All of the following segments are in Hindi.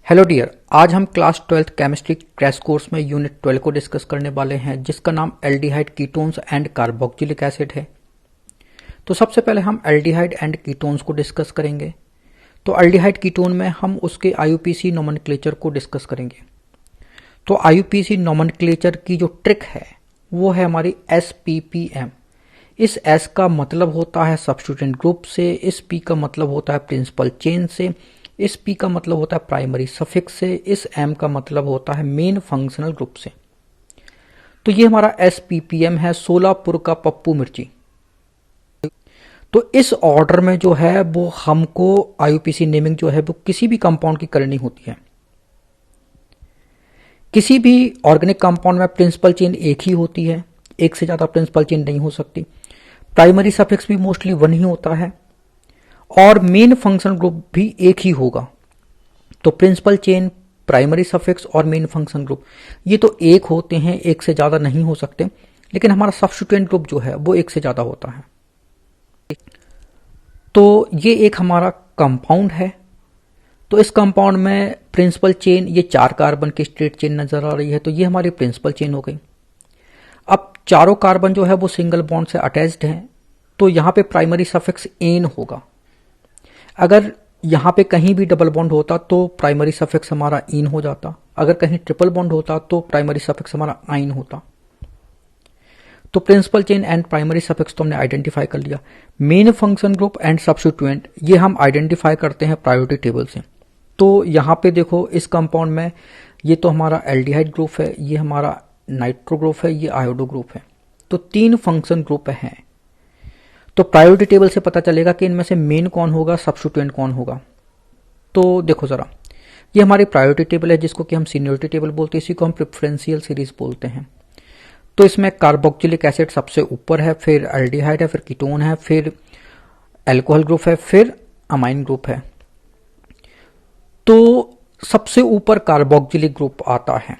हेलो डियर, आज हम class 12th chemistry crash course में यूनिट 12 को डिस्कस करने वाले हैं जिसका नाम aldehyde ketones and carboxylic acid है। तो सबसे पहले हम एल्डिहाइड एंड कीटोन्स को डिस्कस करेंगे। तो एल्डिहाइड कीटोन में हम उसके आईयूपीएसी नोमेनक्लेचर को डिस्कस करेंगे। तो आईयूपीएसी नोमेनक्लेचर की जो ट्रिक है वो है हमारी SPPM। इस S का मतलब होता है सब्स्टिट्यूएंट ग्रुप से, इस P का मतलब होता है प्रिंसिपल चेन से, इस P का मतलब होता है प्राइमरी सफिक्स से, इस M का मतलब होता है मेन फंक्शनल ग्रुप से। तो ये हमारा SPPM है, सोलापुर का पप्पू मिर्ची। तो इस ऑर्डर में जो है वो हमको आईयूपीएसी नेमिंग जो है वो किसी भी कंपाउंड की करनी होती है। किसी भी ऑर्गेनिक कंपाउंड में प्रिंसिपल चेन एक ही होती है, एक से ज्यादा प्रिंसिपल चेन नहीं हो सकती। प्राइमरी सफिक्स भी मोस्टली वन ही होता है और मेन फंक्शनल ग्रुप भी एक ही होगा। तो प्रिंसिपल चेन, प्राइमरी सफिक्स और मेन फंक्शनल ग्रुप ये तो एक होते हैं, एक से ज्यादा नहीं हो सकते। लेकिन हमारा सब्स्टिट्यूएंट ग्रुप जो है वो एक से ज्यादा होता है। तो ये एक हमारा कंपाउंड है। तो इस कंपाउंड में प्रिंसिपल चेन, ये 4 कार्बन की स्ट्रेट चेन नजर आ रही है, तो ये हमारी प्रिंसिपल चेन हो गई। अब चारों कार्बन जो है वो सिंगल बॉन्ड से अटैच्ड हैं, तो यहां पे प्राइमरी सफिक्स एन होगा। अगर यहां पे कहीं भी डबल बॉन्ड होता तो प्राइमरी सफिक्स हमारा इन हो जाता, अगर कहीं ट्रिपल बॉन्ड होता तो प्राइमरी सफिक्स हमारा आइन होता। तो principal chain and primary suffix तो हमने आइडेंटिफाई कर लिया। Main function group and substituent ये हम आइडेंटिफाई करते हैं प्रायोरिटी टेबल से। तो यहां पे देखो इस कंपाउंड में ये तो हमारा एल्डिहाइड ग्रुप है, ये हमारा नाइट्रो ग्रुप है, ये आयोडो ग्रुप है। तो 3 फंक्शन ग्रुप हैं। तो प्रायोरिटी टेबल से पता चलेगा कि इनमें से मेन कौन होगा, सब्स्टिट्यूएंट कौन होगा। तो देखो जरा, ये हमारी प्रायोरिटी टेबल है जिसको कि हम सीनियरिटी टेबल बोलते हैं, इसी को हम प्रेफरेंशियल सीरीज बोलते हैं। तो इसमें कार्बोक्सिलिक एसिड सबसे ऊपर है, फिर एल्डिहाइड है, फिर कीटोन है, फिर अल्कोहल ग्रुप है, फिर अमाइन ग्रुप है। तो सबसे ऊपर कार्बोक्सिलिक ग्रुप आता है,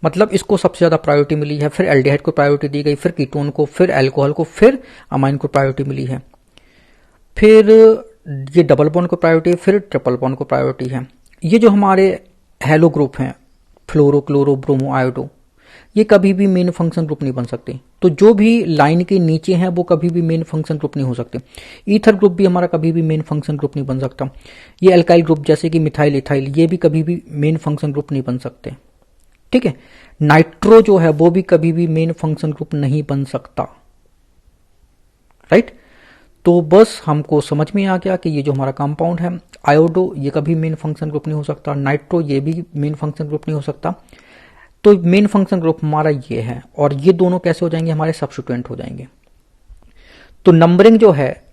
मतलब इसको सबसे ज्यादा प्रायोरिटी मिली है। फिर एल्डिहाइड को प्रायोरिटी दी गई, फिर कीटोन को, फिर अल्कोहल को, फिर अमाइन को प्रायोरिटी मिली है। फिर ये डबल बॉन्ड को प्रायोरिटी है, फिर ट्रिपल बॉन्ड को प्रायोरिटी है। ये जो हमारे हेलो ग्रुप हैं, फ्लोरो, क्लोरो, ब्रोमो, आयोडो, ये कभी भी मेन फंक्शन ग्रुप नहीं बन सकते। तो जो भी लाइन के नीचे हैं वो कभी भी मेन फंक्शन ग्रुप नहीं हो सकते। ईथर ग्रुप भी हमारा कभी भी मेन फंक्शन ग्रुप नहीं बन सकता। ये अल्काइल ग्रुप जैसे कि मिथाइल, इथाइल, ये भी कभी भी मेन फंक्शन ग्रुप नहीं बन सकते। ठीक है। नाइट्रो जो है वो भी कभी भी मेन फंक्शन ग्रुप नहीं बन सकता। राइट। तो बस हमको समझ में आ गया कि ये जो हमारा कंपाउंड है आयोडो, ये कभी मेन फंक्शन ग्रुप नहीं हो सकता। नाइट्रो ये भी मेन फंक्शन ग्रुप नहीं हो सकता। तो मेन फंक्शन ग्रुप हमारा ये है, और ये दोनों कैसे हो जाएंगे, हमारे सब्स्टिट्यूएंट हो जाएंगे। तो नंबरिंग जो है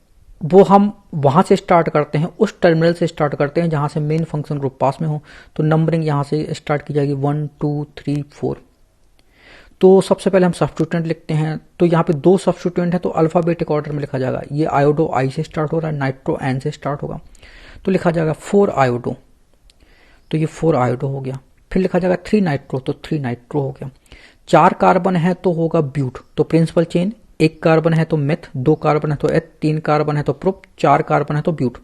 वो हम वहां से स्टार्ट करते हैं, उस टर्मिनल से स्टार्ट करते हैं जहां से मेन फंक्शन ग्रुप पास में हो। तो नंबरिंग यहां से स्टार्ट की जाएगी 1 2 3 4। तो सबसे पहले हम सब्स्टिट्यूएंट लिखते हैं। तो यहाँ पे 2 सब्स्टिट्यूएंट है तो अल्फाबेटिक ऑर्डर में लिखा जाएगा। ये आयोडो आई से स्टार्ट हो रहा है, नाइट्रो एन से स्टार्ट होगा, तो लिखा जाएगा 4 आयोडो। तो ये 4 आयोडो हो गया। फिर लिखा जाएगा 3 नाइट्रो, तो 3 नाइट्रो हो गया। 4 कार्बन है तो होगा ब्यूट, तो प्रिंसिपल चेन, 1 कार्बन है तो मेथ, 2 कार्बन है तो एथ, 3 कार्बन है तो प्रोप, 4 कार्बन है तो ब्यूट,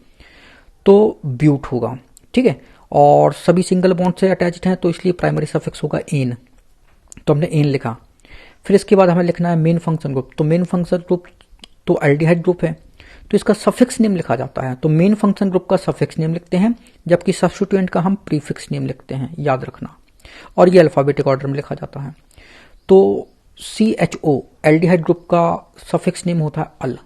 तो ब्यूट होगा। ठीक है। और सभी सिंगल बॉन्ड से अटैच्ड हैं तो इसलिए प्राइमरी सफिक्स होगा एन, तो हमने एन लिखा। फिर इसके बाद हमें लिखना है मेन फंक्शन ग्रुप। तो मेन फंक्शन ग्रुप तो एल्डिहाइड ग्रुप है, तो इसका सफिक्स नेम लिखा जाता है। तो मेन फंक्शन ग्रुप का सफिक्स नेम लिखते हैं, जबकि सब्स्टिट्यूएंट का हम प्रीफिक्स नेम लिखते हैं, याद रखना। और ये अल्फाबेटिक ऑर्डर में लिखा जाता है। तो CHO एल्डिहाइड ग्रुप का सफिक्स नेम होता है अल,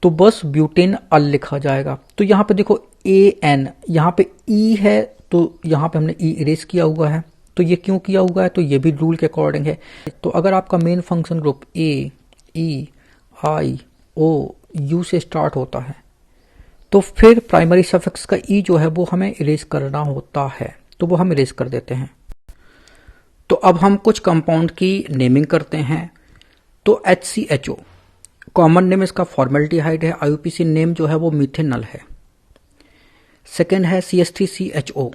तो बस ब्यूटेन अल लिखा जाएगा। तो यहां पे देखो AN, यहां पे E है तो यहां पे हमने E इरेज किया हुआ है। तो ये क्यों किया हुआ है, तो ये भी रूल के अकॉर्डिंग है। तो अगर आपका मेन फंक्शन ग्रुप AEIOU से स्टार्ट होता है तो फिर प्राइमरी सफिक्स का E जो है वो हमें इरेज करना होता है, तो वो हम इरेज कर देते हैं। तो अब हम कुछ कंपाउंड की नेमिंग करते हैं। तो HCHO कॉमन नेम इसका फॉर्मेल्डिहाइड है, आईयूपीएसी नेम जो है वो मीथेनल है। सेकेंड है CH3CHO,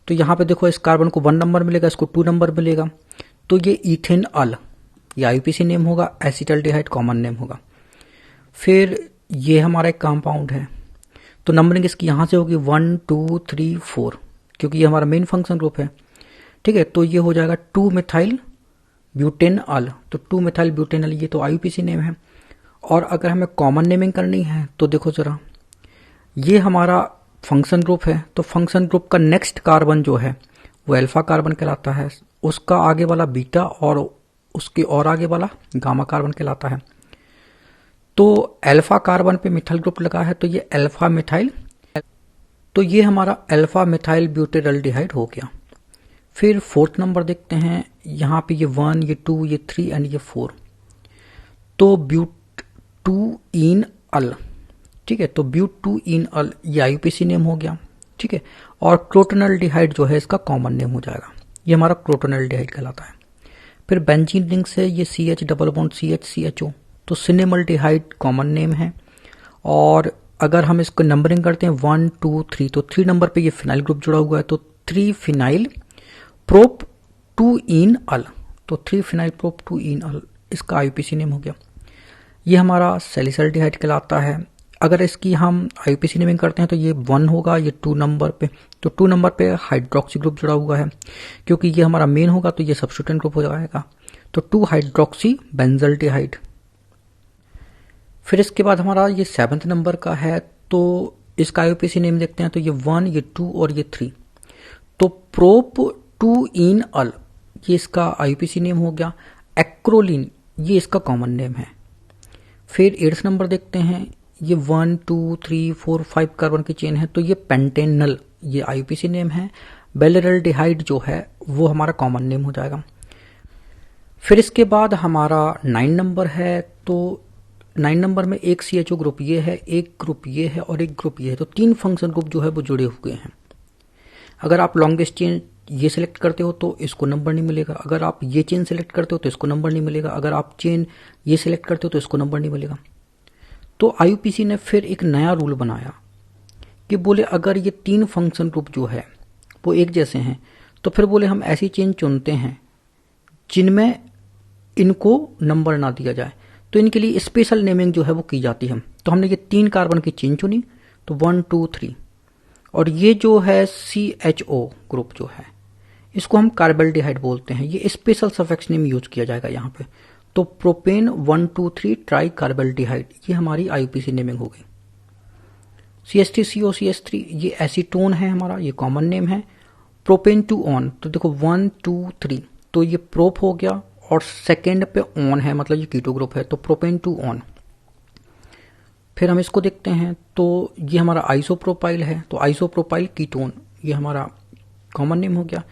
तो यहां पे देखो इस कार्बन को 1 नंबर मिलेगा, इसको 2 नंबर मिलेगा, तो ये इथेन अल, ये आईयूपीएसी नेम होगा। एसिटल्डिहाइड कॉमन नेम होगा। फिर ये हमारा एक कंपाउंड है, तो नंबरिंग इसकी यहां से होगी 1 2 3 4, क्योंकि ये हमारा मेन फंक्शन ग्रुप है। ठीक है, तो ये हो जाएगा 2-मिथाइल ब्यूटेनॉल। तो 2-मिथाइल ब्यूटेनॉल ये तो आईयूपीसी नेम है। और अगर हमें कॉमन नेमिंग करनी है तो देखो जरा, ये हमारा फंक्शन ग्रुप है, तो फंक्शन ग्रुप का नेक्स्ट कार्बन जो है वो अल्फा कार्बन कहलाता है, उसका आगे वाला बीटा और उसके और आगे वाला गामा कार्बन कहलाता है। तो अल्फा कार्बन पे मिथाइल ग्रुप लगा है तो ये अल्फा मिथाइल, तो ये हमारा अल्फा मिथाइल ब्यूटेरल्डिहाइड हो गया। फिर फोर्थ नंबर देखते हैं, यहाँ पे ये 1, ये 2, ये 3 एंड ये 4। तो ब्यूट 2 इन अल, ठीक है, तो ब्यूट 2 इन अल ये आईयूपीसी नेम हो गया। ठीक है, और क्रोटोनल्डिहाइड जो है इसका कॉमन नेम हो जाएगा, ये हमारा क्रोटोनल्डिहाइड कहलाता है। फिर बेंजीन रिंग से ये CH डबल बॉन्ड CH तो सिनेमल्डिहाइड कॉमन नेम है। और अगर हम इसको नंबरिंग करते हैं 1, 2, 3, तो 3 नंबर पे ये फिनाइल ग्रुप जुड़ा हुआ है, तो 3 फिनाइल प्रोप 2 इन अल, तो 3 फिनाइल प्रोप 2 इन अल इसका आईयूपीसी नेम हो गया। ये हमारा सैलिसल्डिहाइड कहलाता है। अगर इसकी हम आईयूपीसी नेमिंग करते हैं तो ये 1 होगा, ये 2 नंबर पे, तो 2 नंबर पे हाइड्रोक्सी ग्रुप जुड़ा हुआ है, क्योंकि ये हमारा मेन होगा तो ये सब्स्टिट्यूएंट ग्रुप हो जाएगा, तो 2 हाइड्रोक्सी बेंजल्डिहाइड। फिर इसके बाद हमारा ये 7th नंबर का है, तो इसका आईयूपीसी नेम देखते हैं, तो ये 1, ये 2 और ये 3, तो प्रोप 2 इन अल ये इसका आईयूपीसी नेम हो गया। एक्रोलिन ये इसका कॉमन नेम है। फिर 8th नंबर देखते हैं, ये 1, 2, 3, 4, 5 कार्बन की चेन है, तो ये पेंटेनल ये आईयूपीसी नेम है। बेलेरल्डिहाइड जो है वो हमारा कॉमन नेम हो जाएगा। फिर इसके बाद हमारा 9 नंबर है, तो 9 नंबर में एक CHO ग्रुप ये है, एक ग्रुप ये है और एक ग्रुप ये है, तो 3 फंक्शन ग्रुप जो है वो जुड़े हुए हैं। अगर आप लॉन्गेस्ट चेन ये सिलेक्ट करते हो तो इसको नंबर नहीं मिलेगा, अगर आप ये चेन सिलेक्ट करते हो तो इसको नंबर नहीं मिलेगा, अगर आप चेन ये सिलेक्ट करते हो तो इसको नंबर नहीं मिलेगा। तो आईयूपीसी ने फिर एक नया रूल बनाया कि बोले अगर ये 3 फंक्शन ग्रुप जो है वो एक जैसे हैं, तो फिर बोले हम ऐसी चेन चुनते हैं जिनमें इनको नंबर ना दिया जाए, तो इनके लिए स्पेशल नेमिंग जो है वो की जाती है। तो हमने ये 3 कार्बन की चेन चुनी, तो 1, 2, 3, और ये जो है CHO ग्रुप जो है इसको हम कार्बल्डिहाइड बोलते हैं, ये स्पेशल सफिक्स नेम यूज किया जाएगा यहाँ पे। तो प्रोपेन 1, 2, 3 ट्राई कार्बल्डिहाइड ये हमारी आईयूपीसी नेमिंग हो गई। CH3COCH3 ये एसीटोन है हमारा, ये कॉमन नेम है। प्रोपेन टू ऑन, तो देखो 1, 2, 3, तो ये प्रोप हो गया और सेकेंड पे ऑन है, मतलब ये कीटो ग्रुप है, तो प्रोपेन टू ऑन। फिर हम इसको देखते हैं, तो ये हमारा आइसोप्रोपाइल है, तो आइसोप्रोपाइल कीटोन ये हमारा कॉमन नेम हो गया।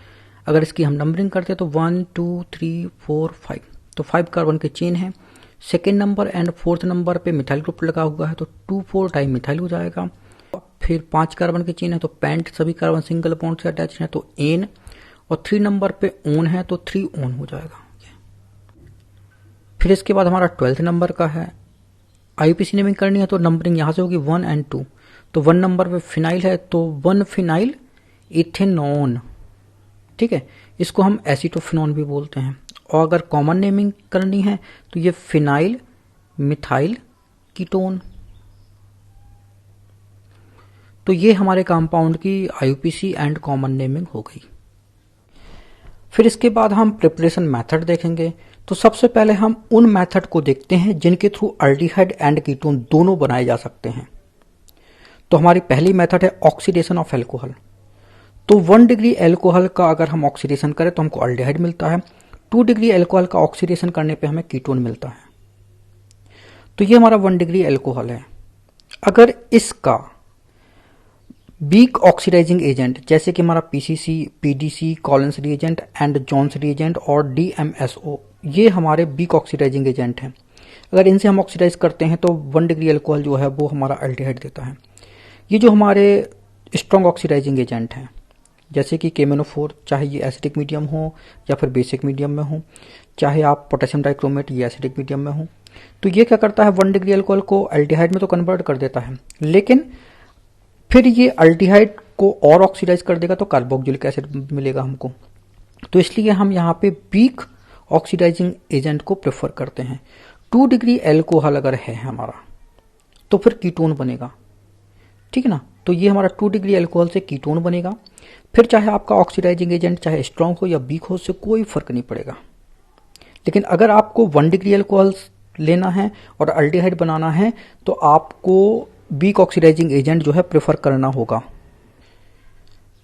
अगर इसकी हम नंबरिंग करते हैं तो 1, 2, 3, 4, 5, तो 5 कार्बन की चेन है। Second number and 4th number पे मिथाइल ग्रुप लगा हुआ है, तो 2,4 टाइम मिथाइल हो जाएगा। फिर 5 कार्बन की चेन है, तो पेंट सभी कार्बन सिंगल बॉन्ड से अटैच है, तो एन, और 3 नंबर पे ओन है, तो 3 ओन हो जाएगा। फिर इसके बाद हमारा 12th नंबर का है, आईयूपीसी नेमिंग करनी है तो नंबरिंग यहां से होगी 1 एंड 2, तो 1 नंबर पे फिनाइल है, तो 1 फिनाइल इथेनॉन, ठीक है, इसको हम एसीटोफिनॉन भी बोलते हैं। और अगर कॉमन नेमिंग करनी है तो ये फिनाइल मिथाइल कीटोन। तो ये हमारे कंपाउंड की आईयूपीसी एंड कॉमन नेमिंग हो गई। फिर इसके बाद हम प्रिपरेशन मेथड देखेंगे। तो सबसे पहले हम उन मेथड को देखते हैं जिनके थ्रू अल्डिहाइड एंड कीटोन दोनों बनाए जा सकते हैं। तो हमारी पहली मेथड है ऑक्सीडेशन ऑफ एल्कोहल। तो 1 डिग्री एल्कोहल का अगर हम ऑक्सीडेशन करें तो हमको अल्डिहाइड मिलता है, 2 डिग्री एल्कोहल का ऑक्सीडेशन करने पे हमें कीटोन मिलता है। तो ये हमारा 1 डिग्री एल्कोहल है। अगर इसका वीक ऑक्सीडाइजिंग एजेंट जैसे कि हमारा PCC, PDC, Collins reagent and Johns reagent और DMSO, ये हमारे वीक ऑक्सीडाइजिंग एजेंट हैं। अगर इनसे हम ऑक्सीडाइज करते हैं तो 1 डिग्री एल्कोहल जो है वो हमारा अल्डिहाइड देता है। ये जो हमारे स्ट्रॉन्ग ऑक्सीडाइजिंग एजेंट हैं जैसे कि KMnO4, चाहे ये एसिडिक मीडियम हो या फिर बेसिक मीडियम में हो, चाहे आप पोटेशियम डाइक्रोमेट ये एसिडिक मीडियम में हो, तो ये क्या करता है 1 डिग्री एल्कोहल को अल्डिहाइड में तो कन्वर्ट कर देता है, लेकिन फिर ये अल्डिहाइड को और ऑक्सीडाइज कर देगा तो कार्बोक्सिलिक एसिड मिलेगा हमको। तो इसलिए हम यहाँ पे वीक ऑक्सीडाइजिंग एजेंट को प्रेफर करते हैं। 2 डिग्री एल्कोहल अगर है हमारा तो फिर कीटोन बनेगा, ठीक है ना। तो ये हमारा 2 डिग्री अल्कोहल से कीटोन बनेगा। फिर चाहे आपका ऑक्सीडाइजिंग एजेंट चाहे स्ट्रांग हो या वीक हो, उससे कोई फर्क नहीं पड़ेगा। लेकिन अगर आपको 1 डिग्री अल्कोहल लेना है और अल्डिहाइड बनाना है तो आपको वीक ऑक्सीडाइजिंग एजेंट जो है प्रेफर करना होगा।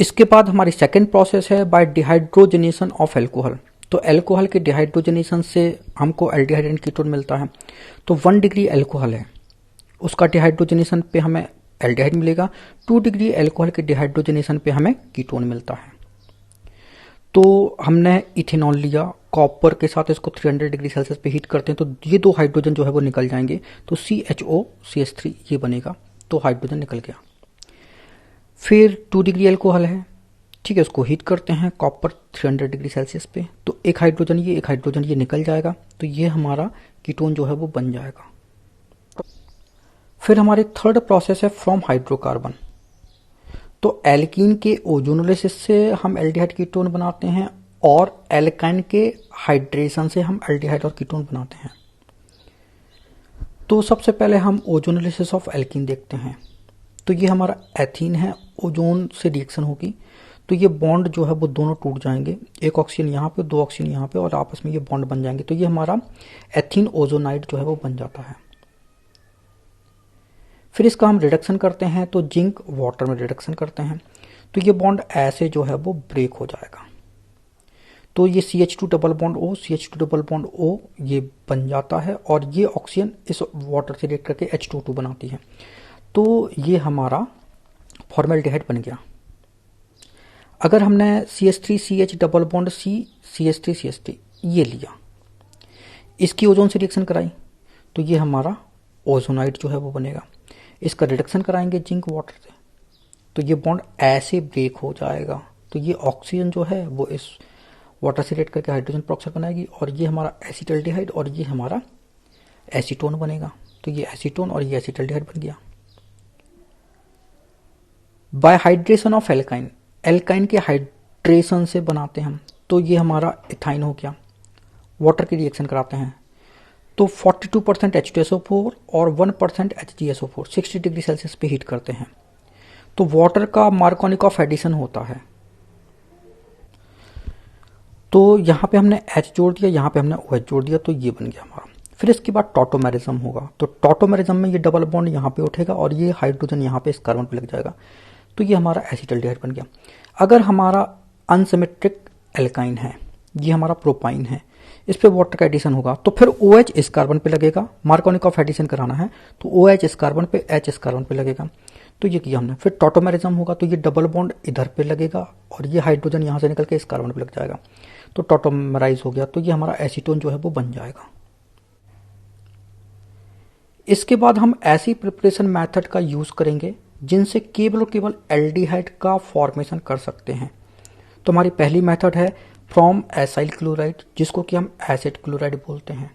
इसके बाद हमारी सेकेंड प्रोसेस है बाय डिहाइड्रोजनेशन ऑफ एल्कोहल। तो एल्कोहल के डिहाइड्रोजनेशन से हमको एल्डिहाइड एंड कीटोन मिलता है। तो 1 डिग्री एल्कोहल है, उसका डिहाइड्रोजनेशन पे हमें एल्डिहाइड मिलेगा। 2 डिग्री एल्कोहल के डिहाइड्रोजनेशन पे हमें कीटोन मिलता है। तो हमने इथेनॉल लिया, कॉपर के साथ इसको 300 डिग्री सेल्सियस पे हीट करते हैं तो ये 2 हाइड्रोजन जो है वो निकल जाएंगे। तो CHO CH3 ये बनेगा, तो हाइड्रोजन निकल गया। फिर 2 डिग्री एल्कोहल है, ठीक है, उसको हीट करते हैं कॉपर 300 डिग्री सेल्सियस पे, तो एक हाइड्रोजन ये निकल जाएगा। तो ये हमारा कीटोन जो है वो बन जाएगा। फिर हमारी थर्ड प्रोसेस है फ्रॉम हाइड्रोकार्बन। तो एल्कीन के ओजोनोलिसिस से हम एल्डिहाइड कीटोन बनाते हैं और एल्काइन के हाइड्रेशन से हम एल्डिहाइड और कीटोन बनाते हैं। तो सबसे पहले हम ओजोनोलिसिस ऑफ एल्कीन देखते हैं। तो ये हमारा एथीन है, ओजोन से रिएक्शन होगी तो ये बॉन्ड जो है वो दोनों टूट जाएंगे, एक ऑक्सीजन यहाँ पे 2 ऑक्सीजन यहाँ पे और आपस में ये बॉन्ड बन जाएंगे। तो ये हमारा एथीन ओजोनाइड जो है वो बन जाता है। फिर इसका हम रिडक्शन करते हैं तो जिंक वाटर में रिडक्शन करते हैं तो ये बॉन्ड ऐसे जो है वो ब्रेक हो जाएगा। तो ये CH2 double bond O CH2 double bond O ये बन जाता है और ये ऑक्सीजन इस वाटर से रिएक्ट करके H2O बनाती है। तो ये हमारा फॉर्मेल्डिहाइड बन गया। अगर हमने CH3CH double bond C CH3CH3 ये लिया, इसकी ओजोन से रिएक्शन कराई तो ये हमारा ओजोनाइड जो है वो बनेगा। इसका रिडक्शन कराएंगे जिंक वाटर से तो ये बॉन्ड ऐसे ब्रेक हो जाएगा। तो ये ऑक्सीजन जो है वो इस वाटर से रिएक्ट करके हाइड्रोजन पेरोक्साइड बनाएगी और ये हमारा एसिटल्डिहाइड और ये हमारा एसीटोन बनेगा। तो ये एसीटोन और ये एसिटल्डिहाइड बन गया। Bye hydration of alkyne, alkyne के हाइड्रेशन से बनाते हैं हम तो ये हमारा इथाइन हो गया। वाटर की रिएक्शन कराते हैं तो 42% H2SO4 और 1% HgSO4 60 डिग्री सेल्सियस पे हीट करते हैं तो वाटर का मार्कोनिकॉफ एडिशन होता है। तो यहाँ पे हमने H जोड़ दिया, यहाँ पे हमने OH जोड़ दिया तो ये बन गया हमारा। फिर इसके बाद टॉटोमेरिज्म होगा। तो टॉटोमेरिज्म में ये डबल बॉन्ड यहाँ पे उठेगा और ये हाइड्रोजन यहाँ पे इस कार्बन पे लग जाएगा तो ये हमारा एसिटल्डिहाइड बन गया। अगर हमारा अनसिमेट्रिक एल्काइन है, ये हमारा प्रोपाइन है, इस पे वाटर का एडिशन होगा तो फिर OH इस कार्बन पे लगेगा। मार्कोनिकॉफ एडिशन कराना है तो OH इस कार्बन पे H इस कार्बन पे लगेगा तो ये किया हमने। फिर टॉटोमेरिज्म होगा तो ये डबल बॉन्ड इधर पे लगेगा और ये हाइड्रोजन यहाँ से निकल के इस कार्बन पे लग जाएगा तो टॉटोमेराइज हो गया। तो ये हमारा एसीटोन जो है वो बन जाएगा। इसके बाद हम ऐसी प्रिपरेशन मेथड का यूज करेंगे जिनसे केवल और केवल एल्डिहाइड का फॉर्मेशन कर सकते हैं। तो हमारी पहली मेथड है फ्रॉम एसाइल क्लोराइड, जिसको कि हम एसिड क्लोराइड बोलते हैं।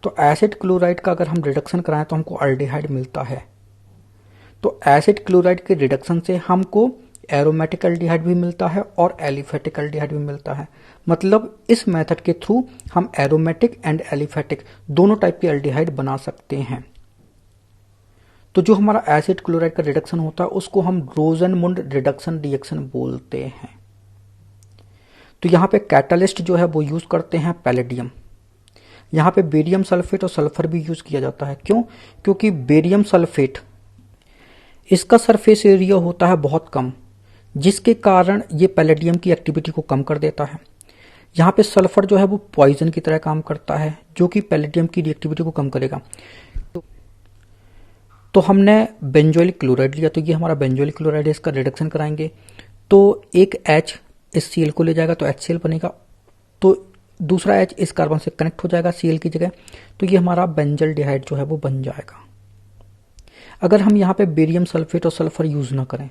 तो एसिड क्लोराइड का अगर हम रिडक्शन कराएं तो हमको एल्डिहाइड मिलता है। तो एसिड क्लोराइड के रिडक्शन से हमको एरोमेटिक एल्डिहाइड भी मिलता है और एलिफेटिक एल्डिहाइड भी मिलता है। मतलब इस मेथड के थ्रू हम एरोमेटिक एंड एलिफेटिक दोनों टाइप के एल्डिहाइड बना सकते हैं। तो जो हमारा एसिड क्लोराइड का रिडक्शन होता है उसको हम रोजनमुंड रिडक्शन रिएक्शन बोलते हैं। तो यहाँ पे कैटलिस्ट जो है वो यूज करते हैं पैलेडियम। यहाँ पे बेरियम सल्फेट और सल्फर भी यूज किया जाता है। क्यों? क्योंकि बेरियम सल्फेट इसका सरफेस एरिया होता है बहुत कम, जिसके कारण ये पैलेडियम की एक्टिविटी को कम कर देता है। यहाँ पे सल्फर जो है वो पॉइजन की तरह काम करता है जो कि पैलेडियम की रिएक्टिविटी को कम करेगा। तो हमने बेंजोइल क्लोराइड लिया तो ये हमारा बेंजोइल क्लोराइड है, इसका रिडक्शन कराएंगे तो एक H इस Cl को ले जाएगा तो HCl बनेगा। तो दूसरा H इस कार्बन से कनेक्ट हो जाएगा Cl की जगह तो ये हमारा बेंजल्डिहाइड जो है वो बन जाएगा। अगर हम यहाँ पे बेरियम सल्फेट और सल्फर यूज ना करें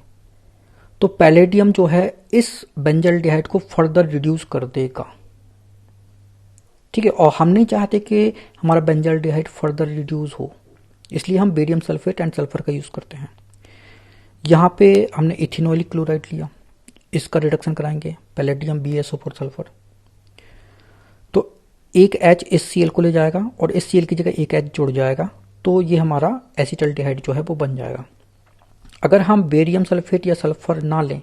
तो पैलेडियम जो है इस बेंजल्डिहाइड को फर्दर रिड्यूस कर देगा। ठीक है, और हम नहीं चाहते कि हमारा बेंजल्डिहाइड फर्दर रिड्यूस हो, इसलिए हम बेरियम सल्फेट एंड सल्फर का यूज करते हैं। यहाँ पे हमने इथेनॉइल क्लोराइड लिया, इसका रिडक्शन कराएंगे पैलेडियम BaSO4 सल्फर तो एक H इस Cl को ले जाएगा और इस Cl की जगह एक H जुड़ जाएगा तो ये हमारा एसिटल्डिहाइड जो है वो बन जाएगा। अगर हम बेरियम सल्फेट या सल्फर ना लें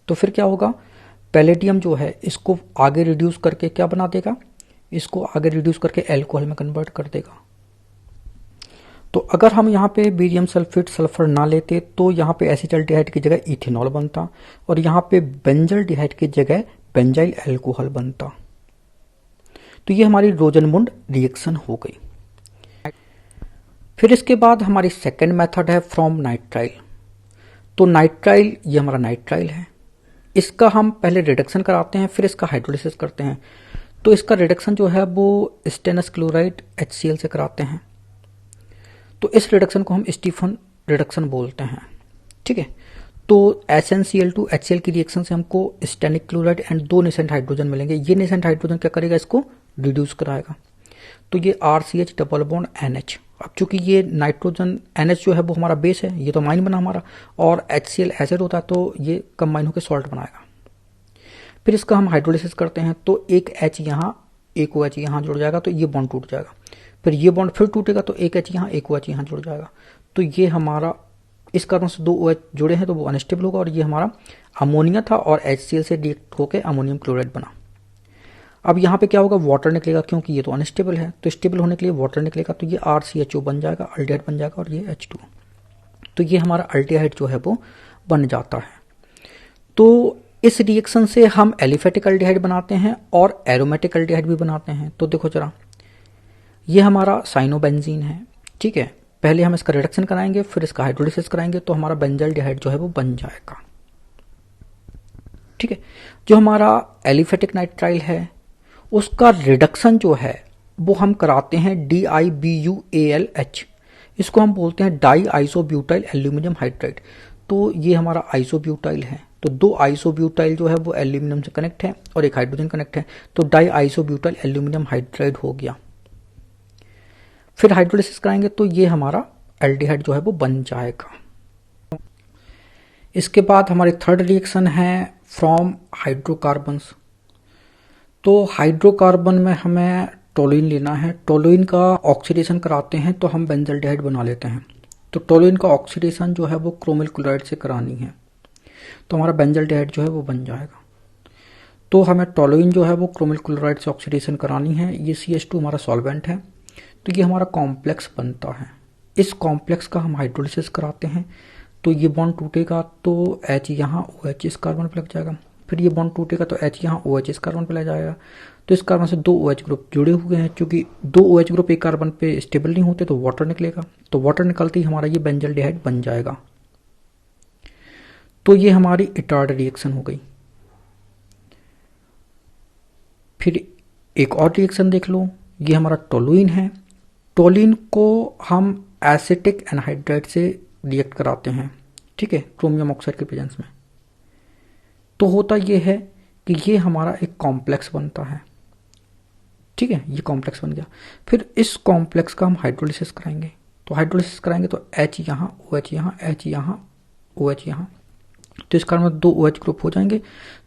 तो फिर क्या होगा, पैलेडियम जो है इसको आगे रिड्यूस करके क्या बना देगा, इसको आगे रिड्यूस करके एल्कोहल में कन्वर्ट कर देगा। तो अगर हम यहाँ पे बेरियम सल्फेट सल्फर ना लेते तो यहाँ पे एसिटल्डिहाइड की जगह इथेनॉल बनता और यहाँ पे बेंजल्डिहाइड की जगह बेंजाइल एल्कोहल बनता। तो ये हमारी रोजनमुंड रिएक्शन हो गई। फिर इसके बाद हमारी सेकेंड मेथड है फ्रॉम नाइट्राइल। तो नाइट्राइल, ये हमारा नाइट्राइल है, इसका हम पहले रिडक्शन कराते हैं, फिर इसका हाइड्रोलिसिस करते हैं। तो इसका रिडक्शन जो है वो स्टेनस क्लोराइड HCl से कराते हैं। तो इस रिडक्शन को हम स्टीफन रिडक्शन बोलते हैं, ठीक है। तो SnCl2 HCl की रिएक्शन से हमको Stenik chloride and 2 nascent hydrogen मिलेंगे। ये नेसेंट हाइड्रोजन क्या करेगा, इसको रिड्यूस कराएगा। तो ये RCH डबल बॉन्ड NH। अब चूंकि ये नाइट्रोजन NH जो है वो हमारा बेस है, ये तो अमाइन बना हमारा, और HCl एसिड होता है, तो ये कंबाइन होकर सॉल्ट बनाएगा। फिर इसका हम हाइड्रोलिसिस करते हैं तो एक H यहाँ, एक OH यहाँ जुड़ जाएगा, तो ये बॉन्ड टूट जाएगा। फिर ये बॉन्ड फिर टूटेगा तो एक H यहाँ, एक OH यहाँ जुड़ जाएगा। तो ये हमारा, इस कार्बन से 2 OH जुड़े हैं तो वो अनस्टेबल होगा, और ये हमारा अमोनिया था और HCl से रिएक्ट होकर अमोनियम क्लोराइड बना। अब यहाँ पे क्या होगा, वाटर निकलेगा, क्योंकि ये तो अनस्टेबल है, तो स्टेबल होने के लिए वाटर निकलेगा, तो ये RCHO बन जाएगा, अल्डिहाइड बन जाएगा, और ये H2। तो ये हमारा अल्डिहाइड जो है वो बन जाता है। तो इस रिएक्शन से हम एलिफेटिक अल्डिहाइड बनाते हैं और एरोमेटिक अल्डिहाइड भी बनाते हैं। तो देखो जरा, ये हमारा साइनोबेंजीन है, ठीक है। पहले हम इसका रिडक्शन कराएंगे, फिर इसका हाइड्रोलिसिस कराएंगे, तो हमारा बेंजल्डिहाइड जो है वो बन जाएगा, ठीक है। जो हमारा एलिफेटिक नाइट्राइल है उसका रिडक्शन जो है वो हम कराते हैं DiBuAlH। इसको हम बोलते हैं डाई आइसोब्यूटाइल एल्यूमिनियम हाइड्राइड। तो ये हमारा आइसोब्यूटाइल है, तो 2 आइसोब्यूटाइल जो है वो एल्यूमिनियम से कनेक्ट है और एक हाइड्रोजन कनेक्ट है, तो डाई आइसोब्यूटाइल एल्यूमिनियम हाइड्राइड हो गया। फिर हाइड्रोलिसिस कराएंगे तो ये हमारा एल्डिहाइड जो है वो बन जाएगा। इसके बाद हमारी थर्ड रिएक्शन है फ्रॉम हाइड्रोकार्बन्स। तो हाइड्रोकार्बन में हमें टोलुइन लेना है, टोलुइन का ऑक्सीडेशन कराते हैं तो हम बेंजल्डिहाइड बना लेते हैं। तो टोलुइन का ऑक्सीडेशन जो है वो क्रोमिल क्लोराइड से करानी है, तो हमारा बेंजल्डिहाइड जो है वो बन जाएगा। तो हमें टोलुइन जो है वो क्रोमिल क्लोराइड से ऑक्सीडेशन करानी है। ये CH2 हमारा सॉल्वेंट है, तो ये हमारा कॉम्प्लेक्स बनता है। इस कॉम्प्लेक्स का हम हाइड्रोलिसिस कराते हैं, तो ये बॉन्ड टूटेगा तो H यहाँ OH इस कार्बन पर लग जाएगा, फिर ये बॉन्ड टूटेगा तो H यहाँ OH इस कार्बन पर लग जाएगा। तो इस कार्बन से 2 OH ग्रुप जुड़े हुए हैं, क्योंकि 2 OH ग्रुप एक कार्बन पे स्टेबल नहीं होते तो वाटर निकलेगा, तो वाटर निकलते ही हमारा ये बेंजल्डिहाइड बन जाएगा। तो ये हमारी इटार्ड रिएक्शन हो गई। फिर एक और रिएक्शन देख लो, ये हमारा टोलुइन है। टोलुइन को हम एसिटिक एनहाइड्राइड से रिएक्ट कराते हैं, ठीक है, क्रोमियम ऑक्साइड के प्रेजेंस में। तो होता ये है कि ये हमारा एक कॉम्प्लेक्स बनता है, ठीक है, ये कॉम्प्लेक्स बन गया। फिर इस कॉम्प्लेक्स का हम हाइड्रोलिसिस कराएंगे, तो हाइड्रोलिसिस कराएंगे तो H यहाँ OH यहाँ, H यहाँ OH यहाँ, तो इस कारण में 2 OH ग्रुप हो जाएंगे,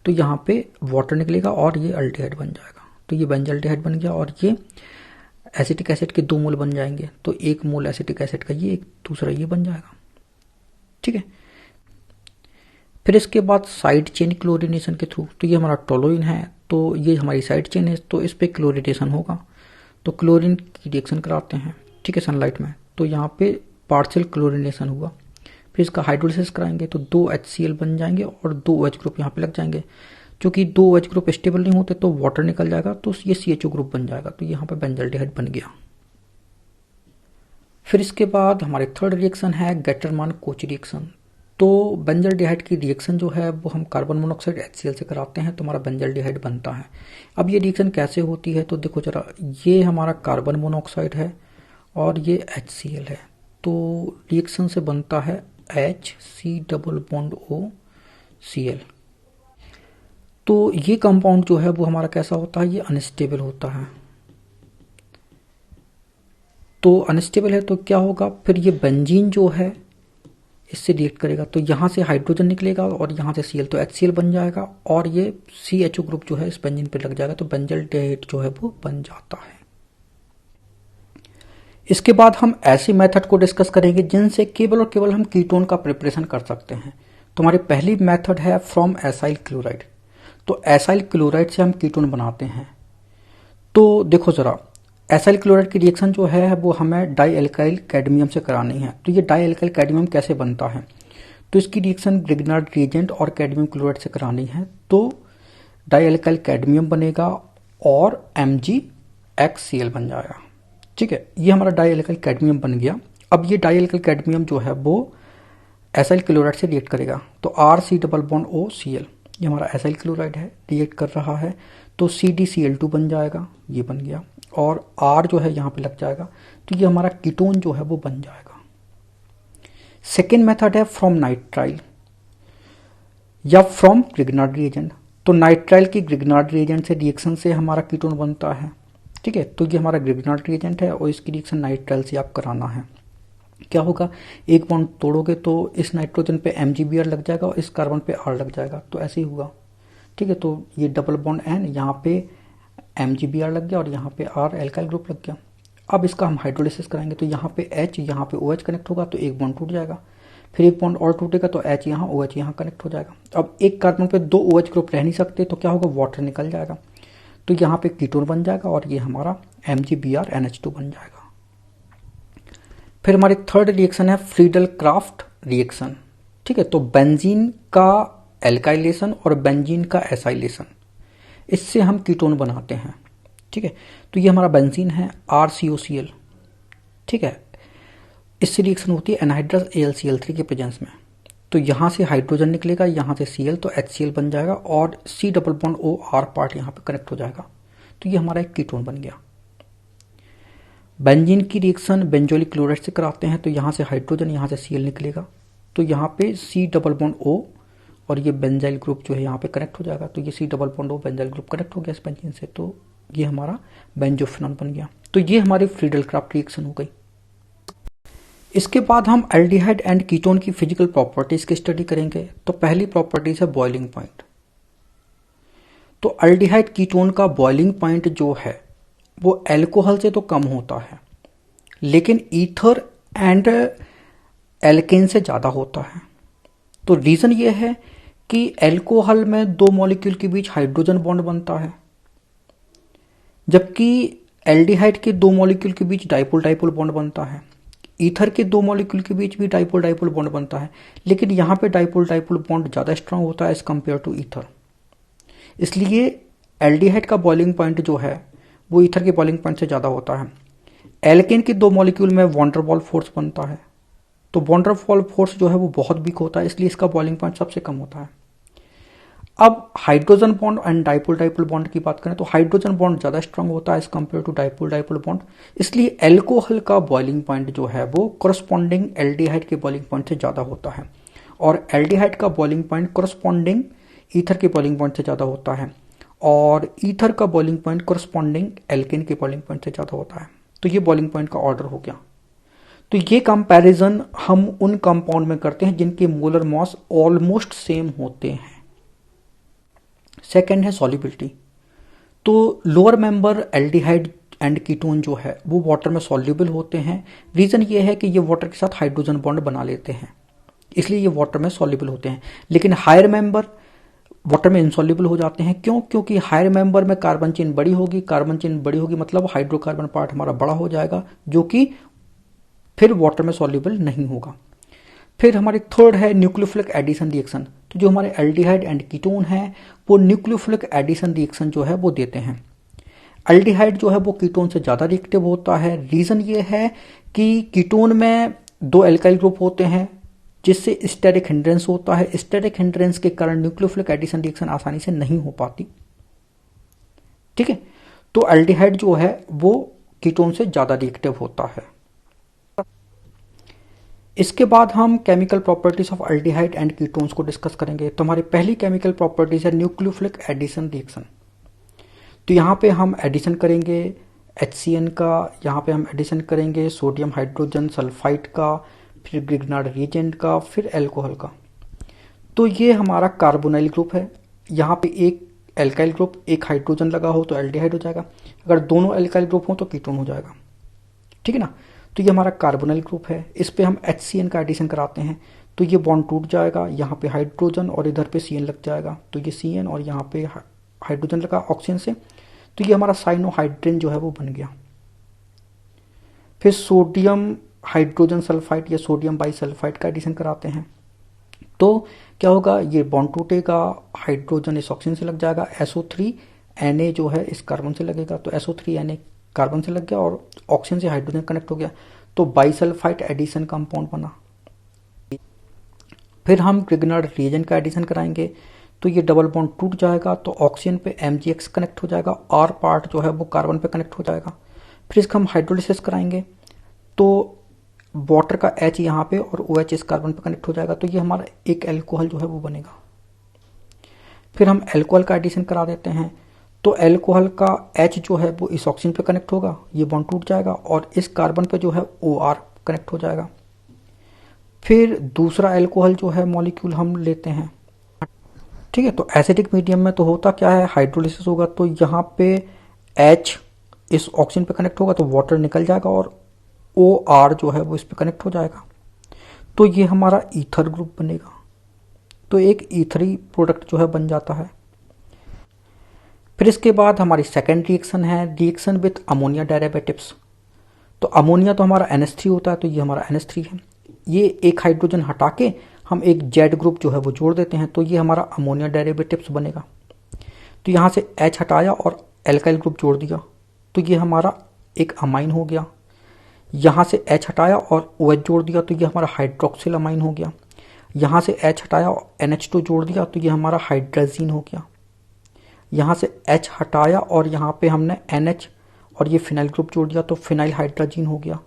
तो यहाँ पे वाटर निकलेगा और ये अल्डिहाइड बन जाएगा। तो ये बेंजल्डिहाइड बन गया, और ये एसिटिक एसिड के 2 मोल बन जाएंगे, तो 1 मोल एसिटिक एसिड का ये, एक दूसरा ये बन जाएगा, ठीक है। फिर इसके बाद साइड चेन क्लोरिनेशन के थ्रू, तो ये हमारा टोलुइन है, तो ये हमारी साइड चेन है, तो इस पे क्लोरिनेशन होगा, तो क्लोरीन की रिएक्शन कराते हैं, ठीक है, सनलाइट में। तो यहाँ पे पार्शियल क्लोरिनेशन हुआ, फिर इसका हाइड्रोलिसिस कराएंगे तो 2 HCl बन जाएंगे और 2 OH ग्रुप यहाँ पे लग जाएंगे। क्योंकि 2 OH ग्रुप स्टेबल नहीं होते तो वाटर निकल जाएगा, तो ये CHO ग्रुप बन जाएगा, तो यहाँ पे बेंजल्डिहाइड बन गया। फिर इसके बाद हमारी थर्ड रिएक्शन है गेटरमान कोच रिएक्शन। तो बेंजल्डिहाइड की रिएक्शन जो है वो हम कार्बन मोनोऑक्साइड HCl से कराते हैं, तो हमारा बेंजल्डिहाइड बनता है। अब ये रिएक्शन कैसे होती है, तो देखो जरा, ये हमारा कार्बन मोनोऑक्साइड है और ये HCl है, तो रिएक्शन से बनता है HC डबल बॉन्ड OCl। तो ये कंपाउंड जो है वो हमारा कैसा होता है, ये अनस्टेबल होता है। तो अनस्टेबल है तो क्या होगा, फिर ये बेंजीन जो है इससे रिएक्ट करेगा, तो यहाँ से हाइड्रोजन निकलेगा और यहाँ से Cl, तो HCl बन जाएगा, और ये CHO ग्रुप जो है इस बेंजीन पे लग जाएगा, तो बेंजल्डिहाइड जो है वो बन जाता है। इसके बाद हम ऐसी मेथड को डिस्कस करेंगे जिनसे केवल और केवल हम कीटोन का प्रिपरेशन कर सकते हैं। तो हमारी पहली मेथड है फ्रॉम एसाइल क्लोराइड। तो एसाइल क्लोराइड से हम कीटोन बनाते हैं। तो देखो जरा, एसाइल क्लोराइड की रिएक्शन जो है वो हमें डाई एल्काइल कैडमियम से करानी है। तो ये डाई एल्काइल कैडमियम कैसे बनता है? तो इसकी रिएक्शन ग्रिग्नार्ड रिएजेंट और कैडमियम क्लोराइड से करानी है। तो डाई एल्काइल कैडमियम बनेगा और MgHCl बन जाएगा। ठीक है, ये हमारा डाई एल्काइल कैडमियम बन गया। अब ये डाई एल्काइल कैडमियम जो है वो एसाइल क्लोराइड से रिएक्ट करेगा। तो RC++OCl, ये हमारा एसाइल क्लोराइड है, रिएक्ट कर रहा है। तो CdCl2 बन जाएगा, ये बन गया, और R जो है यहाँ पे लग जाएगा। तो ये हमारा कीटोन जो है वो बन जाएगा। सेकेंड मेथड है फ्रॉम नाइट्राइल या फ्रॉम ग्रिग्नार्ड रिएजेंट। तो नाइट्राइल की ग्रिग्नार्ड रिएजेंट से रिएक्शन से हमारा कीटोन बनता है। ठीक है, तो ये हमारा ग्रिग्नार्ड रिएजेंट है और इसकी रिएक्शन नाइट्राइल से आप कराना है। क्या होगा, एक बॉन्ड तोड़ोगे तो इस नाइट्रोजन पे MgBr लग जाएगा और इस कार्बन पे R लग जाएगा। तो ऐसे ही होगा। ठीक है, तो ये डबल बॉन्ड N, यहाँ पे MgBr लग गया और यहाँ पे R एल्काइल ग्रुप लग गया। अब इसका हम हाइड्रोलिसिस कराएंगे। तो यहाँ पे H, यहाँ पे OH कनेक्ट होगा तो एक बॉन्ड टूट जाएगा। फिर एक बॉन्ड और टूटेगा तो H यहाँ, OH यहाँ कनेक्ट हो जाएगा। अब एक कार्बन पे दो OH ग्रुप रह नहीं सकते, तो क्या होगा, वाटर निकल जाएगा। तो यहाँ पे कीटोन बन जाएगा और ये हमारा MgBr NH2 बन जाएगा। फिर हमारी थर्ड रिएक्शन है फ्रीडल क्राफ्ट रिएक्शन। ठीक है, तो बेंजीन का एल्काइलेशन और बेंजीन का एसाइलेशन, इससे हम कीटोन बनाते हैं। ठीक है, तो ये हमारा बेंजीन है RCOCl। ठीक है, इससे रिएक्शन होती है एनहाइड्रस AlCl3 के प्रेजेंस में। तो यहाँ से हाइड्रोजन निकलेगा, यहाँ से Cl, तो HCl बन जाएगा और C++OR पार्ट यहाँ पे कनेक्ट हो जाएगा। तो ये हमारा एक कीटोन बन गया। बेंजीन की रिएक्शन बेंजोइक क्लोराइड से कराते हैं। तो यहाँ से हाइड्रोजन, यहाँ से Cl निकलेगा, तो यहाँ पे C++O और ये बेंजाइल ग्रुप जो है यहाँ पे कनेक्ट हो जाएगा। तो ये C++O बेंजाइल ग्रुप कनेक्ट हो गया इस बेंजीन से, तो ये हमारा बेंजोफिनॉल बन गया। तो ये हमारी फ्रीडल क्राफ्ट रिएक्शन हो गई। इसके बाद हम एल्डिहाइड एंड कीटोन की फिजिकल प्रॉपर्टीज की स्टडी करेंगे। तो पहली प्रॉपर्टीज है बॉइलिंग पॉइंट। तो एल्डिहाइड कीटोन का बॉइलिंग पॉइंट जो है वो अल्कोहल से तो कम होता है, लेकिन ईथर एंड एल्केन से ज्यादा होता है। तो रीजन ये है कि अल्कोहल में दो मॉलिक्यूल के बीच हाइड्रोजन बॉन्ड बनता है, जबकि एल्डिहाइड के दो मॉलिक्यूल के बीच डाइपोल डाइपोल बॉन्ड बनता है। ईथर के दो मॉलिक्यूल के बीच भी डाइपोल डाइपोल बॉन्ड बनता है, लेकिन यहां पे डाइपोल डाइपोल बॉन्ड ज्यादा स्ट्रांग होता है एज कंपेयर टू ईथर। इसलिए एल्डिहाइड का बॉइलिंग पॉइंट जो है वो ईथर के बॉइलिंग पॉइंट से ज्यादा होता है। एल्केन के दो मॉलिक्यूल में वॉन्डरवॉल फोर्स बनता है, तो वॉन्डरवॉल फोर्स जो है वो बहुत वीक होता है, इसलिए इसका बॉइलिंग पॉइंट सबसे कम होता है। अब hydrogen bond and dipole dipole bond की बात करें तो हाइड्रोजन बॉन्ड ज्यादा स्ट्रांग होता है as compare to dipole dipole bond, इसलिए अल्कोहल का बॉइलिंग पॉइंट जो है वो कोरस्पॉन्डिंग एल्डिहाइड के बॉइलिंग पॉइंट से ज्यादा होता है, और एल्डिहाइड का बॉइलिंग पॉइंट कोरस्पॉन्डिंग ईथर के बॉइलिंग पॉइंट से ज्यादा होता है, और ईथर का बॉइलिंग पॉइंट कोरस्पॉन्डिंग एल्केन के बॉइलिंग पॉइंट से ज्यादा होता है। तो ये बॉइलिंग पॉइंट का ऑर्डर हो गया। तो ये कंपैरिजन हम उन कंपाउंड में करते हैं जिनके मोलर मास ऑलमोस्ट सेम होते हैं। सेकेंड है सॉल्युबिलिटी। तो lower member aldehyde and ketone जो है वो वाटर में सॉल्युबल होते हैं। रीजन ये है कि ये वाटर के साथ हाइड्रोजन बॉन्ड बना लेते हैं, इसलिए ये वाटर में सॉल्युबल होते हैं। लेकिन हायर मेंबर वाटर में इनसॉल्युबल हो जाते हैं। क्यों? क्योंकि हायर मेंबर में कार्बन चेन बड़ी होगी, कार्बन चेन बड़ी होगी मतलब हाइड्रोकार्बन पार्ट हमारा बड़ा हो जाएगा, जो कि फिर वाटर में सॉल्युबल नहीं होगा। फिर हमारी थर्ड है न्यूक्लियोफिलिक एडिशन रिएक्शन। तो जो हमारे एल्डिहाइड एंड कीटोन है वो न्यूक्लियोफिलिक एडिशन रिएक्शन जो है वो देते हैं। एल्डिहाइड जो है वो कीटोन से ज्यादा रिएक्टिव होता है। रीजन ये है कि कीटोन में दो एल्काइल ग्रुप होते हैं जिससे स्टेरिक हिंड्रेंस होता है। स्टेरिक हिंड्रेंस के कारण न्यूक्लियोफिलिक एडिशन रिएक्शन आसानी से नहीं हो पाती। ठीक है, तो एल्डिहाइड जो है वो कीटोन से ज्यादा रिएक्टिव होता है। इसके बाद हम chemical properties of aldehyde and ketones को डिस्कस करेंगे। तो हमारी पहली केमिकल प्रॉपर्टीज है न्यूक्लियोफिलिक एडिशन रिएक्शन। तो यहाँ पे हम एडिशन करेंगे HCN का, यहाँ पे हम एडिशन करेंगे सोडियम हाइड्रोजन सल्फाइड का, फिर ग्रिग्नार्ड रिएजेंट का, फिर अल्कोहल का। तो ये हमारा कार्बोनाइल ग्रुप है। यहाँ पे एक एल्काइल ग्रुप, एक हाइड्रोजन लगा हो तो एल्डिहाइड हो जाएगा, अगर दोनों एल्काइल ग्रुप हो तो कीटोन हो जाएगा। ठीक है ना। तो ये हमारा कार्बोनिल ग्रुप है, इस पे हम HCN का एडिशन कराते हैं तो ये बॉन्ड टूट जाएगा, यहाँ पे हाइड्रोजन और इधर पे CN लग जाएगा, तो ये CN और यहाँ पे हाइड्रोजन लगा ऑक्सीजन से, तो ये हमारा साइनोहाइड्रिन जो है वो बन गया। फिर सोडियम हाइड्रोजन सल्फाइड या सोडियम बाइसल्फाइड का एडिशन कराते हैं तो क्या होगा, ये बॉन्ड टूटेगा, हाइड्रोजन इस ऑक्सीजन से लग जाएगा, SO3Na जो है इस कार्बन से लगेगा, तो SO3Na कार्बन से लग गया और ऑक्सीजन से हाइड्रोजन कनेक्ट हो गया, तो बाइसल्फाइड एडिशन कंपाउंड बना। फिर हम ग्रिग्नार्ड रिएजेंट का एडिशन कराएंगे तो ये डबल बॉन्ड टूट जाएगा, तो ऑक्सीजन पे MgX कनेक्ट हो जाएगा, R पार्ट जो है वो कार्बन पे कनेक्ट हो जाएगा। फिर इसका हम हाइड्रोलिसिस कराएंगे तो वाटर का H यहाँ पे और OH इस कार्बन पे कनेक्ट हो जाएगा, तो ये हमारा एक एल्कोहल जो है वो बनेगा। फिर हम एल्कोहल का एडिशन करा देते हैं तो एल्कोहल का H जो है वो इस ऑक्सीजन पे कनेक्ट होगा, ये बॉन्ड टूट जाएगा और इस कार्बन पे जो है OR कनेक्ट हो जाएगा। फिर दूसरा एल्कोहल जो है मॉलिक्यूल हम लेते हैं, ठीक है। तो एसिडिक मीडियम में तो होता क्या है, हाइड्रोलिसिस होगा तो यहाँ पे H इस ऑक्सीजन पे कनेक्ट होगा तो वाटर निकल जाएगा और OR जो है वो इस पे कनेक्ट हो जाएगा, तो ये हमारा ईथर ग्रुप बनेगा, तो एक ईथरी प्रोडक्ट जो है बन जाता है। फिर इसके बाद हमारी सेकेंड रिएक्शन है रिएक्शन विथ अमोनिया डेरिवेटिव्स। तो अमोनिया तो हमारा NH3 होता है, तो ये हमारा NH3 है, ये एक हाइड्रोजन हटा के हम एक Z ग्रुप जो है वो जोड़ देते हैं, तो ये हमारा अमोनिया डेरिवेटिव्स बनेगा। तो यहाँ से H हटाया और एल्काइल ग्रुप जोड़ दिया, तो ये हमारा एक अमाइन हो गया। यहाँ से H हटाया और OH जोड़ दिया, तो ये हमारा हाइड्रोक्सिल अमाइन हो गया। यहाँ से H हटाया और NH2 जोड़ दिया, तो ये हमारा हाइड्राजीन हो गया। यहाँ से H हटाया और यहाँ पे हमने NH और ये फिनाइल ग्रुप जोड़ दिया, तो फिनाइल हाइड्राजीन हो गया,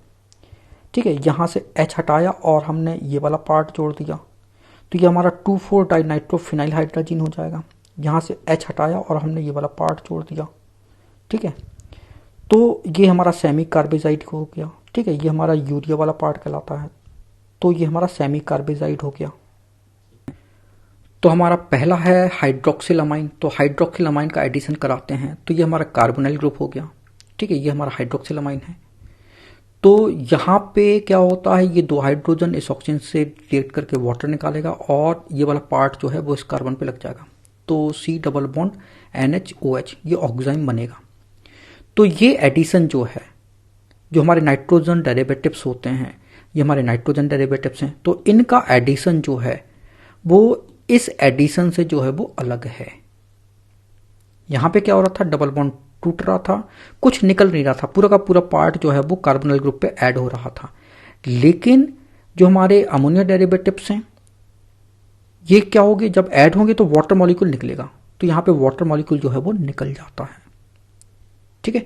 ठीक है। यहाँ से H हटाया और हमने ये वाला पार्ट जोड़ दिया, तो ये हमारा 2,4 डाइनाइट्रोफिनाइल हाइड्राजीन हो जाएगा। यहाँ से H हटाया और हमने ये वाला पार्ट जोड़ दिया, ठीक है। तो ये हमारा सेमी कार्बेजाइड हो गया, ठीक है, ये हमारा यूरिया वाला पार्ट कहलाता है, तो ये हमारा सेमी कार्बेजाइड हो गया। तो हमारा पहला है हाइड्रोक्सिल अमाइन, तो हाइड्रोक्सिल अमाइन का एडिशन कराते हैं तो ये हमारा कार्बोनिल ग्रुप हो गया, ठीक है, ये हमारा हाइड्रोक्सिल अमाइन है। तो यहाँ पे क्या होता है, ये दो हाइड्रोजन इस ऑक्सीजन से रिएक्ट करके वाटर निकालेगा और ये वाला पार्ट जो है वो इस कार्बन पे लग जाएगा, तो C double bond NH OH ये ऑक्साइम बनेगा। तो ये एडिशन जो है, जो हमारे नाइट्रोजन डेरिवेटिव्स होते हैं, ये हमारे नाइट्रोजन डेरिवेटिव्स हैं, तो इनका एडिशन जो है वो इस एडिशन से जो है वो अलग है। यहाँ पे क्या हो रहा था, डबल बॉन्ड टूट रहा था, कुछ निकल नहीं रहा था, पूरा का पूरा पार्ट जो है वो कार्बोनिल ग्रुप पे ऐड हो रहा था। लेकिन जो हमारे अमोनिया डेरिवेटिव्स हैं ये क्या होंगे, जब ऐड होंगे तो वाटर मॉलिक्यूल निकलेगा, तो यहाँ पे वाटर मॉलिक्यूल जो है वो निकल जाता है, ठीक है।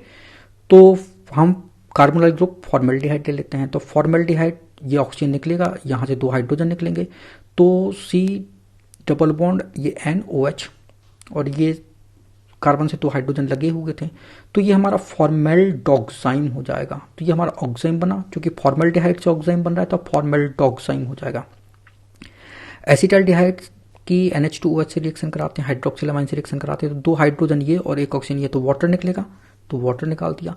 तो हम कार्बोनिल ग्रुप फॉर्मेल्डिहाइड ले लेते हैं, तो फॉर्मेल्डिहाइड ये ऑक्सीजन निकलेगा, यहाँ से दो हाइड्रोजन निकलेंगे, तो C डबल बॉन्ड ये NOH और ये कार्बन से दो हाइड्रोजन लगे हुए थे, तो ये हमारा फॉर्मेल्डोक्साइम हो जाएगा। तो ये हमारा ऑक्साइम बना, क्योंकि फॉर्मेल्डिहाइड से ऑक्साइम बन रहा है तो फॉर्मेल्डोक्साइम हो जाएगा। एसिटाल्डिहाइड की NH2OH से रिएक्शन कराते हैं, हाइड्रोक्सिल अमाइन से रिएक्शन कराते हैं, तो दो हाइड्रोजन ये और एक ऑक्सीजन ये, तो वाटर निकलेगा, तो वाटर निकाल दिया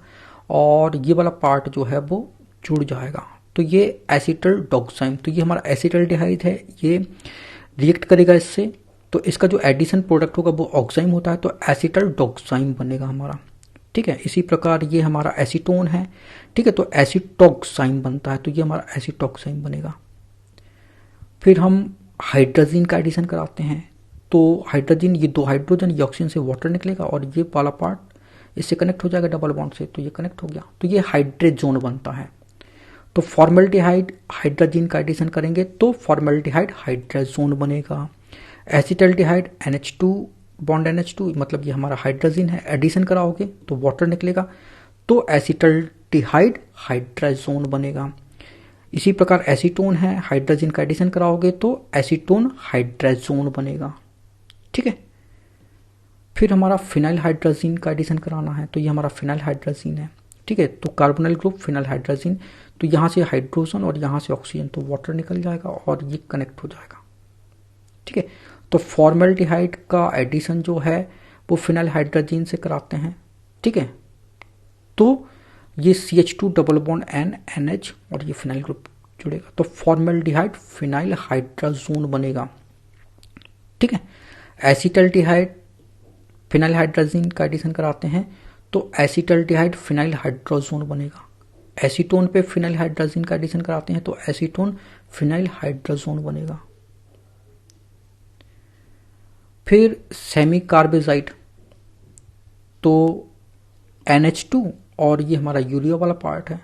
और ये वाला पार्ट जो है वो जुड़ जाएगा, तो ये एसिटल्डोक्साइम, तो ये हमारा एसिटाल्डिहाइड है, ये रिएक्ट करेगा इससे, तो इसका जो एडिशन प्रोडक्ट होगा वो ऑक्साइम होता है, तो एसिटल्डोक्साइम बनेगा हमारा, ठीक है। इसी प्रकार ये हमारा एसीटोन है, ठीक है, तो एसिटोक्साइम बनता है, तो ये हमारा एसिटोक्साइम बनेगा। फिर हम हाइड्रोजन का एडिशन कराते हैं, तो हाइड्रोजन ये दो हाइड्रोजन ये ऑक्सीजन से वाटर निकलेगा और ये वाला पार्ट इससे कनेक्ट हो जाएगा डबल बॉन्ड से, तो ये कनेक्ट हो गया, तो ये हाइड्रोजोन बनता है। तो फॉर्मेल्डिहाइड हाइड्रोजन का एडिशन करेंगे तो फॉर्मेल्डिहाइड हाइड्रोजोन बनेगा। एसिटाल्डिहाइड NH2 बॉन्ड NH2 मतलब ये हमारा हाइड्रोजन है, एडिशन कराओगे तो वाटर निकलेगा, तो एसिटाल्डिहाइड हाइड्रोजोन बनेगा। इसी प्रकार एसीटोन है, हाइड्रोजन का एडिशन कराओगे तो एसीटोन हाइड्रोजोन बनेगा, ठीक है। फिर हमारा फिनाइल हाइड्रोजन का एडिशन कराना है, तो ये हमारा फिनाइल हाइड्रोजन है, ठीक है, तो कार्बोनिल ग्रुप फिनाइल हाइड्रोजन, तो यहाँ से हाइड्रोजन और यहाँ से ऑक्सीजन, तो वाटर निकल जाएगा और ये कनेक्ट हो जाएगा, ठीक है। तो फॉर्मेल्डिहाइड का एडिशन जो है वो फिनाइल हाइड्रोजन से कराते हैं, ठीक है। तो ये CH2 डबल बॉन्ड NH और ये फिनाइल ग्रुप जुड़ेगा, तो फॉर्मेल्डिहाइड फिनाइल हाइड्राजोन बनेगा। ठीक है, एसिटल्डिहाइड फिनाइल हाइड्राजीन का एडिशन कराते हैं तो एसिटल्डिहाइड फिनाइल हाइड्राजोन बनेगा। एसीटोन पे फिनाइल हाइड्राजीन का एडिशन कराते हैं तो एसीटोन फिनाइल हाइड्राजोन बनेगा। फिर सेमी कार्बेजाइड, तो NH2 और ये हमारा यूरिया वाला पार्ट है।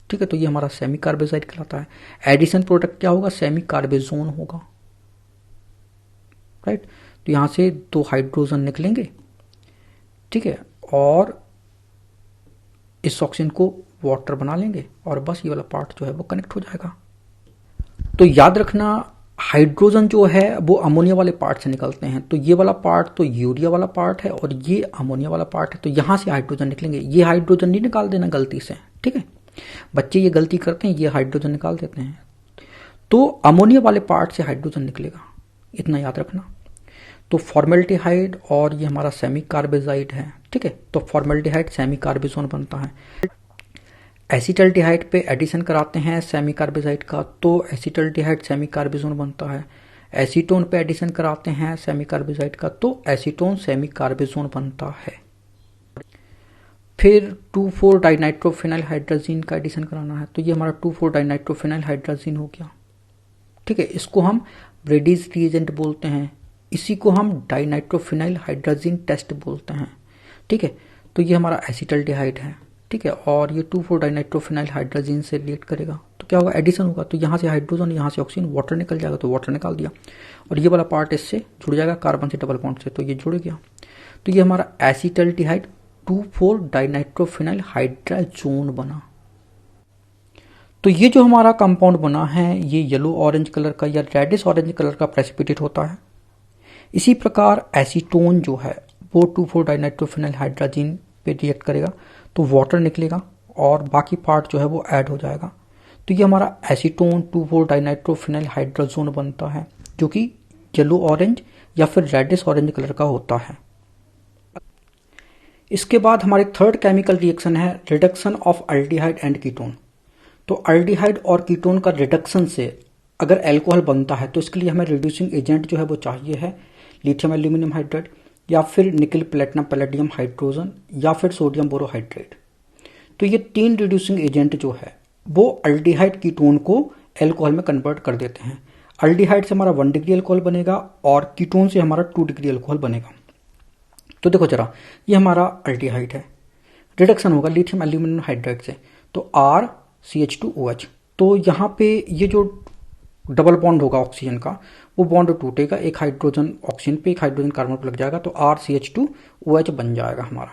ठीक है, तो ये हमारा सेमी कार्बेजाइड कहलाता है। एडिशन प्रोडक्ट क्या होगा? सेमी कार्बेजोन होगा। राइट, तो यहां से 2 हाइड्रोजन निकलेंगे। ठीक है, और इस ऑक्सीजन को वाटर बना लेंगे और बस ये वाला पार्ट जो है वो कनेक्ट हो जाएगा। तो याद रखना, हाइड्रोजन जो है वो अमोनिया वाले पार्ट से निकलते हैं, तो ये वाला पार्ट तो यूरिया वाला पार्ट है और ये अमोनिया वाला पार्ट है, तो यहां से हाइड्रोजन निकलेंगे। ये हाइड्रोजन नहीं निकाल देना गलती से। ठीक है, बच्चे ये गलती करते हैं, ये हाइड्रोजन निकाल देते हैं, तो अमोनिया वाले पार्ट से हाइड्रोजन निकलेगा, इतना याद रखना। तो फॉर्मेल्डिहाइड और ये हमारा सेमी कार्बेजाइड है। ठीक है, तो फॉर्मेल्डिहाइड सेमी कार्बेजोन बनता है। एसिटल्डिहाइड पे एडिशन कराते हैं सेमी कार्बेजाइड का, तो एसिटल्डिहाइड सेमी कार्बेजोन बनता है। एसीटोन पे एडिशन कराते हैं सेमी कार्बेजाइड का, तो एसीटोन सेमी कार्बेजोन बनता है। फिर 2,4 डाइनाइट्रोफिनाइल हाइड्राजीन का एडिशन कराना है, तो ये हमारा 2,4 डाइनाइट्रोफिनाइल हाइड्राजीन हो गया। ठीक है, इसको हम ब्रेडीज रिएजेंट बोलते हैं, इसी को हम डाइनाइट्रोफिनाइल हाइड्राजीन टेस्ट बोलते हैं। ठीक है, तो ये हमारा एसिटल्डिहाइड है। ठीक है, और ये 2,4 डाइनाइट्रोफिनाइल हाइड्राजीन से रिएक्ट करेगा, तो क्या होगा? एडिशन होगा, तो यहाँ से हाइड्रोजन, यहाँ से ऑक्सीजन, वाटर निकल जाएगा, तो वाटर निकाल दिया और ये वाला पार्ट इससे जुड़ जाएगा कार्बन से डबल बॉन्ड से, तो ये जुड़ गया। तो ये हमारा एसिटल्डिहाइड 2,4 डाइनाइट्रोफिनाइल हाइड्राजोन बना। तो ये जो हमारा कंपाउंड बना है, ये येलो ऑरेंज कलर का या रेडिश ऑरेंज कलर का प्रेसिपिटेट होता है। इसी प्रकार एसीटोन जो है वो 2,4 डाइनाइट्रोफिनाइल हाइड्राजीन पे रिएक्ट करेगा, तो वाटर निकलेगा और बाकी पार्ट जो है वो ऐड हो जाएगा। तो ये हमारा एसीटोन 2,4 डाइनाइट्रोफिनाइल हाइड्राजोन बनता है, जो कि येलो ऑरेंज या फिर रेडिश ऑरेंज कलर का होता है। इसके बाद हमारी थर्ड केमिकल रिएक्शन है reduction of aldehyde and ketone. तो अल्डिहाइड और कीटोन का रिडक्शन से अगर अल्कोहल बनता है, तो इसके लिए हमें रिड्यूसिंग एजेंट जो है वो चाहिए है लिथियम एल्यूमिनियम हाइड्राइड या फिर निकल प्लेटिनम पैलेडियम हाइड्रोजन या फिर सोडियम बोरोहाइड्रेट। तो ये 3 रिड्यूसिंग एजेंट जो है वो अल्डिहाइड कीटोन को एल्कोहल में कन्वर्ट कर देते हैं। अल्डिहाइड से हमारा 1 डिग्री अल्कोहल बनेगा और कीटोन से हमारा 2 डिग्री अल्कोहल बनेगा। तो देखो जरा, ये हमारा अल्डिहाइड है, रिडक्शन होगा लिथियम एल्यूमिनियम हाइड्राइड से, तो RCH2OH। तो यहाँ पे ये जो डबल बॉन्ड होगा ऑक्सीजन का, वो बॉन्ड टूटेगा, एक हाइड्रोजन ऑक्सीजन पे, एक हाइड्रोजन कार्बन पर लग जाएगा, तो RCH2OH बन जाएगा हमारा।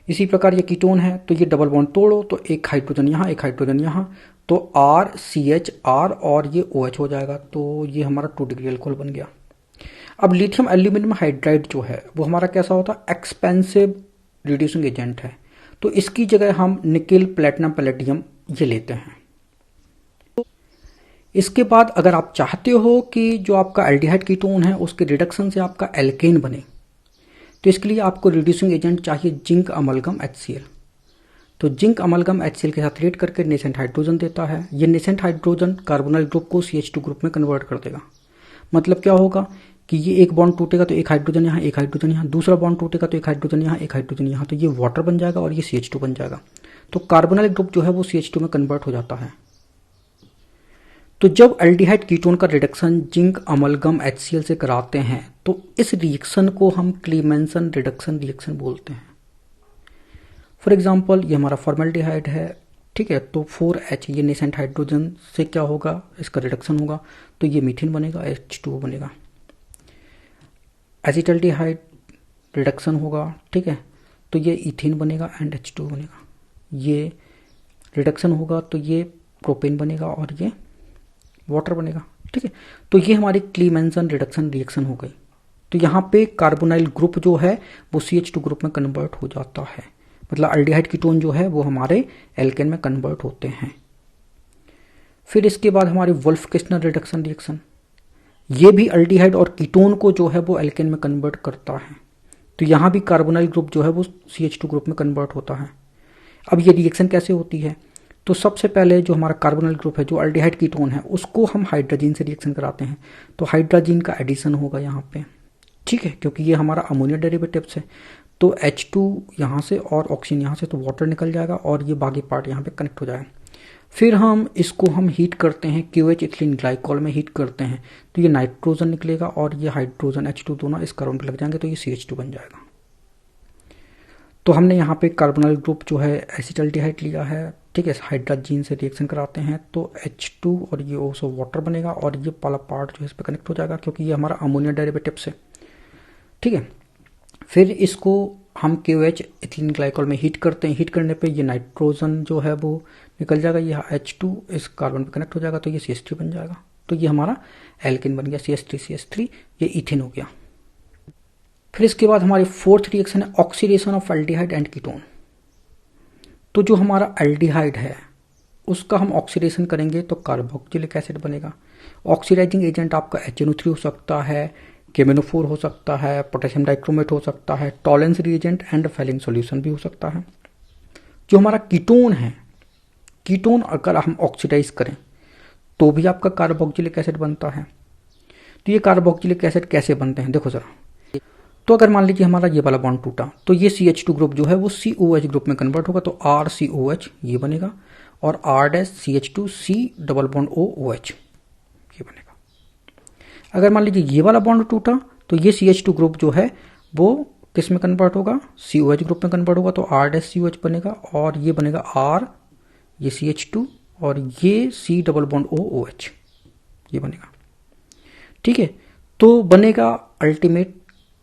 इसी प्रकार ये कीटोन है, तो ये डबल बॉन्ड तोड़ो, तो एक हाइड्रोजन यहाँ, एक हाइड्रोजन यहाँ, तो RCHR और ये OH हो जाएगा, तो ये हमारा 2 डिग्री अल्कोहल बन गया। अब लिथियम एल्यूमिनियम हाइड्राइड जो है वो हमारा कैसा होता है? एक्सपेंसिव रिड्यूसिंग एजेंट है, तो इसकी जगह हम निकल प्लेटिनम पैलेडियम ये लेते हैं। इसके बाद अगर आप चाहते हो कि जो आपका एल्डिहाइड कीटोन है उसके रिडक्शन से आपका एल्केन बने, तो इसके लिए आपको रिड्यूसिंग एजेंट चाहिए जिंक अमलगम HCl। तो जिंक अमलगम HCl के साथ रिएक्ट करके नेसेंट हाइड्रोजन देता है। ये नेसेंट हाइड्रोजन कार्बोनाइल ग्रुप को CH2 ग्रुप में कन्वर्ट कर देगा। मतलब क्या होगा कि ये एक बॉन्ड टूटेगा तो एक हाइड्रोजन यहाँ, एक हाइड्रोजन यहाँ, दूसरा बॉन्ड टूटेगा तो एक हाइड्रोजन यहाँ, एक हाइड्रोजन यहाँ, तो ये वाटर बन जाएगा और ये CH2 बन जाएगा। तो कार्बोनाइल ग्रुप जो है वो CH2 में कन्वर्ट हो जाता है। तो जब एल्डिहाइड कीटोन का रिडक्शन जिंक अमलगम HCl से कराते हैं, तो इस रिएक्शन को हम क्लीमेंसन रिडक्शन रिएक्शन बोलते हैं। फॉर एग्जाम्पल ये हमारा फॉर्मेल्डिहाइड है, ठीक है, तो 4H ये नेसेंट हाइड्रोजन से क्या होगा? इसका रिडक्शन होगा, तो ये मीथेन बनेगा, H2O बनेगा। एसिटल्डिहाइड रिडक्शन होगा, ठीक है, तो ये इथेन बनेगा एंड H2O बनेगा। ये रिडक्शन होगा तो ये प्रोपेन बनेगा और ये वाटर बनेगा, ठीक है। तो ये हमारी क्लीमेंसन रिडक्शन रिएक्शन हो गई। तो यहाँ पे कार्बोनाइल ग्रुप जो है वो CH2 ग्रुप में कन्वर्ट हो जाता है, मतलब अल्डिहाइड कीटोन जो है वो हमारे एल्केन में कन्वर्ट होते हैं। फिर इसके बाद हमारी वुल्फ-किस्टनर रिडक्शन रिएक्शन, ये भी अल्डिहाइड और कीटोन को जो है वो एल्केन में कन्वर्ट करता है। तो यहाँ भी कार्बोनाइल ग्रुप जो है वो CH2 ग्रुप में कन्वर्ट होता है। अब ये रिएक्शन कैसे होती है, तो सबसे पहले जो हमारा कार्बोनिल ग्रुप है, जो अल्डिहाइड कीटोन है, उसको हम हाइड्रोजन से रिएक्शन कराते हैं, तो हाइड्रोजन का एडिशन होगा यहाँ पे, ठीक है, क्योंकि ये हमारा अमोनिया डेरिवेटिव्स है। तो H2 यहाँ से और ऑक्सीजन यहाँ से, तो वाटर निकल जाएगा और ये बाकी पार्ट यहाँ पे कनेक्ट हो जाएगा। फिर हम इसको हीट करते हैं, QH इथिलीन ग्लाइकॉल में हीट करते हैं, तो ये नाइट्रोजन निकलेगा और ये हाइड्रोजन H2 दोनों इस कार्बन पे लग जाएंगे, तो ये CH2 बन जाएगा। तो हमने यहाँ पे कार्बोनिल ग्रुप जो है एसिटाल्डिहाइड लिया है, ठीक है, हाइड्रोजन से रिएक्शन कराते हैं तो H2 और ये ओसो वाटर बनेगा और ये वाला पार्ट जो है इस पर कनेक्ट हो जाएगा, क्योंकि ये हमारा अमोनिया डेरिवेटिव से, ठीक है। फिर इसको हम QH इथिलीन ग्लाइकॉल में हीट करते हैं, हीट करने पे ये नाइट्रोजन जो है वो निकल जाएगा, ये H2 इस कार्बन पे कनेक्ट हो जाएगा, तो ये CH3 बन जाएगा। तो ये हमारा एल्केन बन गया, CH3 ये इथेन हो गया। फिर इसके बाद हमारी फोर्थ रिएक्शन है oxidation of aldehyde and ketone. तो जो हमारा एल्डिहाइड है उसका हम ऑक्सीडेशन करेंगे तो कार्बोक्सिलिक एसिड बनेगा। ऑक्सीडाइजिंग एजेंट आपका HNO3 हो सकता है, KMnO4 हो सकता है, पोटेशियम डाइक्रोमेट हो सकता है, Tollens reagent and Fehling solution भी हो सकता है। जो हमारा कीटोन है, कीटोन अगर हम ऑक्सीडाइज करें तो भी आपका कार्बोक्सिलिक एसिड बनता है। तो ये कार्बोक्सिलिक एसिड कैसे बनते हैं देखो जरा। तो अगर मान लीजिए हमारा ये वाला बॉन्ड टूटा तो ये CH2 ग्रुप जो है वो COH ग्रुप में कन्वर्ट होगा, तो RCOH ये बनेगा और R-CH2 C double bond OOH ये बनेगा। अगर मान लीजिए ये वाला बॉन्ड टूटा तो ये CH2 ग्रुप जो है वो किस में कन्वर्ट होगा, COH ग्रुप में कन्वर्ट होगा, तो R-COH बनेगा और ये बनेगा R, ये CH2 और ये C डबल बॉन्ड OOH ये बनेगा, ठीक है। तो बनेगा अल्टीमेट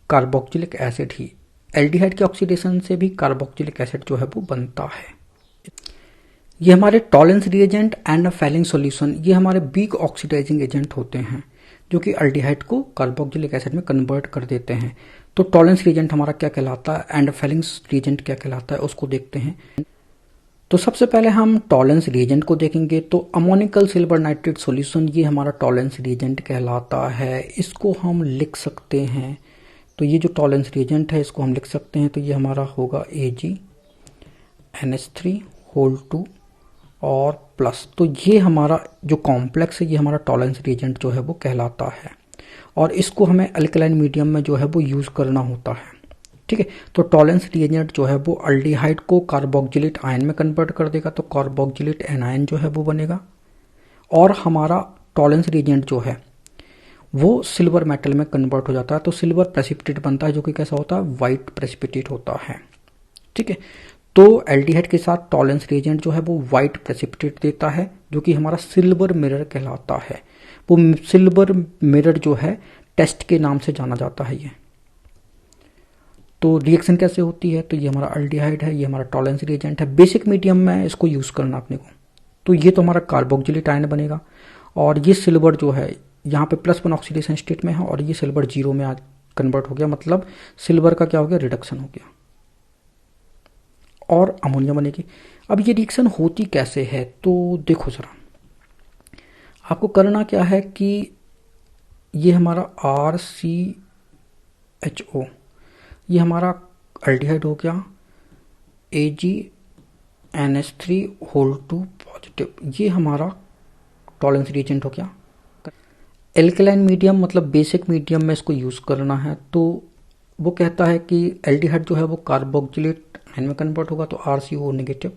कार्बोक्सिलिक एसिड ही। एल्डिहाइड के ऑक्सीडेशन से भी कार्बोक्सिलिक एसिड जो है वो बनता है। ये हमारे Tollens reagent and Fehling solution, ये हमारे वीक ऑक्सीडाइजिंग एजेंट होते हैं जो कि एल्डिहाइड को कार्बोक्सिलिक एसिड में कन्वर्ट कर देते हैं। तो टॉलेंस रिएजेंट हमारा क्या कहलाता है एंड फेलिंग रिएजेंट क्या कहलाता है उसको देखते हैं। तो सबसे पहले हम टॉलेंस रिएजेंट को देखेंगे। तो अमोनिकल सिल्वर नाइट्रेट सॉल्यूशन ये हमारा टॉलेंस रिएजेंट कहलाता है। इसको हम लिख सकते हैं, तो ये जो टॉलेंस रिएजेंट है इसको हम लिख सकते हैं, तो ये हमारा होगा AgNH3 और प्लस। तो ये हमारा जो कॉम्प्लेक्स है ये हमारा टॉलेंस रिएजेंट जो है वो कहलाता है और इसको हमें अल्कलाइन मीडियम में जो है वो यूज़ करना होता है, ठीक है। तो टॉलेंस रिएजेंट जो है वो अल्डिहाइड को कार्बोक्सिलेट आयन में कन्वर्ट कर देगा, तो कार्बोक्सिलेट एनायन जो है वो बनेगा और हमारा टॉलेंस रिएजेंट जो है वो सिल्वर मेटल में कन्वर्ट हो जाता है, तो सिल्वर प्रेसिपिटेट बनता है जो कि कैसा होता है, वाइट प्रेसिपिटेट होता है, ठीक है। तो एल्डिहाइड के साथ टॉलेंस रिएजेंट जो है वो वाइट प्रेसिपिटेट देता है जो कि हमारा सिल्वर मिरर कहलाता है। वो सिल्वर मिरर जो है टेस्ट के नाम से जाना जाता है ये। तो रिएक्शन कैसे होती है, तो ये हमारा एल्डिहाइड है, ये हमारा टॉलेंस रिएजेंट है, बेसिक मीडियम में इसको यूज करना अपने को। तो ये तो हमारा कार्बोक्सिलेट आयन बनेगा और ये सिल्वर जो है यहाँ पे +1 ऑक्सीडेशन स्टेट में है और ये सिल्वर 0 में आज कन्वर्ट हो गया, मतलब सिल्वर का क्या हो गया, रिडक्शन हो गया और अमोनिया बनेगी। अब ये रिएक्शन होती कैसे है, तो देखो जरा, आपको करना क्या है कि ये हमारा RCHO ये हमारा एल्डिहाइड हो गया, AgNH3 पॉजिटिव, ये हमारा टॉलेंस रिएजेंट हो गया। एल्कलाइन मीडियम मतलब बेसिक मीडियम में इसको यूज करना है, तो वो कहता है कि एल्डिहाइड जो है वो कार्बोक्सिलेट आयन में कन्वर्ट होगा, तो RCO नेगेटिव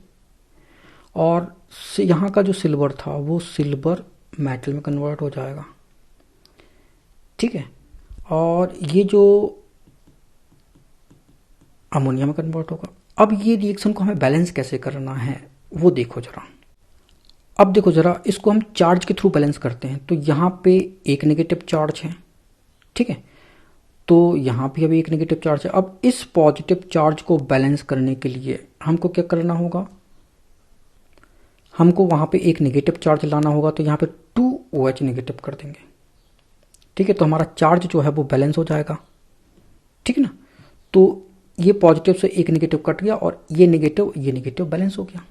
और यहाँ का जो सिल्वर था वो सिल्वर मेटल में कन्वर्ट हो जाएगा, ठीक है। और ये जो अमोनिया में कन्वर्ट होगा। अब ये रिएक्शन को हमें बैलेंस कैसे करना है वो देखो जरा। अब देखो जरा, इसको हम चार्ज के थ्रू बैलेंस करते हैं। तो यहाँ पे एक नेगेटिव चार्ज है, ठीक है, तो यहाँ पे अभी एक नेगेटिव चार्ज है। अब इस पॉजिटिव चार्ज को बैलेंस करने के लिए हमको क्या करना होगा, हमको वहां पे एक नेगेटिव चार्ज लाना होगा, तो यहाँ पे 2OH नेगेटिव कर देंगे, ठीक है। तो हमारा चार्ज जो है वो बैलेंस हो जाएगा, ठीक है ना। तो ये पॉजिटिव से एक नेगेटिव कट गया और ये नेगेटिव बैलेंस हो गया।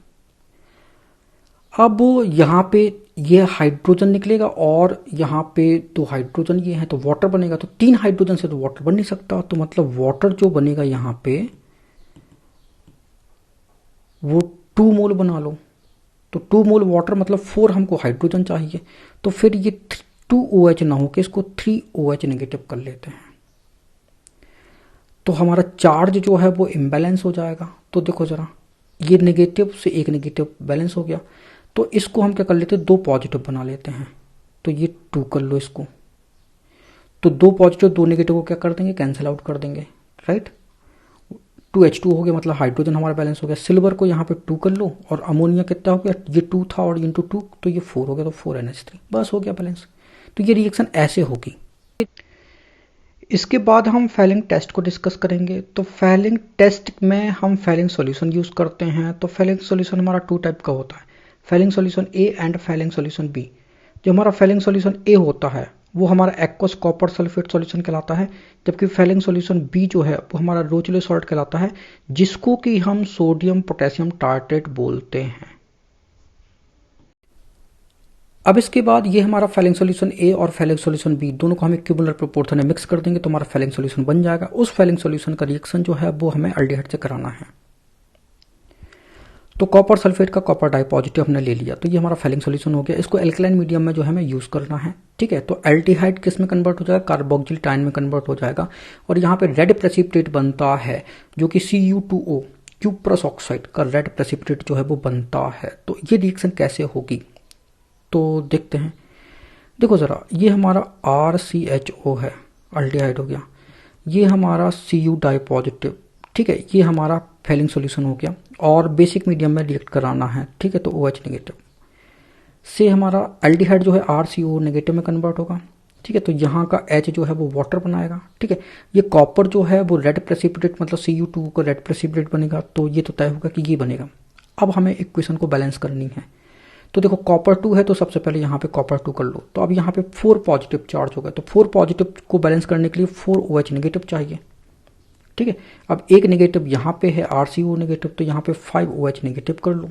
अब यहाँ पे ये हाइड्रोजन निकलेगा और यहाँ पे 2 हाइड्रोजन ये है, तो वाटर बनेगा। तो 3 हाइड्रोजन से तो वाटर बन नहीं सकता, तो मतलब वाटर जो बनेगा यहाँ पे वो 2 मोल बना लो, तो 2 मोल वाटर मतलब 4 हमको हाइड्रोजन चाहिए, तो फिर ये 2OH ना होकर इसको 3OH नेगेटिव कर लेते हैं, तो हमारा चार्ज जो है वो इम्बैलेंस हो जाएगा। तो देखो जरा, ये नेगेटिव से एक नेगेटिव बैलेंस हो गया, तो इसको हम क्या कर लेते हैं, 2 पॉजिटिव बना लेते हैं, तो ये 2 कर लो इसको, तो 2 पॉजिटिव 2 नेगेटिव को क्या कर देंगे, कैंसिल आउट कर देंगे, राइट। 2H2 हो गया, मतलब हाइड्रोजन हमारा बैलेंस हो गया। सिल्वर को यहाँ पे 2 कर लो, और अमोनिया कितना हो गया, ये 2 था और इंटू 2 तो ये 4 हो गया, तो 4NH3, बस हो गया बैलेंस। तो ये रिएक्शन ऐसे होगी। इसके बाद हम फैलिंग टेस्ट को डिस्कस करेंगे। तो फैलिंग टेस्ट में हम फैलिंग सॉल्यूशन यूज करते हैं। तो फैलिंग सॉल्यूशन हमारा 2 टाइप का होता है, Fehling solution A and Fehling solution B. जो हमारा फैलिंग सॉल्यूशन ए होता है वो हमारा एक्वस कॉपर सल्फेट सॉल्यूशन कहलाता है, जबकि फैलिंग सॉल्यूशन बी जो है वो हमारा रोचले सॉल्ट कहलाता है, जिसको कि हम सोडियम पोटेशियम टार्ट्रेट बोलते हैं। अब इसके बाद ये हमारा फैलिंग सॉल्यूशन ए और फैलिंग सॉल्यूशन बी दोनों को हम इक्विवेलेंट प्रोपोर्शन में मिक्स कर देंगे, तो हमारा फैलिंग सॉल्यूशन बन जाएगा। उस फैलिंग सॉल्यूशन का रिएक्शन जो है वो हमें एल्डिहाइड से कराना है। तो कॉपर सल्फेट का कॉपर डाई पॉजिटिव हमने ले लिया, तो ये हमारा फैलिंग सॉल्यूशन हो गया। इसको एल्कलाइन मीडियम में जो है हमें यूज करना है, ठीक है। तो एल्डिहाइड किस में कन्वर्ट हो जाएगा, कार्बोक्सिल टाइन में कन्वर्ट हो जाएगा, और यहाँ पे रेड प्रेसिपिटेट बनता है जो कि Cu2O क्यूप्रस ऑक्साइड का रेड प्रेसिपिटेट जो है वो बनता है। तो ये रिएक्शन कैसे होगी तो देखते हैं। देखो जरा, ये हमारा RCHO है, एल्डिहाइड हो गया, ये हमारा Cu डाई पॉजिटिव, ठीक है, ये हमारा फैलिंग सॉल्यूशन हो गया, और बेसिक मीडियम में रिएक्ट कराना है, ठीक है। तो OH नेगेटिव से हमारा एल्डिहाइड जो है RCO नेगेटिव में कन्वर्ट होगा, ठीक है। तो यहाँ का H जो है वो वाटर बनाएगा, ठीक है। ये कॉपर जो है वो रेड प्रेसिपिटेट मतलब Cu2 को रेड प्रेसिपिटेट बनेगा, तो ये तो तय होगा कि ये बनेगा। अब हमें इक्वेशन को बैलेंस करनी है। तो देखो कॉपर 2 है, तो सबसे पहले यहाँ पे कॉपर 2 कर लो, तो अब यहाँ पे 4 पॉजिटिव चार्ज हो गया, तो 4 पॉजिटिव को बैलेंस करने के लिए 4 OH नेगेटिव चाहिए, ठीक है। अब एक नेगेटिव यहाँ पे है RCO नेगेटिव, तो यहाँ पे 5 OH नेगेटिव कर लो,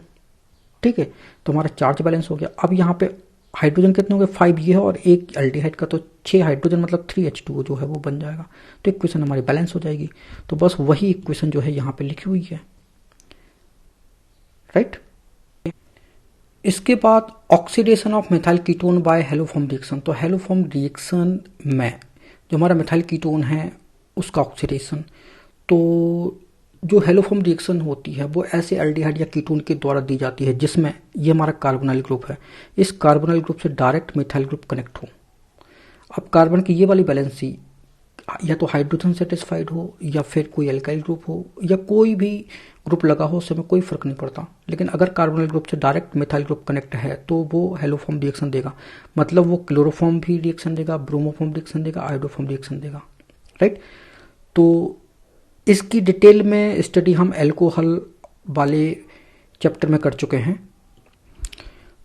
ठीक है। तो हमारा चार्ज बैलेंस हो गया। अब यहाँ पे हाइड्रोजन कितने हो गए, 5 ये है, और एक एल्डिहाइड का, तो 6 हाइड्रोजन मतलब 3H2O जो है वो बन जाएगा, तो इक्वेशन हमारी बैलेंस हो जाएगी। तो बस वही इक्वेशन जो है यहाँ पे लिखी हुई है, राइट। इसके बाद oxidation of methyl ketone by haloform reaction. तो हेलोफॉर्म रिएक्शन में जो हमारा मेथाइल कीटोन है उसका ऑक्सीडेशन, तो जो हेलोफॉर्म रिएक्शन होती है वो ऐसे एल्डिहाइड या कीटोन के द्वारा दी जाती है जिसमें ये हमारा कार्बोनाइल ग्रुप है, इस कार्बोनाइल ग्रुप से डायरेक्ट मिथाइल ग्रुप कनेक्ट हो। अब कार्बन की ये वाली वैलेंसी या तो हाइड्रोजन सेटिस्फाइड हो, या फिर कोई एल्काइल ग्रुप हो, या कोई भी ग्रुप लगा हो, उससे में कोई फर्क नहीं पड़ता। लेकिन अगर कार्बोनाइल ग्रुप से डायरेक्ट मिथाइल ग्रुप कनेक्ट है तो वो हेलोफॉर्म रिएक्शन देगा, मतलब वो क्लोरोफॉर्म भी रिएक्शन देगा, ब्रोमोफॉर्म रिएक्शन देगा, आयोडोफॉर्म रिएक्शन देगा, राइट। तो इसकी डिटेल में स्टडी हम एल्कोहल वाले चैप्टर में कर चुके हैं।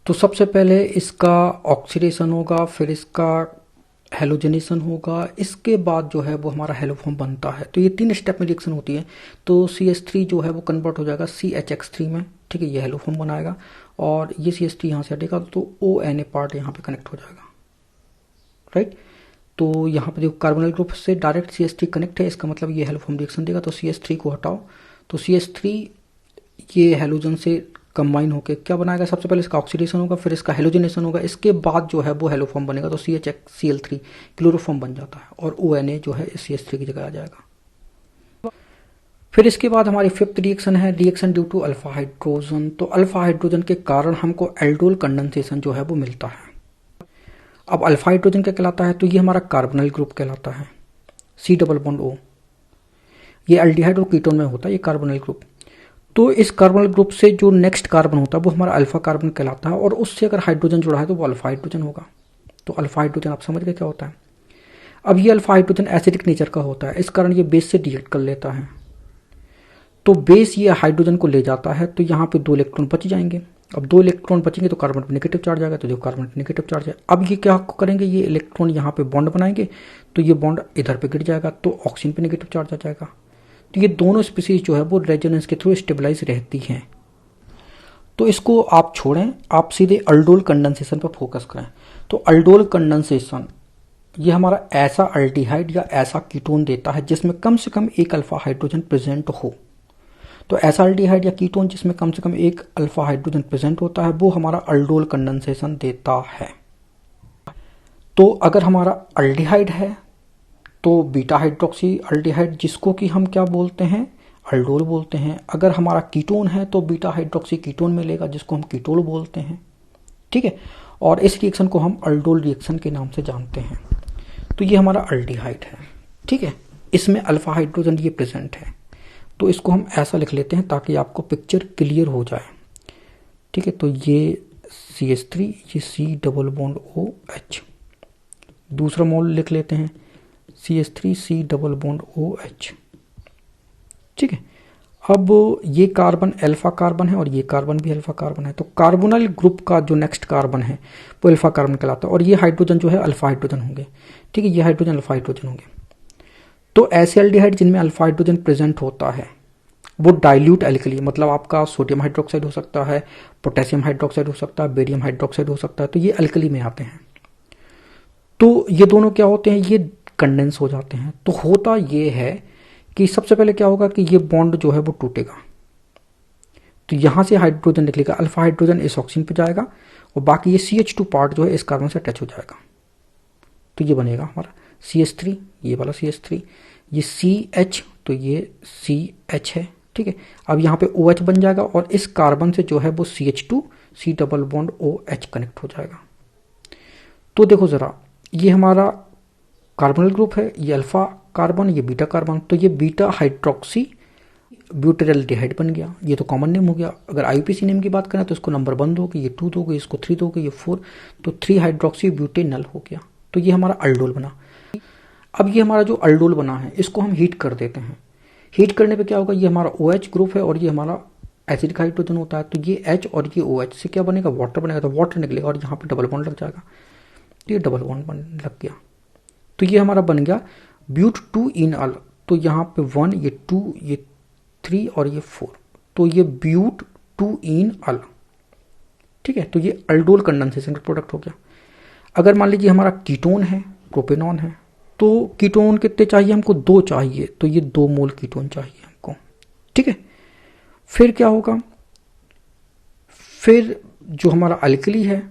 तो सबसे पहले इसका ऑक्सीडेशन होगा, फिर इसका हेलोजनेशन होगा, इसके बाद जो है वो हमारा हेलोफॉर्म बनता है। तो ये 3 स्टेप में रिएक्शन होती है। तो CH3 जो है वो कन्वर्ट हो जाएगा CHX3 में, ठीक है, ये हेलोफॉर्म बनाएगा, और ये CH3 यहाँ से हटेगा तो ONA पार्ट यहाँ पे कनेक्ट हो जाएगा, राइट। तो यहाँ पे देखो कार्बोनाइल ग्रुप से डायरेक्ट CH3 कनेक्ट है, इसका मतलब ये हेलोफॉर्म रिएक्शन देगा। तो CH3 को हटाओ, तो CH3 ये हेलोजन से कंबाइन होकर क्या बनाएगा, सबसे पहले इसका ऑक्सीडेशन होगा, फिर इसका हेलोजनेशन होगा, इसके बाद जो है वो हेलोफॉर्म बनेगा, तो CHCl3 क्लोरोफॉर्म बन जाता है, और ONA जो है CH3 की जगह आ जाएगा। फिर इसके बाद हमारी 5th रिएक्शन है reaction due to alpha hydrogen. तो अल्फा हाइड्रोजन के कारण हमको एल्डोल कंडेंसेशन जो है वो मिलता है। अब अल्फा हाइड्रोजन क्या कहलाता है, तो ये हमारा कार्बोनाइल ग्रुप कहलाता है, C+O। ये एल्डिहाइड और कीटोन में होता है ये कार्बोनाइल ग्रुप। तो इस कार्बोनाइल ग्रुप से जो नेक्स्ट कार्बन होता है वो हमारा अल्फा कार्बन कहलाता है, और उससे अगर हाइड्रोजन जुड़ा है तो वो अल्फा हाइड्रोजन होगा। तो अल्फा हाइड्रोजन आप समझ गए क्या होता है। अब ये अल्फा हाइड्रोजन एसिडिक नेचर का होता है, इस कारण ये बेस से रिएक्ट कर लेता है, तो बेस ये हाइड्रोजन को ले जाता है, तो यहाँ पे 2 इलेक्ट्रॉन बच जाएंगे। अब 2 इलेक्ट्रॉन बचेंगे तो कार्बन पर नेगेटिव चार्ज आएगा, तो जो कार्बन पर नेगेटिव चार्ज है, अब ये क्या करेंगे, ये इलेक्ट्रॉन यहाँ पे बॉन्ड बनाएंगे, तो ये बॉन्ड इधर पे गिर जाएगा, तो ऑक्सीजन पे नेगेटिव चार्ज आ जाएगा। तो ये दोनों स्पीसीज जो है वो रेजोनेंस के थ्रू स्टेबलाइज रहती हैं। तो इसको आप छोड़ें, आप सीधे अल्डोल कंडेंसेशन पर फोकस करें। तो अल्डोल कंडेंसेशन ये हमारा ऐसा एल्डिहाइड या ऐसा कीटोन देता है जिसमें कम से कम एक अल्फा हाइड्रोजन प्रेजेंट हो। तो ऐसा एल्डिहाइड या कीटोन जिसमें कम से कम एक अल्फा हाइड्रोजन प्रेजेंट होता है वो हमारा अल्डोल कंडेंसेशन देता है। तो अगर हमारा अल्डिहाइड है तो बीटा हाइड्रोक्सी अल्डिहाइड, जिसको कि हम क्या बोलते हैं, अल्डोल बोलते हैं। अगर हमारा कीटोन है तो बीटा हाइड्रोक्सी कीटोन मिलेगा, जिसको हम कीटोल बोलते हैं। ठीक है, और इस रिएक्शन को हम अल्डोल रिएक्शन के नाम से जानते हैं। तो ये हमारा अल्डिहाइड है। ठीक है, इसमें अल्फा हाइड्रोजन ये प्रेजेंट है, तो इसको हम ऐसा लिख लेते हैं ताकि आपको पिक्चर क्लियर हो जाए। ठीक है, तो ये CH3, ये C डबल बॉन्ड OH। दूसरा मोल लिख लेते हैं CH3 C double bond OH। ठीक है, अब ये कार्बन अल्फा कार्बन है और ये कार्बन भी अल्फा कार्बन है, तो कार्बोनाइल ग्रुप का जो नेक्स्ट कार्बन है वो अल्फा कार्बन कहलाता है, और ये हाइड्रोजन जो है अल्फा हाइड्रोजन होंगे। ठीक है, ये हाइड्रोजन अल्फा हाइड्रोजन होंगे। तो ऐसे एल्डिहाइड जिनमें अल्फा हाइड्रोजन प्रेजेंट होता है वो डाइल्यूट एल्कली, मतलब आपका सोडियम हाइड्रोक्साइड हो सकता है, पोटेशियम हाइड्रोक्साइड हो सकता है, बेरियम हाइड्रोक्साइड हो सकता है, तो ये एल्कली में आते हैं। तो ये दोनों क्या होते हैं, ये कंडेंस हो जाते हैं। तो होता ये है कि सबसे पहले क्या होगा कि ये बॉन्ड जो है वो टूटेगा, तो यहां से हाइड्रोजन निकलेगा, अल्फा हाइड्रोजन इस ऑक्सीजन पे जाएगा और बाकी ये CH2 पार्ट जो है इस कार्बन से अटैच हो जाएगा। तो ये बनेगा हमारा CH3, ये वाला CH3, ये CH, तो ये CH है। ठीक है, अब यहाँ पे OH बन जाएगा और इस कार्बन से जो है वो CH2 C double bond OH connect हो जाएगा। तो देखो जरा, ये हमारा कार्बोनिल ग्रुप है, ये अल्फा कार्बन, ये बीटा कार्बन, तो ये बीटा हाइड्रोक्सी ब्यूटेरल्डिहाइड बन गया। ये तो कॉमन नेम हो गया। अगर IUPAC नेम की बात करें तो इसको नंबर 1 दोगे, ये 2 दोगे, इसको 3 दोगे, ये 4, तो 3 हाइड्रोक्सी ब्यूटेनल हो गया। तो ये हमारा अल्डोल बना। अब ये हमारा जो अल्डोल बना है इसको हम हीट कर देते हैं। हीट करने पे क्या होगा, ये हमारा OH ग्रुप है और ये हमारा एसिडिक हाइड्रोजन होता है, तो ये H और ये OH से क्या बनेगा, वाटर बनेगा, तो वाटर निकलेगा और यहाँ पे डबल बॉन्ड लग जाएगा, तो ये डबल बॉन्ड लग गया। तो ये हमारा बन गया ब्यूट 2 इन अल, तो यहाँ पे 1, ये 2, ये 3 और ये 4, तो ये ब्यूट 2 इन अल। ठीक है, तो ये अल्डोल कंडेंसेशन का प्रोडक्ट हो गया। अगर मान लीजिए हमारा कीटोन है, प्रोपेनॉन है, तो कीटोन कितने चाहिए हमको, 2 चाहिए, तो ये 2 मोल कीटोन चाहिए हमको। ठीक है, फिर क्या होगा, फिर जो हमारा अल्कली है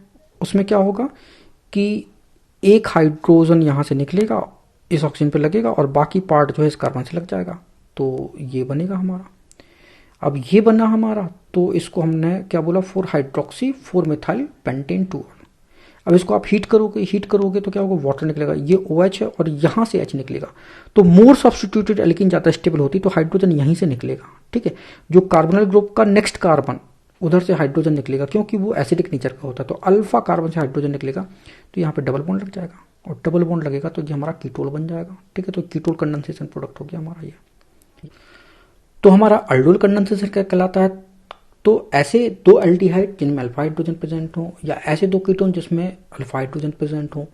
उसमें क्या होगा कि एक हाइड्रोजन यहां से निकलेगा, इस ऑक्सीजन पे लगेगा और बाकी पार्ट जो है इस कार्बन से लग जाएगा, तो ये बनेगा हमारा। अब ये बना हमारा, तो इसको हमने क्या बोला, 4 हाइड्रोक्सी 4 मिथाइल पेंटेन 2। अब इसको आप हीट करोगे तो क्या होगा, वाटर निकलेगा, ये OH है और यहां से H निकलेगा, तो मोर सब्स्टिट्यूटेड एल्कीन ज्यादा स्टेबल होती, तो हाइड्रोजन यहीं से निकलेगा। ठीक है, जो कार्बोनिल ग्रुप का नेक्स्ट कार्बन उधर से हाइड्रोजन निकलेगा, क्योंकि वो एसिडिक नेचर का होता है, तो अल्फा कार्बन से हाइड्रोजन निकलेगा, तो यहाँ पे डबल बॉन्ड लग जाएगा और डबल बॉन्ड लगेगा तो ये हमारा कीटोल बन जाएगा। ठीक है, तो कीटोल कंडेंसेशन प्रोडक्ट हो गया हमारा ये। तो हमारा अल्डोल कंडेंसेशन क्या कहलाता है, तो ऐसे 2 एल्डिहाइड जिनमें अल्फा हाइड्रोजन प्रेजेंट हो या ऐसे 2 कीटोन जिसमें अल्फा हाइड्रोजन प्रेजेंट हो,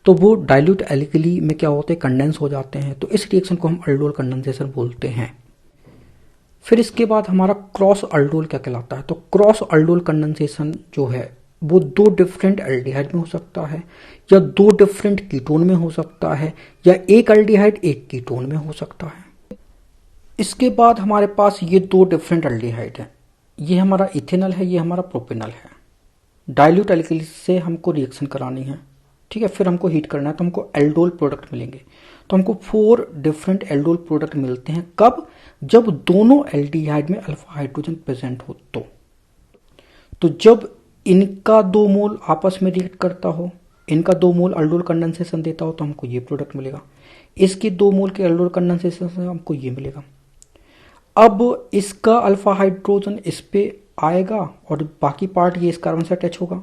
तो वो डाइल्यूट एल्कली में क्या होते हैं, कंडेंस हो जाते हैं, तो इस रिएक्शन को हम अल्डोल कंडेंसेशन बोलते हैं। फिर इसके बाद हमारा क्रॉस अल्डोल क्या कहलाता है, तो क्रॉस अल्डोल कंडेंसेशन जो है वो 2 डिफरेंट एल्डिहाइड में हो सकता है या 2 डिफरेंट कीटोन में हो सकता है या एक एल्डिहाइड एक कीटोन में हो सकता है। इसके बाद हमारे पास ये 2 डिफरेंट एल्डिहाइड है, ये हमारा इथेनॉल है, ये हमारा प्रोपेनॉल है। डाइल्यूट एल्कली से हमको रिएक्शन करानी है। ठीक है, फिर हमको हीट करना है तो हमको एल्डोल प्रोडक्ट मिलेंगे। तो हमको 4 डिफरेंट एल्डोल प्रोडक्ट मिलते हैं, कब, जब दोनों एल्डिहाइड में अल्फा हाइड्रोजन प्रेजेंट हो। तो जब इनका 2 मोल आपस में रिएक्ट करता हो, इनका 2 मोल अल्डोल कंडेंसेशन देता हो, तो हमको ये प्रोडक्ट मिलेगा। इसके 2 मोल के अल्डोल कंडेंसेशन से हमको ये मिलेगा। अब इसका अल्फा हाइड्रोजन इस पे आएगा और बाकी पार्ट ये इस कार्बन से अटैच होगा,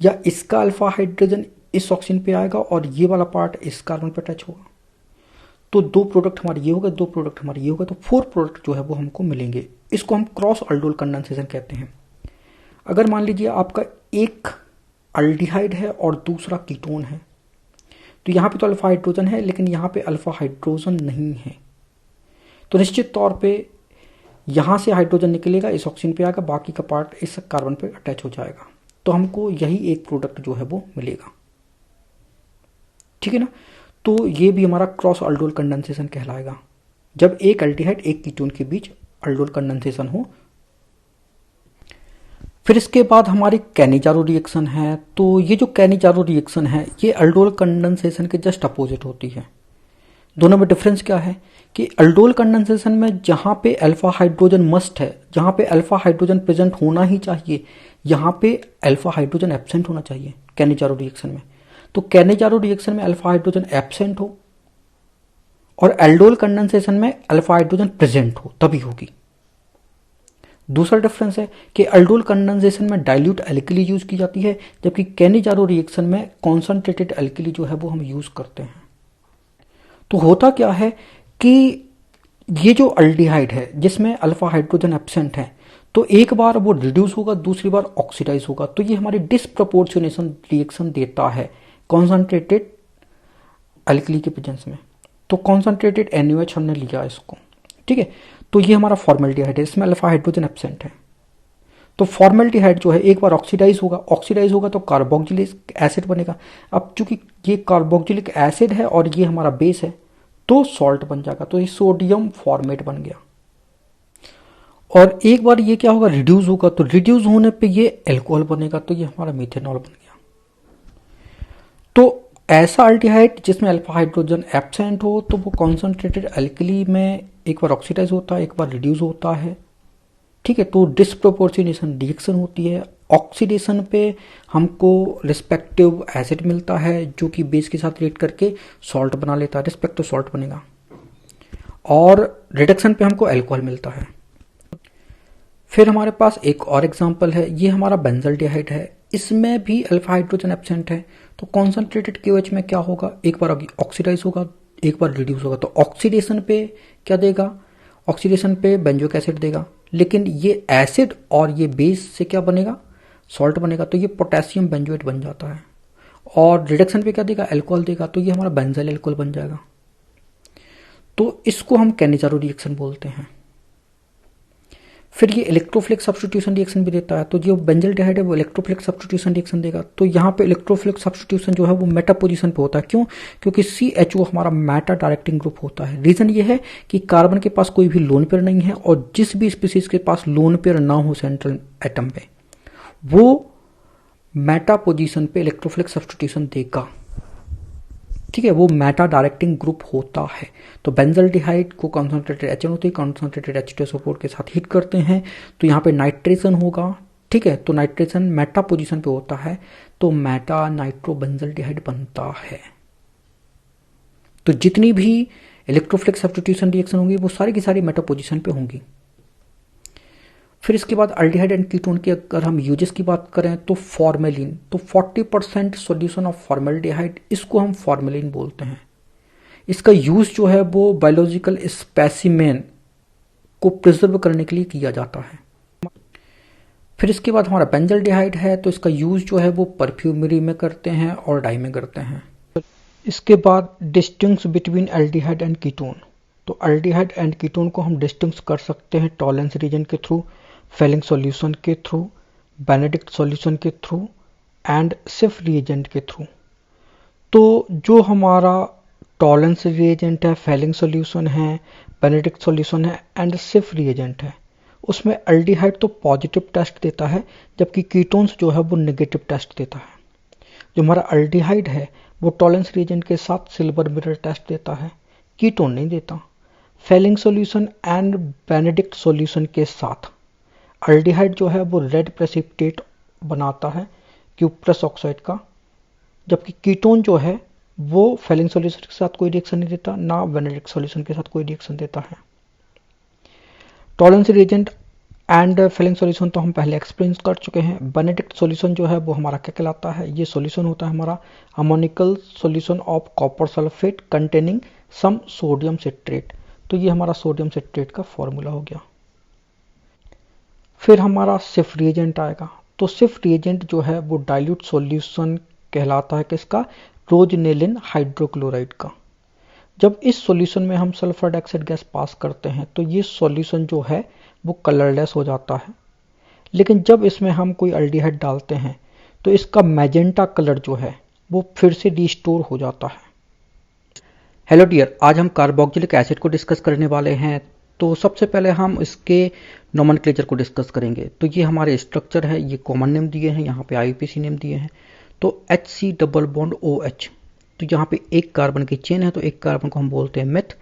या इसका अल्फा हाइड्रोजन इस ऑक्सीजन पे आएगा और ये वाला पार्ट इस कार्बन पे अटैच होगा। तो 2 प्रोडक्ट हमारे ये होगा, 2 प्रोडक्ट हमारे ये होगा, तो 4 प्रोडक्ट जो है वो हमको मिलेंगे। इसको हम क्रॉस अल्डोल कंडेंसेशन कहते हैं। अगर मान लीजिए आपका एक अल्डिहाइड है और दूसरा कीटोन है, तो यहाँ पे तो अल्फा हाइड्रोजन है लेकिन यहाँ पे अल्फा हाइड्रोजन नहीं है, तो निश्चित तौर पे यहाँ से हाइड्रोजन निकलेगा, इस ऑक्सीजन पे आएगा, बाकी का पार्ट इस कार्बन पे अटैच हो जाएगा, तो हमको यही एक प्रोडक्ट जो है वो मिलेगा। ठीक है ना, तो ये भी हमारा क्रॉस अल्डोल कंडेंसेशन कहलाएगा, जब एक एल्डिहाइड एक कीटोन के बीच अल्डोल कंडेंसेशन हो। फिर इसके बाद हमारी कैनिजारो रिएक्शन है। तो ये जो कैनिजारो रिएक्शन है ये अल्डोल कंडेंसेशन के जस्ट अपोजिट होती है। दोनों में डिफरेंस क्या है कि अल्डोल कंडेंसेशन में जहां पे अल्फा हाइड्रोजन मस्ट है, जहां पे अल्फा हाइड्रोजन प्रेजेंट होना ही चाहिए, यहां पे अल्फा हाइड्रोजन एब्सेंट होना चाहिए कैनिजारो रिएक्शन में। तो कैनिजारो रिएक्शन में अल्फा हाइड्रोजन एब्सेंट हो और एल्डोल कंडेंसेशन में अल्फा हाइड्रोजन प्रेजेंट हो तभी होगी। दूसरा डिफरेंस है कि अल्डोल कंडेंसेशन में डाइल्यूट एल्किली यूज की जाती है, जबकि कैनिजारो रिएक्शन में कॉन्सनट्रेटेड एल्किली जो है वो हम यूज करते हैं। तो होता क्या है कि ये जो अल्डिहाइड है जिसमें अल्फा हाइड्रोजन एब्सेंट है, तो एक बार वो रिड्यूस होगा, दूसरी बार ऑक्सीडाइज होगा, तो ये हमारी डिसप्रपोर्शनेशन रिएक्शन देता है कॉन्सनट्रेटेड एल्किली के प्रेजेंस में। तो कॉन्सनट्रेटेड NaOH हमने लिया इसको, ठीक है। तो ये हमारा फॉर्मेल्डिहाइड है, इसमें अल्फा हाइड्रोजन एब्सेंट है। तो फॉर्मेल्डिहाइड जो है एक बार ऑक्सीडाइज होगा तो कार्बोक्सिलिक एसिड बनेगा। अब चूंकि ये कार्बोक्सिलिक एसिड है और ये हमारा बेस है तो सॉल्ट बन जाएगा, तो ये सोडियम फॉर्मेट बन गया। और एक बार ये क्या होगा, रिड्यूस होगा, तो रिड्यूस होने पे ये एल्कोहल बनेगा, तो ये हमारा मिथेनॉल बन गया। तो ऐसा अल्डिहाइड जिसमें अल्फा हाइड्रोजन एब्सेंट हो तो वो कॉन्सनट्रेटेड एल्कली में एक बार ऑक्सीडाइज होता है, एक बार रिड्यूस होता है, ठीक है। तो डिसप्रोपोर्शनेशन रिएक्शन होती है। ऑक्सीडेशन पे हमको रिस्पेक्टिव एसिड मिलता है जो कि बेस के साथ रिएक्ट करके सॉल्ट बना लेता है, रिस्पेक्टिव सॉल्ट बनेगा। और रिडक्शन पे हमको अल्कोहल मिलता है। फिर हमारे पास एक और एग्जांपल है, ये हमारा बेंजल्डिहाइड है। इसमें भी अल्फा हाइड्रोजन एब्सेंट है। तो कॉन्सनट्रेटेड KOH में क्या होगा, एक बार ऑक्सीडाइज होगा, एक बार रिड्यूस होगा। तो ऑक्सीडेशन पे क्या देगा, ऑक्सीडेशन पे बेंजोइक एसिड देगा, लेकिन ये एसिड और ये बेस से क्या बनेगा, सॉल्ट बनेगा, तो ये पोटेशियम बेंजोएट बन जाता है। और रिडक्शन पे क्या देगा, अल्कोहल देगा, तो ये हमारा बेंजाइल अल्कोहल बन जाएगा। तो इसको हम कैनिजारो रिएक्शन बोलते हैं। फिर ये इलेक्ट्रोफिलिक सब्स्टिट्यूशन रिएक्शन भी देता है। तो जो बेंजल्डिहाइड है वो इलेक्ट्रोफिलिक सब्स्टिट्यूशन रिएक्शन देगा। तो यहाँ पे इलेक्ट्रोफिलिक सब्स्टिट्यूशन जो है वो मेटा पोजीशन पे होता है। क्यों, क्योंकि CHO हमारा मेटा डायरेक्टिंग ग्रुप होता है। रीजन ये है कि कार्बन के पास कोई भी लोन पेयर नहीं है और जिस भी स्पीसीज के पास लोन पेयर ना हो सेंट्रल एटम पे, वो मेटा पोजीशन पे इलेक्ट्रोफिलिक सब्स्टिट्यूशन देगा, ठीक है। वो मेटा डायरेक्टिंग ग्रुप होता है। तो बेंजल्डिहाइड को कॉन्सनट्रेटेड HN होती है, कॉन्सनट्रेटेड H2SO4 के साथ हीट करते हैं तो यहाँ पे नाइट्रेशन होगा, ठीक है। तो नाइट्रेशन मेटा पोजीशन पे होता है तो मेटा नाइट्रो बेंजल्डिहाइड बनता है। तो जितनी भी इलेक्ट्रोफिलिक सब्स्टिट्यूशन रिएक्शन होंगी वो सारी की सारी मेटा पोजीशन पे होंगी। फिर इसके बाद अल्डिहाइड एंड कीटोन की अगर हम यूजेस की बात करें तो फॉर्मेलिन, तो 40% सॉल्यूशन ऑफ फॉर्मेल्डिहाइड, इसको हम फॉर्मेलिन बोलते हैं। इसका यूज जो है वो बायोलॉजिकल स्पेसिमेन को प्रिजर्व करने के लिए किया जाता है। फिर इसके बाद हमारा बेंजल्डिहाइड है, तो इसका यूज जो है वो परफ्यूमरी में करते हैं और डाई में करते हैं। इसके बाद distinguish between aldehyde and ketone, तो एल्डिहाइड एंड कीटोन को हम डिस्टिंग्विश कर सकते हैं टॉलेंस रीजन के थ्रू, फेलिंग सॉल्यूशन के थ्रू, बेनेडिक्ट सॉल्यूशन के थ्रू एंड सिफ रिएजेंट के थ्रू। तो जो हमारा टॉलेंस रिएजेंट है, फेलिंग सॉल्यूशन है, बेनेडिक्ट सॉल्यूशन है एंड सिफ रिएजेंट है, उसमें एल्डिहाइड तो पॉजिटिव टेस्ट देता है जबकि कीटोन्स जो है वो नेगेटिव टेस्ट देता है। जो हमारा एल्डिहाइड है वो टॉलेंस रिएजेंट के साथ सिल्वर मिरर टेस्ट देता है, कीटोन नहीं देता। Fehling solution and Benedict solution के साथ एल्डिहाइड जो है वो रेड प्रेसिपिटेट बनाता है क्यूप्रस ऑक्साइड का, जबकि कीटोन जो है वो फेलिंग सॉल्यूशन के साथ कोई रिएक्शन नहीं देता, ना बेनेडिक्ट सॉल्यूशन के साथ कोई रिएक्शन देता है। Tollens reagent and Fehling solution तो हम पहले एक्सप्लेन कर चुके हैं। बेनेडिक्ट सॉल्यूशन जो है वो हमारा क्या कहलाता है, ये सॉल्यूशन होता है हमारा ammoniacal solution of copper sulphate containing some sodium citrate. तो ये हमारा सोडियम सिट्रेट का फॉर्मूला हो गया। फिर हमारा सिफ रिएजेंट आएगा, तो सिफ रिएजेंट जो है वो डाइल्यूट सॉल्यूशन कहलाता है किसका, रोजनेलिन हाइड्रोक्लोराइड का। जब इस सॉल्यूशन में हम सल्फर डाइऑक्साइड गैस पास करते हैं तो ये सॉल्यूशन जो है वो कलरलेस हो जाता है, लेकिन जब इसमें हम कोई एल्डिहाइड डालते हैं तो इसका मैजेंटा कलर जो है वो फिर से रिस्टोर हो जाता है। हेलो डियर, आज हम कार्बोक्सिलिक एसिड को डिस्कस करने वाले हैं। तो सबसे पहले हम इसके नोमेनक्लेचर को डिस्कस करेंगे। तो ये हमारे स्ट्रक्चर है, ये कॉमन नेम दिए हैं, यहाँ पे आईयूपीएसी नेम दिए हैं। तो HC डबल बॉन्ड OH, तो यहाँ पे एक कार्बन की चेन है, तो एक कार्बन को हम बोलते हैं मेथ।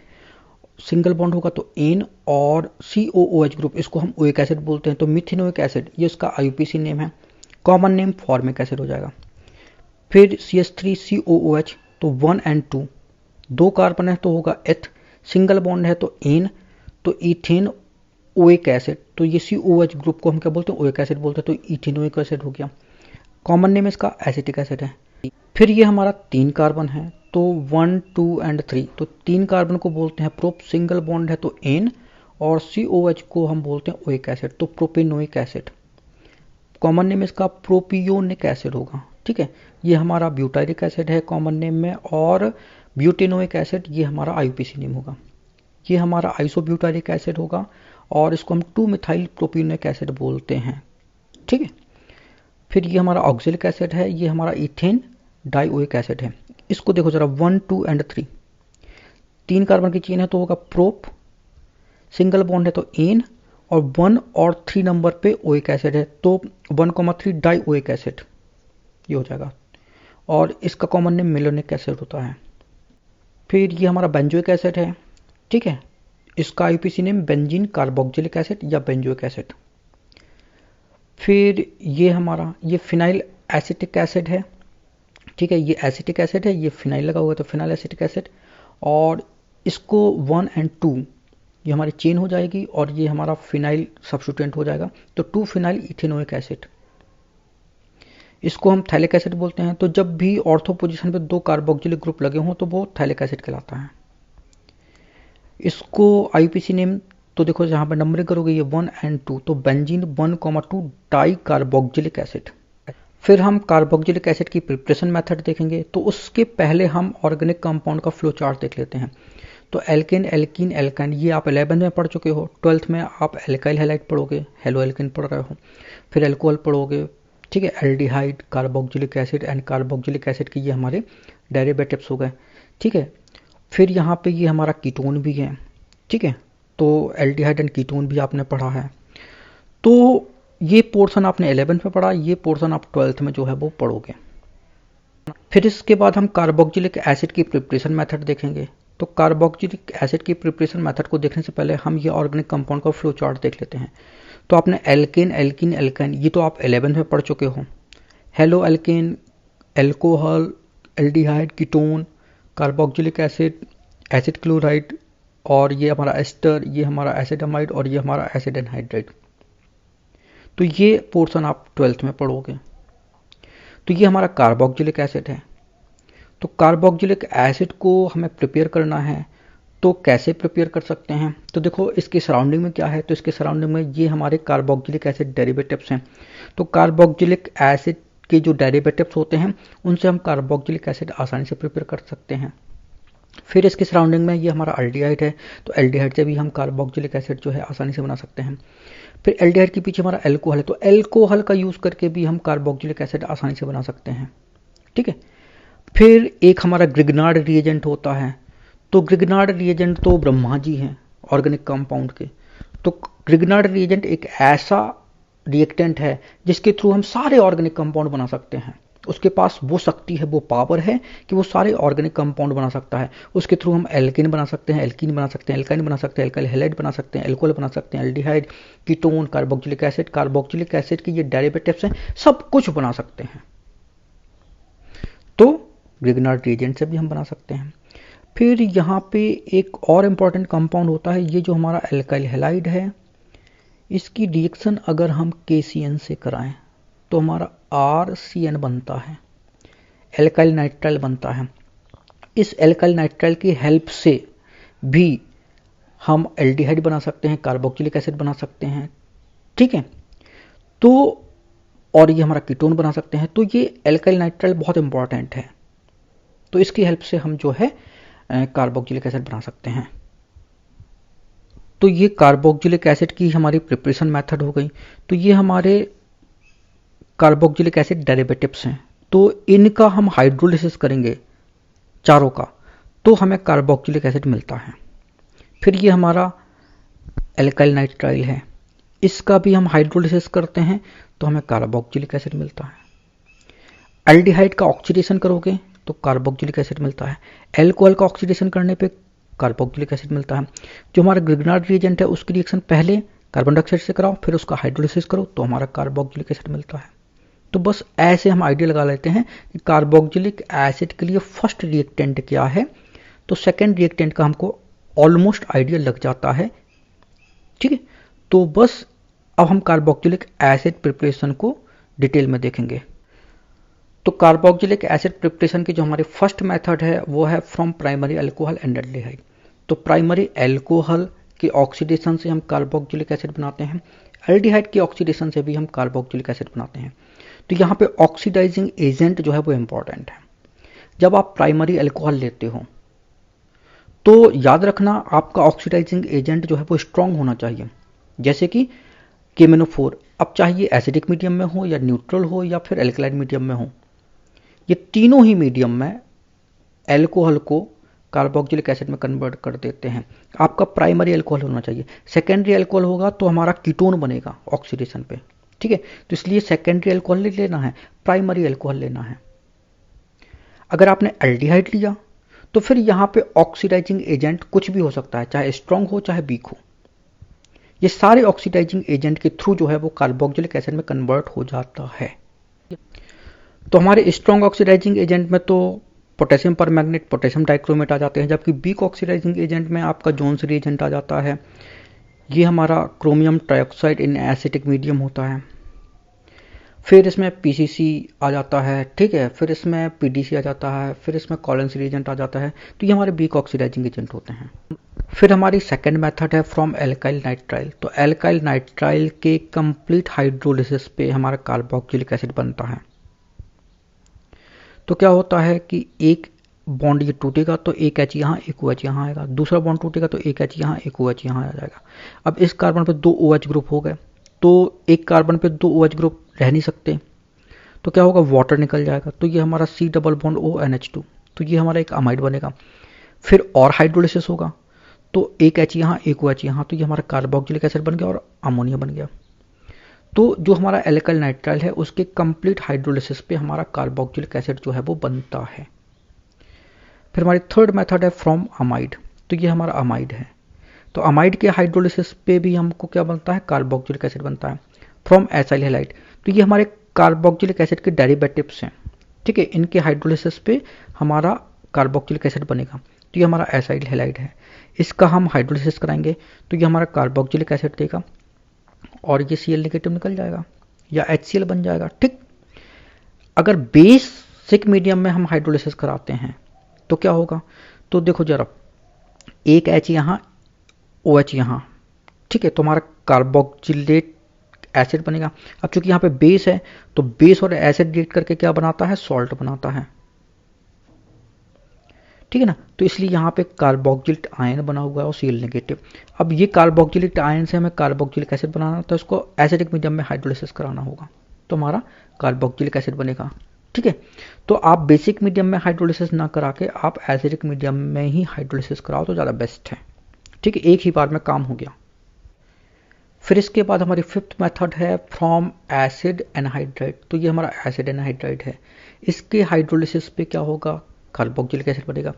सिंगल बॉन्ड होगा तो एन, और COOH ग्रुप, इसको हम ओइक एसिड बोलते हैं, तो मिथेनोइक एसिड, ये इसका आईयूपीएसी नेम है। कॉमन नेम फॉर्मिक एसिड हो जाएगा। फिर CH3COOH, तो 1 और 2, दो कार्बन है तो होगा एथ, सिंगल बॉन्ड है तो एन, तो इथेन ओइक एसिड, तो ये COOH ग्रुप को हम क्या बोलते हैं, ओइक एसिड बोलते हैं, तो इथेनोइक एसिड हो गया। कॉमन नेम इसका एसिटिक एसिड है। फिर ये हमारा 3 कार्बन है, तो 1, 2 और 3, तो 3 कार्बन को बोलते हैं प्रोप, सिंगल बॉन्ड है तो एन, और COH को हम बोलते हैं ओइक एसिड, तो प्रोपेनोइक एसिड। कॉमन नेम इसका प्रोपियोनिक एसिड होगा। ठीक है, ये हमारा ब्यूटाइरिक एसिड है कॉमन नेम में, और ब्यूटेनोइक एसिड ये हमारा आईयूपीएसी नेम होगा। ये हमारा आइसोब्यूटारिक एसिड होगा, और इसको हम 2 मिथाइल प्रोपियोनिक एसिड बोलते हैं। ठीक है, फिर ये हमारा ऑक्जेलिक एसिड है, ये हमारा इथेन डाइओइक एसिड है। इसको देखो जरा, 1, 2 और 3, 3 कार्बन की चेन है तो होगा प्रोप, सिंगल बॉन्ड है तो एन, और 1 और 3 नंबर पे ओइक एसिड है, तो 1,3 डाइओइक एसिड ये हो जाएगा। और इसका कॉमन नेम मेलोनिक एसिड होता है। फिर ये हमारा बेंजोइक एसिड है। ठीक है, इसका IUPAC name benzene carboxylic acid या बेंजोइक एसिड। फिर ये हमारा ये फिनाइल एसिटिक एसिड है। ठीक है, ये एसिटिक एसिड है, ये फिनाइल लगा हुआ है तो फिनाइल एसिटिक एसिड, और इसको 1 और 2 ये हमारी चेन हो जाएगी, और ये हमारा फिनाइल सब्स्टिट्यूएंट हो जाएगा, तो 2 फिनाइल इथेनोइक एसिड। इसको हम थैलिक एसिड बोलते हैं। तो जब भी ऑर्थो पोजीशन पे 2 कार्बोक्सिलिक ग्रुप लगे हों तो वो थैलिक एसिड कहलाता है। इसको आईयूपीएसी नेम, तो देखो जहां पर नंबरिंग करोगे ये 1 और 2, तो बेंजीन 1,2 डाई कार्बोक्सिलिक एसिड। फिर हम कार्बोक्सिलिक एसिड की प्रिपरेशन मेथड देखेंगे। तो उसके पहले हम ऑर्गेनिक कंपाउंड का फ्लो चार्ट देख लेते हैं। तो एल्केन, एल्कीन, एल्काइन, ये आप 11th में पढ़ चुके हो। 12th में आप एल्काइल हैलाइड पढ़ोगे, हेलो एल्केन पढ़ रहे हो। फिर एल्कोहल पढ़ोगे। ठीक है, aldehyde, carboxylic acid and carboxylic acid की ये हमारे डेरिवेटिव्स हो गए। ठीक है, फिर यहाँ पे ये हमारा कीटोन भी है। ठीक है, तो एल्डिहाइड एंड कीटोन भी आपने पढ़ा है। तो ये पोर्शन आपने 11th में पढ़ा, ये पोर्शन आप 12th में जो है वो पढ़ोगे। फिर इसके बाद हम कार्बोक्सिलिक एसिड की प्रिपरेशन मेथड देखेंगे। तो कार्बोक्सिलिक एसिड की प्रिपरेशन मेथड को देखने से पहले हम ये ऑर्गेनिक कंपाउंड का फ्लो चार्ट देख लेते हैं। तो आपने एल्केन, एल्कीन, एल्काइन, ये तो आप 11th में पढ़ चुके हो। Halo alkane, alcohol, aldehyde, ketone, carboxylic acid, acid chloride, और ये हमारा एस्टर, ये हमारा एसिडामाइड, और ये हमारा एसिड एनहाइड्राइड। तो ये पोर्शन आप 12th में पढ़ोगे। तो ये हमारा कार्बोक्सिलिक एसिड है। तो कार्बोक्सिलिक एसिड को हमें प्रिपेयर करना है, तो कैसे प्रिपेयर कर सकते हैं? तो देखो इसके सराउंडिंग में क्या है, तो इसके सराउंडिंग में ये हमारे कार्बोक्सिलिक एसिड डेरिवेटिव्स हैं। तो कार्बोक्सिलिक एसिड के जो डेरिवेटिव्स होते हैं उनसे हम कार्बोक्सिलिक एसिड आसानी से प्रिपेयर कर सकते हैं। फिर इसके सराउंडिंग में ये हमारा एल्डिहाइड है, तो एल्डिहाइड से भी हम कार्बोक्सिलिक एसिड जो है आसानी से बना सकते हैं। फिर एल्डिहाइड के पीछे हमारा एल्कोहल है, तो एल्कोहल का यूज़ करके भी हम कार्बोक्सिलिक एसिड आसानी से बना सकते हैं। ठीक है, फिर एक हमारा ग्रिग्नार्ड रिएजेंट होता है। तो ग्रिग्नार्ड रिएजेंट तो ब्रह्मा जी हैं ऑर्गेनिक कंपाउंड के। तो ग्रिग्नार्ड रिएजेंट एक ऐसा रिएक्टेंट है जिसके थ्रू हम सारे ऑर्गेनिक कंपाउंड बना सकते हैं। उसके पास वो शक्ति है, वो पावर है कि वो सारे ऑर्गेनिक कंपाउंड बना सकता है। उसके थ्रू हम एल्केन बना सकते हैं, एल्कीन बना सकते हैं, एल्काइन बना सकते हैं, एल्काइल हैलाइड बना सकते हैं, एल्कोहल बना सकते हैं, एल्डिहाइड, कीटोन, कार्बोक्सिलिक एसिड की ये डेरिवेटिव्स हैं, सब कुछ बना सकते हैं। तो ग्रिग्नार्ड रिएजेंट से भी हम बना सकते हैं। फिर यहाँ पे एक और इम्पॉर्टेंट कंपाउंड होता है, ये जो हमारा एल्काइल हैलाइड है, इसकी रिएक्शन अगर हम KCN से कराएं तो हमारा RCN बनता है, एल्काइल नाइट्राइल बनता है। इस एल्काइल नाइट्राइल की हेल्प से भी हम एल्डिहाइड बना सकते हैं, कार्बोक्सिलिक एसिड बना सकते हैं। ठीक है, तो और ये हमारा कीटोन बना सकते हैं। तो ये एल्काइल नाइट्राइल बहुत इंपॉर्टेंट है, तो इसकी हेल्प से हम जो है कार्बोक्सिलिक एसिड बना सकते हैं। तो ये कार्बोक्सिलिक एसिड की हमारी प्रिपरेशन मेथड हो गई। तो ये हमारे कार्बोक्सिलिक एसिड डेरिवेटिव्स हैं, तो इनका हम हाइड्रोलिसिस करेंगे चारों का, तो हमें कार्बोक्सिलिक एसिड मिलता है। फिर ये हमारा एल्काइल नाइट्राइल है, इसका भी हम हाइड्रोलिसिस करते हैं तो हमें कार्बोक्सिलिक एसिड मिलता है। एल्डिहाइड का ऑक्सीडेशन करोगे तो कार्बोक्सिलिक एसिड मिलता है। एल्कोहल का ऑक्सीडेशन करने पे कार्बोक्सिलिक एसिड मिलता है। जो हमारा ग्रिग्नार्ड रिएजेंट है उसकी रिएक्शन पहले कार्बन डाइऑक्साइड से कराओ, फिर उसका हाइड्रोलिसिस करो तो हमारा कार्बोक्सिलिक एसिड मिलता है। तो बस ऐसे हम आइडिया लगा लेते हैं कि कार्बोक्सिलिक एसिड के लिए फर्स्ट रिएक्टेंट क्या है, तो सेकेंड रिएक्टेंट का हमको ऑलमोस्ट आइडिया लग जाता है। ठीक है, तो बस अब हम कार्बोक्सिलिक एसिड प्रिपरेशन को डिटेल में देखेंगे। तो कार्बोक्सिलिक एसिड प्रिपरेशन की जो हमारी फर्स्ट मेथड है वो है from primary alcohol and aldehyde. तो प्राइमरी अल्कोहल के ऑक्सीडेशन से हम कार्बोक्सिलिक एसिड बनाते हैं, एल्डिहाइड की ऑक्सीडेशन से भी हम कार्बोक्सिलिक एसिड बनाते हैं। तो यहाँ पे ऑक्सीडाइजिंग एजेंट जो है वो इंपॉर्टेंट है। जब आप प्राइमरी अल्कोहल लेते हो तो याद रखना आपका ऑक्सीडाइजिंग एजेंट जो है वो स्ट्रांग होना चाहिए, जैसे कि KMnO4। अब चाहिए एसिडिक मीडियम में हो या न्यूट्रल हो या फिर एल्कलाइन मीडियम में हो, ये तीनों ही मीडियम में अल्कोहल को कार्बोक्सिलिक एसिड में कन्वर्ट कर देते हैं। आपका प्राइमरी अल्कोहल होना चाहिए। सेकेंडरी अल्कोहल होगा तो हमारा कीटोन बनेगा ऑक्सीडेशन पे। ठीक है, तो इसलिए सेकेंडरी अल्कोहल नहीं लेना है, प्राइमरी अल्कोहल लेना है। अगर आपने एल्डिहाइड लिया तो फिर यहाँ पे ऑक्सीडाइजिंग एजेंट कुछ भी हो सकता है, चाहे स्ट्रांग हो चाहे वीक हो। ये सारे ऑक्सीडाइजिंग एजेंट के थ्रू जो है वो कार्बोक्सिलिक एसिड में कन्वर्ट हो जाता है। तो हमारे स्ट्रॉन्ग ऑक्सीडाइजिंग एजेंट में तो पोटेशियम परमैंगनेट, पोटेशियम डाइक्रोमेट आ जाते हैं, जबकि वीक ऑक्सीडाइजिंग एजेंट में आपका जोन्स रिएजेंट आ जाता है। ये हमारा क्रोमियम ट्राइऑक्साइड इन एसिटिक मीडियम होता है। फिर इसमें PCC आ जाता है, ठीक है, फिर इसमें PDC आ जाता है, फिर इसमें कॉलेंस रिएजेंट आ जाता है। तो ये हमारे वीक ऑक्सीडाइजिंग एजेंट होते हैं। फिर हमारी सेकेंड मेथड है फ्रॉम एल्काइल नाइट्राइल। तो एल्काइल नाइट्राइल के कंप्लीट हाइड्रोलिसिस पे हमारा कार्बोक्सिलिक एसिड बनता है। तो क्या होता है कि एक बॉन्ड ये टूटेगा तो एक H यहाँ एक OH यहाँ आएगा, दूसरा बॉन्ड टूटेगा तो एक H यहाँ एक OH यहाँ आ जाएगा। अब इस कार्बन पे 2 OH ग्रुप हो गए, तो एक कार्बन पे 2 OH ग्रुप रह नहीं सकते, तो क्या होगा, वाटर निकल जाएगा। तो ये हमारा C डबल बॉन्ड ONH2, तो ये हमारा एक अमाइड बनेगा। फिर और हाइड्रोलिसिस होगा तो एक H यहाँ एक OH यहाँ, तो ये हमारा कार्बोक्सिलिक एसिड बन गया और अमोनिया बन गया। तो जो हमारा एल्काइल नाइट्राइल है उसके कंप्लीट हाइड्रोलिसिस पे हमारा कार्बोक्सिलिक एसिड जो है वो बनता है। फिर हमारी थर्ड मेथड है फ्रॉम अमाइड। तो ये हमारा अमाइड है। तो अमाइड के हाइड्रोलिसिस पे भी हमको क्या बनता है, कार्बोक्सिलिक एसिड बनता है। फ्रॉम एसाइल हैलाइड, तो ये हमारे कार्बोक्सिलिक एसिड के डेरिवेटिव्स हैं। ठीक है, इनके हाइड्रोलिसिस पे हमारा कार्बोक्सिलिक एसिड बनेगा। तो ये हमारा एसाइल हैलाइड है, इसका हम हाइड्रोलिसिस कराएंगे तो ये हमारा कार्बोक्सिलिक एसिड देगा और ये Cl नेगेटिव निकल जाएगा या HCl बन जाएगा। ठीक, अगर बेसिक मीडियम में हम हाइड्रोलिसिस कराते हैं तो क्या होगा, तो देखो जरा, एक H यहाँ OH यहाँ, ठीक है, तो हमारा कार्बोक्सिलेट एसिड बनेगा। अब चूंकि यहाँ पे बेस है तो बेस और एसिड रिएक्ट करके क्या बनाता है, सॉल्ट बनाता है। ठीक है ना, तो इसलिए यहाँ पे कार्बोक्सिलिक आयन बना हुआ है और Cl नेगेटिव। अब ये कार्बोक्सिलिक आयन से हमें कार्बोक्सिलिक एसिड बनाना, तो इसको एसिडिक मीडियम में हाइड्रोलिसिस कराना होगा, तो हमारा कार्बोक्सिलिक एसिड बनेगा। ठीक है, तो आप बेसिक मीडियम में हाइड्रोलिसिस ना करा के आप एसिडिक मीडियम में ही हाइड्रोलिसिस कराओ तो ज़्यादा बेस्ट है। ठीक है, एक ही बार में काम हो गया। फिर इसके बाद हमारी फिफ्थ मेथड है फ्रॉम एसिड एनहाइड्राइड। तो ये हमारा एसिड एनहाइड्राइड है, इसके हाइड्रोलिसिस पे क्या होगा, कार्बोक्सिलिक एसिड बनेगा।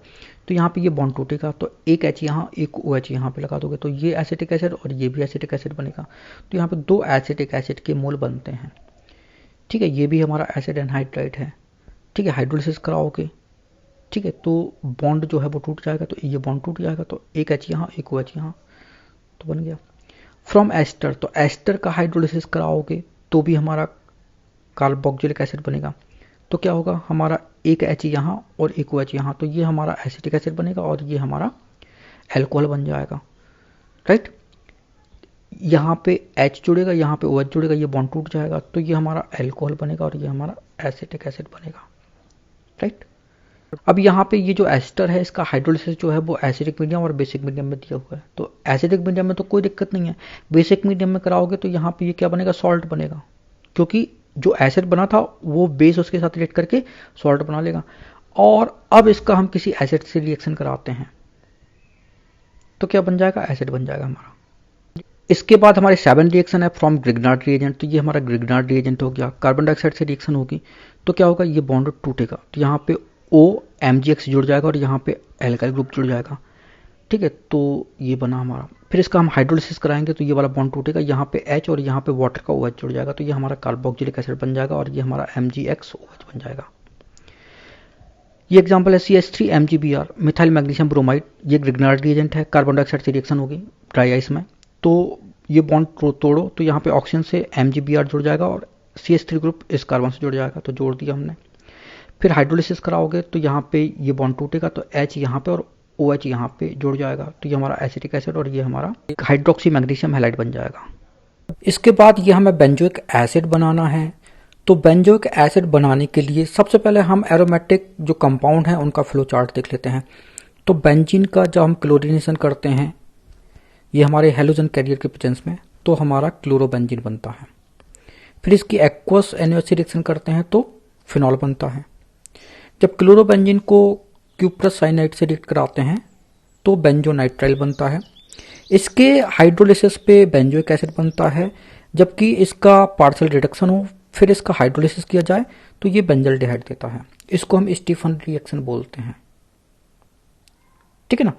तो यहाँ पे ये बॉन्ड टूटेगा तो एक H यहाँ एक OH यहाँ पे लगा दोगे तो ये एसिटिक एसिड और ये भी एसिटिक एसिड बनेगा। तो यहाँ पे 2 एसिटिक एसिड के मोल बनते हैं। ठीक है, ये भी हमारा एसिड एनहाइड्राइड है। ठीक है, हाइड्रोलिसिस कराओगे, ठीक है, तो बॉन्ड जो है वो टूट जाएगा, तो ये बॉन्ड टूट जाएगा तो एक H यहाँ एक OH यहाँ, तो बन गया। फ्रॉम एस्टर, तो एस्टर का हाइड्रोलिसिस कराओगे तो भी हमारा कार्बोक्सिलिक एसिड बनेगा। तो क्या होगा, हमारा एक H यहाँ और एक OH यहाँ, तो ये हमारा एसिटिक एसिड बनेगा और ये हमारा एल्कोहल बन जाएगा। राइट, यहाँ पे H जुड़ेगा, यहाँ पे OH जुड़ेगा, ये बॉन्ड टूट जाएगा, तो ये हमारा एल्कोहल बनेगा और ये हमारा एसिटिक एसिड बनेगा। राइट, अब यहाँ पे ये जो एस्टर है इसका हाइड्रोलिसिस जो है वो एसिडिक मीडियम और बेसिक मीडियम में दिया हुआ है। तो एसिडिक मीडियम में तो कोई दिक्कत नहीं है, बेसिक मीडियम में कराओगे तो यहाँ पे ये क्या बनेगा, सॉल्ट बनेगा, क्योंकि जो एसिड बना था वो बेस उसके साथ रिएक्ट करके सॉल्ट बना लेगा। और अब इसका हम किसी एसिड से रिएक्शन कराते हैं तो क्या बन जाएगा, एसिड बन जाएगा हमारा। इसके बाद हमारे 7 रिएक्शन है फ्रॉम ग्रिग्नार्ड रिएजेंट। तो ये हमारा ग्रिग्नार्ड रिएजेंट हो गया। कार्बन डाइऑक्साइड से रिएक्शन होगी तो क्या होगा, ये बॉन्ड टूटेगा तो यहाँ पे OMgX जुड़ जाएगा और यहाँ पे एल्काइल ग्रुप जुड़ जाएगा। ठीक है, तो ये बना हमारा। फिर इसका हम हाइड्रोलिसिस कराएंगे तो ये वाला बॉन्ड टूटेगा, यहाँ पे H और यहाँ पे वाटर का OH जुड़ जाएगा तो ये हमारा कार्बोक्सिलिक एसिड बन जाएगा और ये हमारा MgXOH बन जाएगा। ये एग्जांपल है CH3MgBr मिथाइल मैग्नीशियम ब्रोमाइड। ये ग्रिग्नार्ड रिएजेंट है, कार्बन डाइऑक्साइड से रिएक्शन होगी ड्राई आइस में तो ये बॉन्ड तोड़ो तो यहाँ पे ऑक्सीजन से MgBr जुड़ जाएगा और CH3 ग्रुप इस कार्बन से जुड़ जाएगा तो जोड़ दिया हमने। फिर हाइड्रोलिसिस कराओगे तो यहाँ पे ये बॉन्ड टूटेगा तो H यहाँ पे और OH यहाँ पे जुड़ जाएगा तो ये हमारा एसिटिक एसिड और ये हमारा हाइड्रोक्सी मैग्नीशियम हैलाइड बन जाएगा। इसके बाद ये हमें बेंजोइक एसिड बनाना है। तो बेंजोइक एसिड बनाने के लिए सबसे पहले हम एरोमेटिक जो कंपाउंड हैं उनका फ्लो चार्ट देख लेते हैं। तो बेंजीन का जब हम क्लोरीनेशन करते हैं ये हमारे हेलोजन कैरियर के प्रेजेंस में तो हमारा क्लोरोबेंजीन बनता है। फिर इसकी एक्वस NaOH रिएक्शन करते हैं तो फिनॉल बनता है। जब क्लोरोबेंजीन को क्यूप्रस साइनाइड से रिएक्ट कराते हैं तो बेंजोनाइट्राइल बनता है। इसके हाइड्रोलिसिस पे बेंजोइक एसिड बनता है। जबकि इसका पार्शियल रिडक्शन हो फिर इसका हाइड्रोलिसिस किया जाए तो ये बेंजल्डिहाइड देता है। इसको हम स्टीफन रिएक्शन बोलते हैं। ठीक है ना,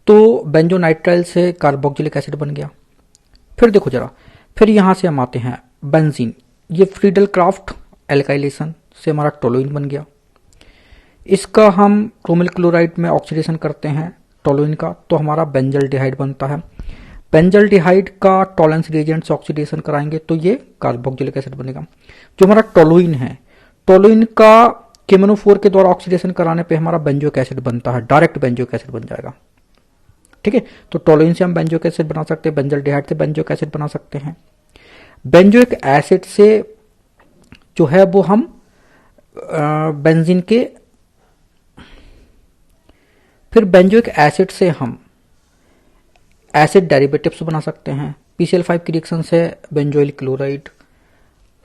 तो बेंजोनाइट्राइल से कार्बोक्सिलिक एसिड बन गया। फिर देखो जरा, फिर यहां से हम आते हैं बेंजीन। ये फ्रीडल क्राफ्ट एल्काइलेशन से हमारा टोलुइन बन गया। इसका हम क्रोमिल क्लोराइड में ऑक्सीडेशन करते हैं टोलुइन का तो हमारा बेंजल्डिहाइड बनता है। बेंजल्डिहाइड का टॉलेंस रिएजेंट से ऑक्सीडेशन कराएंगे तो ये कार्बोक्सिलिक एसिड बनेगा। जो हमारा टोलुइन है, टोलुइन का KMnO4 के द्वारा ऑक्सीडेशन कराने पे हमारा बेंजोइक एसिड बनता है, डायरेक्ट बेंजोइक एसिड बन जाएगा। ठीक है, तो टोलुइन से हम बेंजोइक एसिड बना सकते हैं, बेंजल्डिहाइड से बेंजोइक एसिड बना सकते हैं। बेंजोइक एसिड से जो है वो हम बेंजीन के, फिर बेंजोइक एसिड से हम एसिड डेरिवेटिव्स बना सकते हैं। PCl5 की रिएक्शन से बेंजोइल क्लोराइड,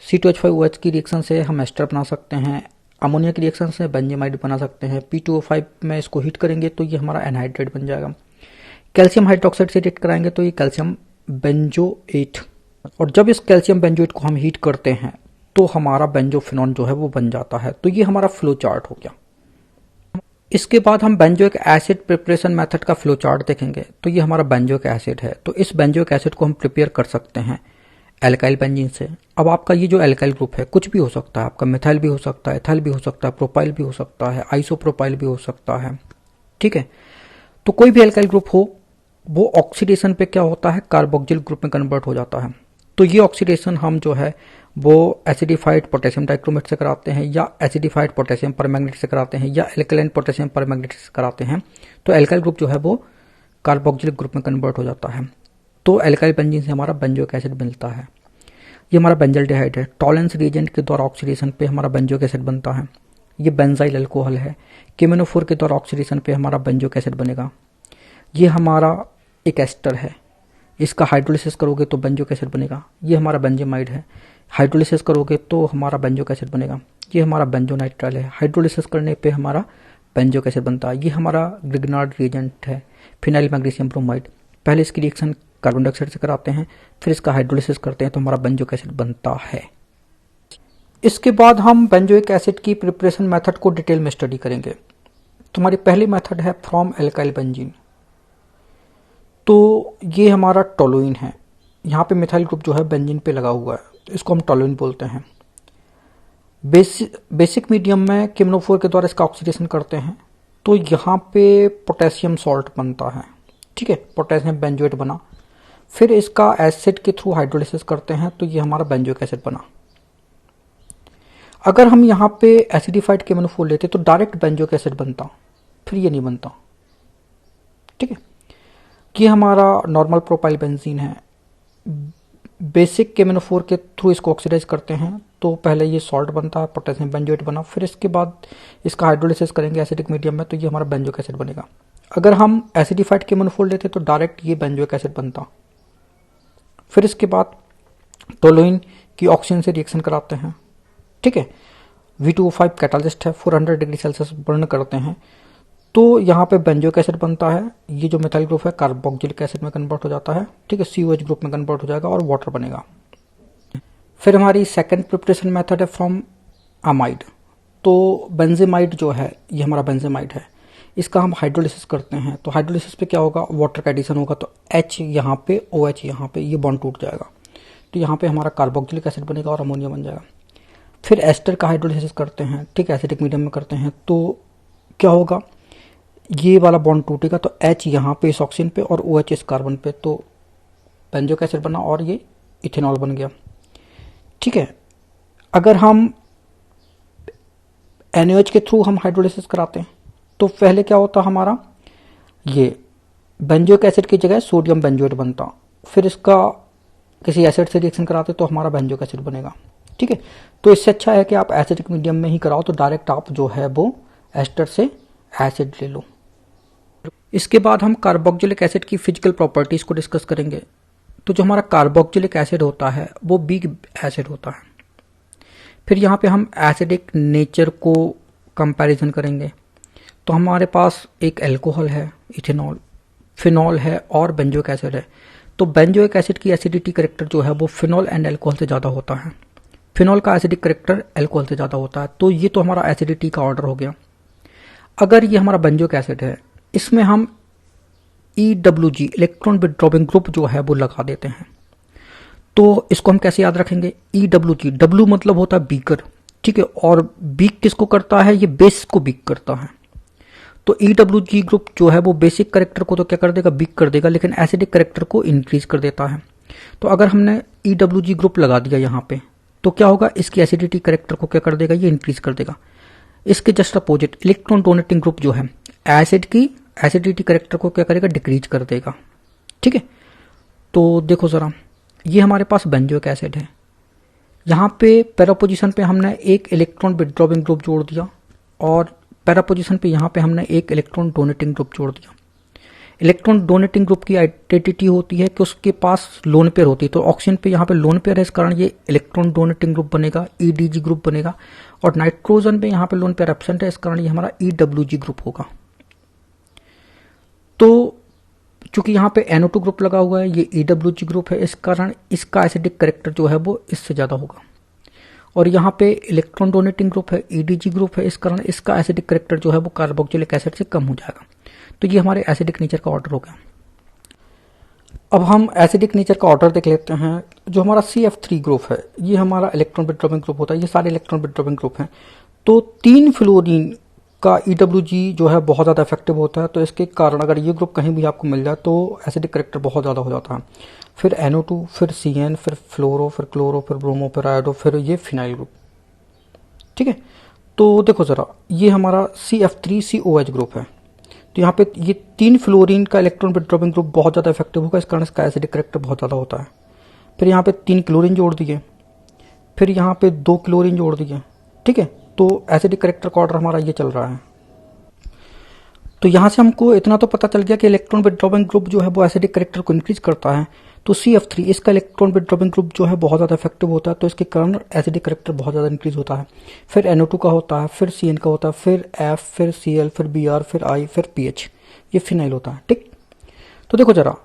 C2H5OH की रिएक्शन से हम एस्टर बना सकते हैं, अमोनिया की रिएक्शन से बेंजेमाइड बना सकते हैं। P2O5 में इसको हीट करेंगे तो ये हमारा एनहाइड्रेट बन जाएगा। कैल्शियम हाइड्रोक्साइड से रिएक्ट कराएंगे तो ये कैल्शियम बेंजोएट, और जब इस कैल्शियम बेंजोएट को हम हीट करते हैं तो हमारा बेंजोफिनॉन जो है वो बन जाता है। तो ये हमारा फ्लो चार्ट हो गया। इसके बाद हम बेंजोइक एसिड प्रिपरेशन मेथड का फ्लो चार्ट देखेंगे। तो ये हमारा बेंजोइक एसिड है, तो इस बेंजोइक एसिड को हम प्रिपेयर कर सकते हैं एल्काइल बेंजीन से। अब आपका ये जो एल्काइल ग्रुप है कुछ भी हो सकता है, आपका मिथाइल भी हो सकता है, एथाइल भी हो सकता है, प्रोपाइल भी हो सकता है, आइसोप्रोपाइल भी हो सकता है। ठीक है, तो कोई भी एल्काइल ग्रुप हो वो ऑक्सीडेशन पे क्या होता है, कार्बोक्सिल ग्रुप में कन्वर्ट हो जाता है। तो ये ऑक्सीडेशन हम जो है वो एसिडिफाइड पोटेशियम डाइक्रोमेट से कराते हैं या एसिडिफाइड पोटेशियम परमैंगनेट से कराते हैं या एल्कलाइन पोटेशियम परमैंगनेट से कराते हैं तो एल्काइल ग्रुप जो है वो कार्बोक्सिलिक ग्रुप में कन्वर्ट हो जाता है। तो एल्काइल बेंजीन से हमारा बेंजोइक एसिड मिलता है। ये हमारा बेंजल्डिहाइड है, टॉलेंस रिएजेंट के द्वारा ऑक्सीडेशन पे हमारा बेंजोइक एसिड बनता है। ये बेंजाइल अल्कोहल है, KMnO4 के द्वारा ऑक्सीडेशन पे हमारा बेंजोइक एसिड बनेगा। ये हमारा एक एस्टर है, इसका हाइड्रोलिसिस करोगे तो बेंजोइक एसिड बनेगा। ये हमारा बेंजेमाइड है, हाइड्रोलिसिस करोगे तो हमारा बेंजोइक एसिड बनेगा। ये हमारा बेंजोनाइट्राइल है, हाइड्रोलिसिस करने पे हमारा बेंजोइक एसिड बनता है। ये हमारा ग्रिग्नार्ड रिएजेंट है, फिनाइल मैग्नीशियम ब्रोमाइड। पहले इसकी रिएक्शन कार्बन डाइऑक्साइड से कराते हैं, फिर इसका हाइड्रोलिसिस करते हैं तो हमारा बेंजोइक एसिड बनता है। इसके बाद हम बेंजोइक एसिड की प्रिपरेशन मेथड को डिटेल में स्टडी करेंगे। तुम्हारी पहली मेथड है फ्रॉम एल्काइल बेंजीन। तो ये हमारा टोलुइन है, यहाँ पे मिथाइल ग्रुप जो है बेंजीन पे लगा हुआ है, तो इसको हम टोलुइन बोलते हैं। बेसिक मीडियम में KMnO4 के द्वारा इसका ऑक्सीडेशन करते हैं तो यहाँ पे पोटेशियम सॉल्ट बनता है। ठीक है, पोटेशियम बेंजोएट बना। फिर इसका एसिड के थ्रू हाइड्रोलिसिस करते हैं तो ये हमारा बेंजोइक एसिड बना। अगर हम यहाँ पे एसिडिफाइड KMnO4 लेते तो डायरेक्ट बेंजोइक एसिड बनता, फिर ये नहीं बनता। ठीक है, ये हमारा नॉर्मल प्रोपाइल बेंजीन है। बेसिक KMnO4 के थ्रू इसको ऑक्सीडाइज करते हैं तो पहले ये सॉल्ट बनता है, पोटेशियम बेंजोएट बना। फिर इसके बाद इसका हाइड्रोलिसिस करेंगे एसिडिक मीडियम में तो ये हमारा बेंजोइक एसिड बनेगा। अगर हम एसिडिफाइड KMnO4 लेते तो डायरेक्ट ये बेंजोइक एसिड बनता। फिर इसके बाद टोलुइन की ऑक्सीजन से रिएक्शन कराते हैं। ठीक है, V2O5 कैटालिस्ट है, 400 डिग्री सेल्सियस बर्न करते हैं तो यहाँ पे बेंजोइक एसिड बनता है, ये जो मिथाइल ग्रुप है कार्बोक्सिलिक एसिड में कन्वर्ट हो जाता है, ठीक है, COH ग्रुप में कन्वर्ट हो जाएगा और वाटर बनेगा। फिर हमारी सेकंड प्रिपरेशन मेथड है फ्रॉम अमाइड। तो बेंजेमाइड जो है, ये हमारा बेंजेमाइड है, इसका हम हाइड्रोलिसिस करते हैं। तो हाइड्रोलिसिस पे क्या होगा, वाटर का एडिशन होगा, तो H यहाँ पे, OH यहाँ पे, ये बॉन्ड टूट जाएगा, तो यहाँ पे हमारा कार्बोक्सिलिक एसिड बनेगा और अमोनिया बन जाएगा। फिर एस्टर का हाइड्रोलिसिस करते हैं, ठीक है, एसिडिक मीडियम में करते हैं, तो क्या होगा, ये वाला बॉन्ड टूटेगा, तो H यहाँ पे इस ऑक्सीजन पे और OH इस कार्बन पे, तो बेंजोइक एसिड बना और ये इथेनॉल बन गया, ठीक है। अगर हम NaOH के थ्रू हम हाइड्रोलिसिस कराते हैं तो पहले क्या होता हमारा, ये बेंजोइक एसिड की जगह सोडियम बेंजोएट बनता, फिर इसका किसी एसिड से रिएक्शन कराते तो हमारा बेंजोइक एसिड बनेगा, ठीक है। तो इससे अच्छा है कि आप एसिडिक मीडियम में ही कराओ, तो डायरेक्ट आप जो है वो एस्टर से एसिड ले लो। इसके बाद हम कार्बोक्सिलिक एसिड की फिजिकल प्रॉपर्टीज को डिस्कस करेंगे। तो जो हमारा कार्बोक्सिलिक एसिड होता है वो वीक एसिड होता है। फिर यहाँ पे हम एसिडिक नेचर को कंपैरिजन करेंगे। तो हमारे पास एक अल्कोहल है, इथेनॉल, फिनॉल है और बेंजोइक एसिड है। तो बेंजोइक एसिड की एसिडिटी करेक्टर जो है वो फिनॉल एंड अल्कोहल से ज़्यादा होता है, फिनॉल का एसिडिक करेक्टर अल्कोहल से ज़्यादा होता है। तो ये तो हमारा एसिडिटी का ऑर्डर हो गया। अगर ये हमारा बेंजोइक एसिड है, इसमें हम EWG इलेक्ट्रॉन विड्रॉविंग ग्रुप जो है वो लगा देते हैं। तो इसको हम कैसे याद रखेंगे, EWG, W मतलब होता है बीकर, ठीक है, और बीक किसको करता है, ये बेस को बीक करता है। तो EWG ग्रुप जो है वो बेसिक करेक्टर को तो क्या कर देगा, बीक कर देगा, लेकिन एसिडिक करेक्टर को इंक्रीज कर देता है। तो अगर हमने EWG ग्रुप लगा दिया यहाँ पे, तो क्या होगा, इसकी एसिडिटी करेक्टर को क्या कर देगा, ये इंक्रीज कर देगा। इसके just opposite electron donating group जो है एसिड की एसिडिटी करेक्टर को क्या करेगा, डिक्रीज कर देगा, ठीक है। तो देखो जरा, ये हमारे पास बेंजोइक एसिड है, यहाँ पे पैरा पोजीशन पे हमने एक इलेक्ट्रॉन विड्रॉविंग ग्रुप जोड़ दिया और पैरा पोजीशन पे यहाँ पे हमने एक इलेक्ट्रॉन डोनेटिंग ग्रुप जोड़ दिया। इलेक्ट्रॉन डोनेटिंग ग्रुप की आइडेंटिटी होती है कि उसके पास लोन पेयर होती है। तो ऑक्सीजन पे यहाँ पे लोन पेयर है, इस कारण ये इलेक्ट्रॉन डोनेटिंग ग्रुप बनेगा, EDG ग्रुप बनेगा। और नाइट्रोजन पे यहाँ पे लोन पेयर एब्सेंट है, इस कारण ये हमारा EWG ग्रुप होगा। तो चूंकि यहाँ पे NO2 ग्रुप लगा हुआ है, ये EWG ग्रुप है, इस कारण इसका एसिडिक करेक्टर जो है वो इससे ज्यादा होगा। और यहाँ पे इलेक्ट्रॉन डोनेटिंग ग्रुप है, EDG ग्रुप है, इस कारण इसका एसिडिक करेक्टर जो है वो कार्बोक्सिलिक एसिड से कम हो जाएगा। तो ये हमारे एसिडिक नेचर का ऑर्डर हो गया। अब हम एसिडिक नेचर का ऑर्डर देख लेते हैं। जो हमारा CF3 ग्रुप है, ये हमारा इलेक्ट्रॉन विड्रॉविंग ग्रुप होता है, ये सारे इलेक्ट्रॉन विड्रॉविंग ग्रुप हैं। तो 3 फ्लोरीन का EWG जो है बहुत ज़्यादा इफेक्टिव होता है। तो इसके कारण अगर ये ग्रुप कहीं भी आपको मिल जाए तो एसिडिक करेक्टर बहुत ज़्यादा हो जाता है। फिर NO2, फिर CN, फिर फ्लोरो, फिर क्लोरो, फिर ब्रोमो, फिर आयोडो, फिर ये फिनाइल ग्रुप, ठीक है। तो देखो ज़रा, ये हमारा CF3COH ग्रुप है। तो यहाँ पे ये 3 फ्लोरीन का इलेक्ट्रॉन विड्रॉविंग ग्रुप बहुत ज़्यादा इफेक्टिव होगा, इस कारण इसका एसिडिक करेक्टर बहुत ज़्यादा होता है। फिर यहाँ पे 3 क्लोरीन जोड़ दिए, फिर यहाँ पे 2 क्लोरीन जोड़ दिए, ठीक है। तो एसिडिक करेक्टर का ऑर्डर हमारा ये चल रहा है। तो यहाँ से हमको इतना तो पता चल गया कि इलेक्ट्रॉन विड्रॉविंग ग्रुप जो है वो एसिडिक करेक्टर को इंक्रीज करता है। तो CF3 इसका इलेक्ट्रॉन विड्रॉविंग ग्रुप जो है बहुत ज़्यादा इफेक्टिव होता है, तो इसके कारण एसिडिक करेक्टर बहुत ज़्यादा इंक्रीज होता है। फिर NO2 का होता है, फिर CN का होता है, फिर F, फिर Cl, फिर Br, फिर I, फिर PH, ये फिनाइल होता है, ठीक। तो देखो जरा,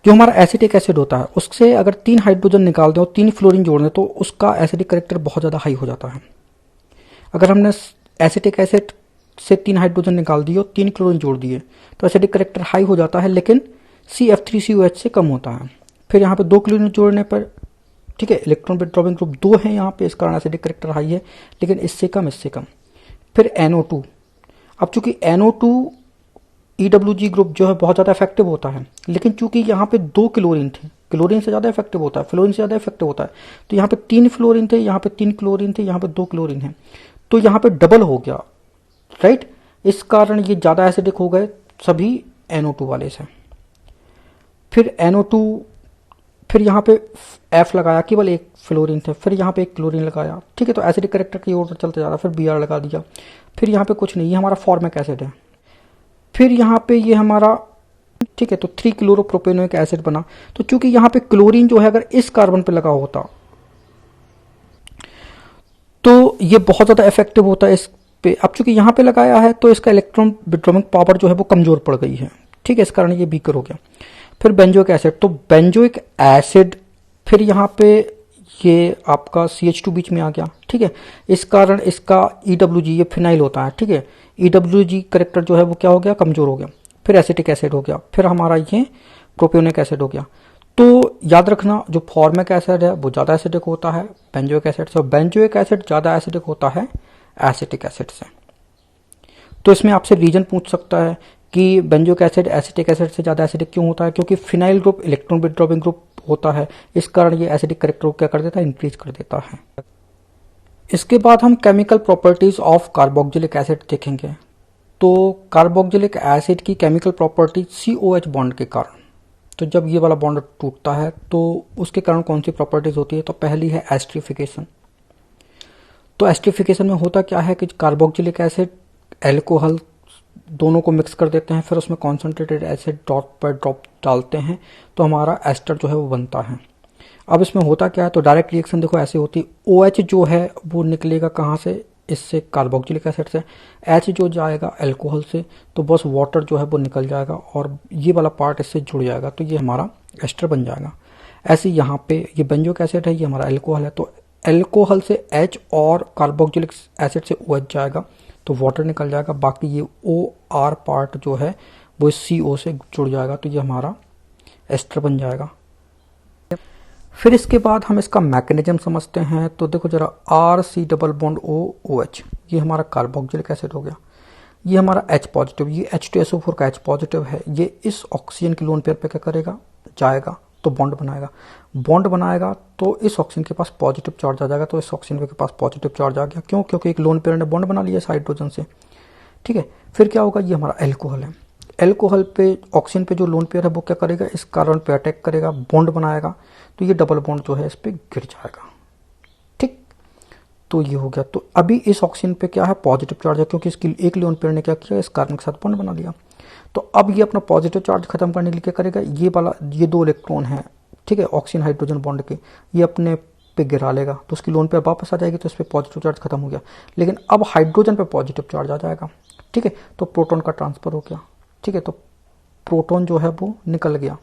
जो हमारा एसिटिक एसिड होता है उससे अगर 3 हाइड्रोजन निकाल दें और 3 फ्लोरीन जोड़ दें तो उसका एसिडिक करेक्टर बहुत ज़्यादा हाई हो जाता है। अगर हमने एसिटिक एसिड से 3 हाइड्रोजन निकाल दिए और 3 क्लोरीन जोड़ दिए तो एसिडिक करेक्टर हाई हो जाता है, लेकिन CF3COH से कम होता है। फिर यहाँ पे 2 क्लोरीन जोड़ने पर, ठीक है, इलेक्ट्रॉन विड्रॉविंग ग्रुप 2 है यहाँ पे, इस कारण एसिडिक करेक्टर हाई है, लेकिन इससे कम। फिर NO2, अब चूंकि NO2 EWG ग्रुप जो है बहुत ज़्यादा इफेक्टिव होता है, लेकिन चूंकि यहाँ पे 2 क्लोरीन थे, क्लोरीन से ज़्यादा इफेक्टिव होता है, फ्लोरीन से ज़्यादा इफेक्टिव होता है। तो यहाँ पे 3 फ्लोरीन थे, यहाँ पे 3 क्लोरीन थे, यहाँ पे 2 क्लोरीन है, तो यहाँ पे डबल हो गया, राइट। इस कारण ये ज़्यादा एसिडिक हो गए सभी NO2 वाले से। फिर NO2, फिर यहाँ पे F लगाया, केवल एक फ्लोरीन थे, फिर यहाँ पे एक क्लोरीन लगाया, ठीक है। तो एसिडिक करेक्टर की ओर चलते जा रहा, फिर Br लगा दिया, फिर यहाँ पे कुछ नहीं, ये हमारा फॉर्मिक एसिड है। फिर यहाँ पे ये हमारा, ठीक है, तो 3 क्लोरोप्रोपेनोइक एसिड बना। तो चूंकि यहाँ पे क्लोरीन जो है अगर इस कार्बन पे लगा होता तो ये बहुत ज़्यादा इफेक्टिव होता है इस पे, अब चूंकि यहाँ पे लगाया है तो इसका इलेक्ट्रॉन विड्रॉइंग पावर जो है वो कमजोर पड़ गई है, ठीक है, इस कारण ये वीकर हो गया। फिर बेंजोइक एसिड, तो बेंजोइक एसिड फिर यहाँ पे ये आपका CH2 बीच में आ गया, ठीक है, इस कारण इसका EWG, ये फिनाइल होता है, ठीक है, EWG करेक्टर जो है वो क्या हो गया, कमजोर हो गया। फिर एसिटिक एसिड हो गया, फिर हमारा ये प्रोपियोनिक एसिड हो गया। तो याद रखना जो फॉर्मिक एसिड है वो ज़्यादा एसिडिक होता है बेंजोइक एसिड से, और बेंजोइक एसिड ज़्यादा एसिडिक होता है एसिटिक एसिड से। तो इसमें आपसे रीजन पूछ सकता है कि बेंजोइक एसिड एसिटिक एसिड से ज़्यादा एसिडिक क्यों होता है, क्योंकि phenyl group electron withdrawing group होता है, इस कारण ये एसिडिक करेक्टर को क्या कर देता है, इंक्रीज कर देता है। इसके बाद हम chemical properties of carboxylic acid देखेंगे। तो कार्बोक्सिलिक एसिड की केमिकल प्रॉपर्टी COH बॉन्ड के कारण, तो जब ये वाला बॉन्ड टूटता है तो उसके कारण कौन सी प्रॉपर्टीज होती है, तो पहली है एस्टरिफिकेशन। तो एस्टरिफिकेशन में होता क्या है कि कार्बोक्सिलिक एसिड एल्कोहल दोनों को मिक्स कर देते हैं, फिर उसमें कॉन्सेंट्रेटेड एसिड ड्रॉप पर ड्रॉप डालते हैं तो हमारा एस्टर जो है वो बनता है। अब इसमें होता क्या है, तो डायरेक्ट रिएक्शन देखो ऐसे होती है, OH जो है वो निकलेगा कहाँ से, इससे कार्बोक्सिलिक एसिड से, H जो जाएगा अल्कोहल से, तो बस वाटर जो है वो निकल जाएगा और ये वाला पार्ट इससे जुड़ जाएगा, तो ये हमारा एस्टर बन जाएगा। ऐसे यहाँ पे ये बेंजोइक एसिड है, ये हमारा अल्कोहल है, तो अल्कोहल से H और कार्बोक्सिलिक एसिड से OH जाएगा तो वाटर निकल जाएगा, बाकी ये OR पार्ट जो है वो CO से जुड़ जाएगा, तो ये हमारा एस्टर बन जाएगा। फिर इसके बाद हम इसका मैकेनिज्म समझते हैं। तो देखो जरा, RC डबल बॉन्ड OH, ये हमारा कार्बोक्सिलिक एसिड हो गया, ये हमारा H पॉजिटिव, ये H2SO4 का H पॉजिटिव है, ये इस ऑक्सीजन की लोन पेयर पे क्या करेगा, जाएगा तो बॉन्ड बनाएगा, बॉन्ड बनाएगा तो इस ऑक्सीजन के पास पॉजिटिव चार्ज आ जाएगा, तो इस ऑक्सीजन के पास पॉजिटिव चार्ज आ गया, क्यों, क्योंकि एक लोन पेयर ने बॉन्ड बना लिया इस हाइड्रोजन से, ठीक है। फिर क्या होगा, ये हमारा एल्कोहल है, एल्कोहल पे ऑक्सीजन पे जो लोन पेयर है वो क्या करेगा, इस कार्बन पे अटैक करेगा, बॉन्ड बनाएगा, तो ये डबल बॉन्ड जो है इस पे गिर जाएगा, ठीक। तो ये हो गया, तो अभी इस ऑक्सीजन पे क्या है, पॉजिटिव चार्ज है, क्योंकि इसकी एक लोन पेयर ने क्या किया, इस कार्बन के साथ बॉन्ड बना लिया। तो अब ये अपना पॉजिटिव चार्ज खत्म करने के लिए क्या करेगा, ये वाला ये 2 इलेक्ट्रॉन है, ठीक है, ऑक्सीजन हाइड्रोजन बॉन्ड के, ये अपने पे गिरा लेगा तो उसकी लोन पेयर वापस आ जाएगी, तो इस पे पॉजिटिव चार्ज खत्म हो गया। लेकिन अब हाइड्रोजन पे पॉजिटिव चार्ज आ जाएगा, ठीक है, तो प्रोटॉन का ट्रांसफर हो गया, ठीक है, तो प्रोटॉन जो है वो निकल गया।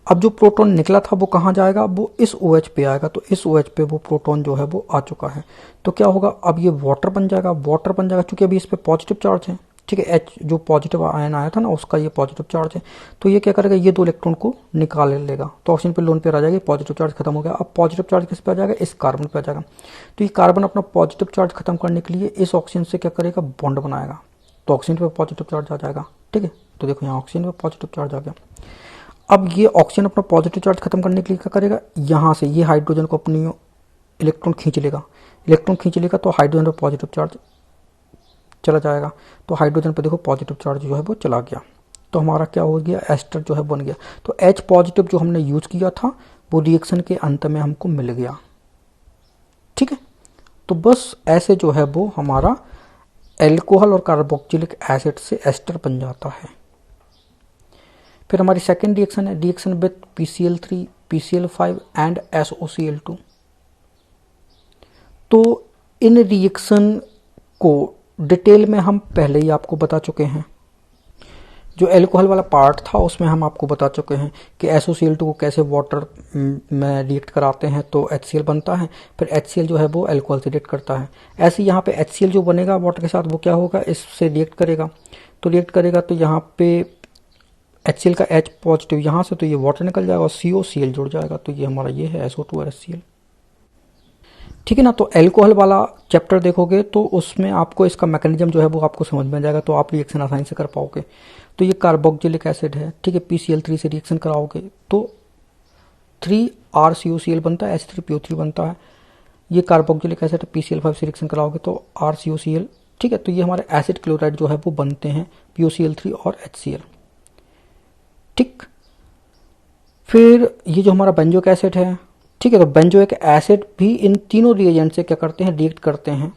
अब जो प्रोटॉन निकला था वो कहाँ जाएगा, वो इस OH पे आएगा, तो इस OH पे वो प्रोटॉन जो है वो आ चुका है, तो क्या होगा, अब ये वाटर बन जाएगा, वाटर बन जाएगा क्योंकि अभी इस पे पॉजिटिव चार्ज है, ठीक है, H जो पॉजिटिव आयन आया था ना उसका ये पॉजिटिव चार्ज है, तो ये क्या करेगा, ये 2 इलेक्ट्रॉन को निकाल लेगा, तो ऑक्सीजन पे लोन पेयर आ जाएगी, पॉजिटिव चार्ज खत्म हो गया। अब पॉजिटिव चार्ज किस पे आ जाएगा, इस कार्बन पे आ जाएगा, तो ये कार्बन अपना पॉजिटिव चार्ज खत्म करने के लिए इस ऑक्सीजन से क्या करेगा, बॉन्ड बनाएगा, तो ऑक्सीजन पे पॉजिटिव चार्ज आ जाएगा, ठीक है। तो देखो यहाँ ऑक्सीजन पे पॉजिटिव चार्ज आ गया। अब ये ऑक्सीजन अपना पॉजिटिव चार्ज खत्म करने के लिए क्या करेगा, यहाँ से ये हाइड्रोजन को अपनी इलेक्ट्रॉन खींच लेगा, इलेक्ट्रॉन खींच लेगा तो हाइड्रोजन पर पॉजिटिव चार्ज चला जाएगा, तो हाइड्रोजन पर देखो पॉजिटिव चार्ज जो है वो चला गया, तो हमारा क्या हो गया, एस्टर जो है बन गया। तो H पॉजिटिव जो हमने यूज किया था वो रिएक्शन के अंत में हमको मिल गया, ठीक है। तो बस ऐसे जो है वो हमारा एल्कोहल और कार्बोक्सिलिक एसिड से एस्टर बन जाता है। फिर हमारी सेकेंड रिएक्शन है reaction with PCl3, PCl5 and SOCl2। तो इन रिएक्शन को डिटेल में हम पहले ही आपको बता चुके हैं। जो एल्कोहल वाला पार्ट था उसमें हम आपको बता चुके हैं कि SOCl2 को कैसे वाटर में रिएक्ट कराते हैं तो HCl बनता है, फिर HCl जो है वो एल्कोहल से रिएक्ट करता है। ऐसे यहाँ पे HCl जो बनेगा वाटर के साथ वो क्या होगा, इससे रिएक्ट करेगा, तो रिएक्ट करेगा तो यहाँ पे HCl का H पॉजिटिव यहाँ से, तो ये वाटर निकल जाएगा और COCl जुड़ जाएगा, तो ये हमारा ये है SO2 और HCl, ठीक है ना। तो एल्कोहल वाला चैप्टर देखोगे तो उसमें आपको इसका मैकेनिज्म जो है वो आपको समझ में आ जाएगा, तो आप रिएक्शन आसानी से कर पाओगे। तो ये कार्बोक्सिलिक एसिड है, ठीक है, PCl3 से रिएक्शन कराओगे तो 3RCOCl बनता है, H3PO3 बनता है। ये कार्बोक्सिलिक एसिड PCl5 से रिएक्शन कराओगे तो RCOCl, ठीक है। तो ये हमारे एसिड क्लोराइड जो है वो बनते हैं POCl3 और HCl, ठीक। फिर ये जो हमारा बेंजोइक एसिड है, ठीक है, तो बेंजोइक एसिड भी इन तीनों रिएजेंट से क्या करते हैं, रिएक्ट करते हैं,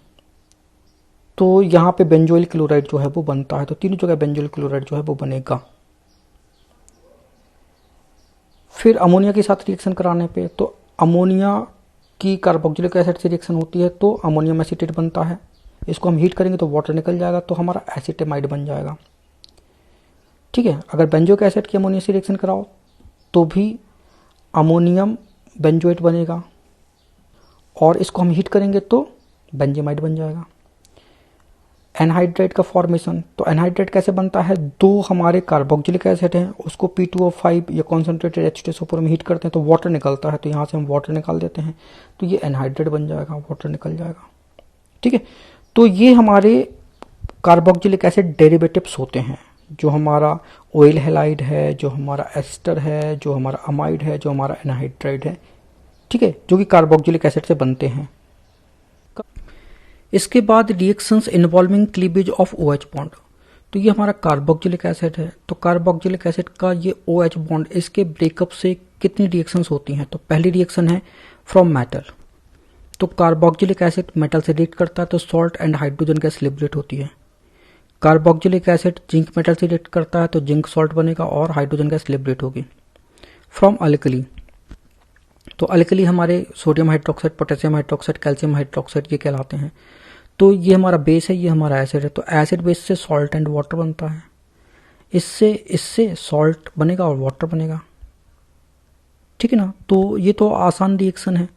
तो यहाँ पे बेंजोइल क्लोराइड जो है वो बनता है, तो तीनों जगह बेंजोइल क्लोराइड जो है वो बनेगा। फिर अमोनिया के साथ रिएक्शन कराने पे, तो अमोनिया की कार्बोक्सिलिक एसिड से रिएक्शन होती है तो अमोनियम एसीटेट बनता है, इसको हम हीट करेंगे तो वाटर निकल जाएगा, तो हमारा एसिटेमाइड बन जाएगा। ठीक है, अगर बेंजोइक एसिड की अमोनिया से रिएक्शन कराओ तो भी अमोनियम बेंजोएट बनेगा, और इसको हम हीट करेंगे तो बेंजेमाइड बन जाएगा। एनहाइड्रेट का फॉर्मेशन, तो एनहाइड्रेट कैसे बनता है, दो हमारे कार्बोक्सिलिक एसिड हैं, उसको P2O5 या कॉन्सेंट्रेटेड H2SO4 में हीट करते हैं तो वाटर निकलता है, तो यहाँ से हम वाटर निकाल देते हैं, तो ये एनहाइड्रेट बन जाएगा, वाटर निकल जाएगा। ठीक है, तो ये हमारे कार्बोक्सिलिक एसिड डेरिवेटिव्स होते हैं, जो हमारा ऑयल हैलाइड है, जो हमारा एस्टर है, जो हमारा अमाइड है, जो हमारा एनहाइड्राइड है। ठीक है, जो कि कार्बोक्सिलिक एसिड से बनते हैं। इसके बाद reactions involving cleavage of OH bond, तो ये हमारा कार्बोक्सिलिक एसिड है, तो कार्बोक्सिलिक एसिड का ये OH बॉन्ड, इसके ब्रेकअप से कितनी रिएक्शंस होती हैं, तो पहली रिएक्शन है फ्रॉम मेटल, तो कार्बोक्सिलिक एसिड मेटल से रिएक्ट करता है तो salt and hydrogen gas liberate होती है। कार्बोक्सिलिक एसिड जिंक मेटल से रिएक्ट करता है तो जिंक सॉल्ट बनेगा और हाइड्रोजन गैस लिबरेट होगी। फ्रॉम अल्कली, तो अल्कली हमारे sodium hydroxide, potassium hydroxide, calcium hydroxide ये कहलाते हैं। तो ये हमारा बेस है, ये हमारा एसिड है, तो एसिड बेस से सॉल्ट एंड वाटर बनता है, इससे सॉल्ट बनेगा और वाटर बनेगा। ठीक है ना, तो ये तो आसान रिएक्शन है।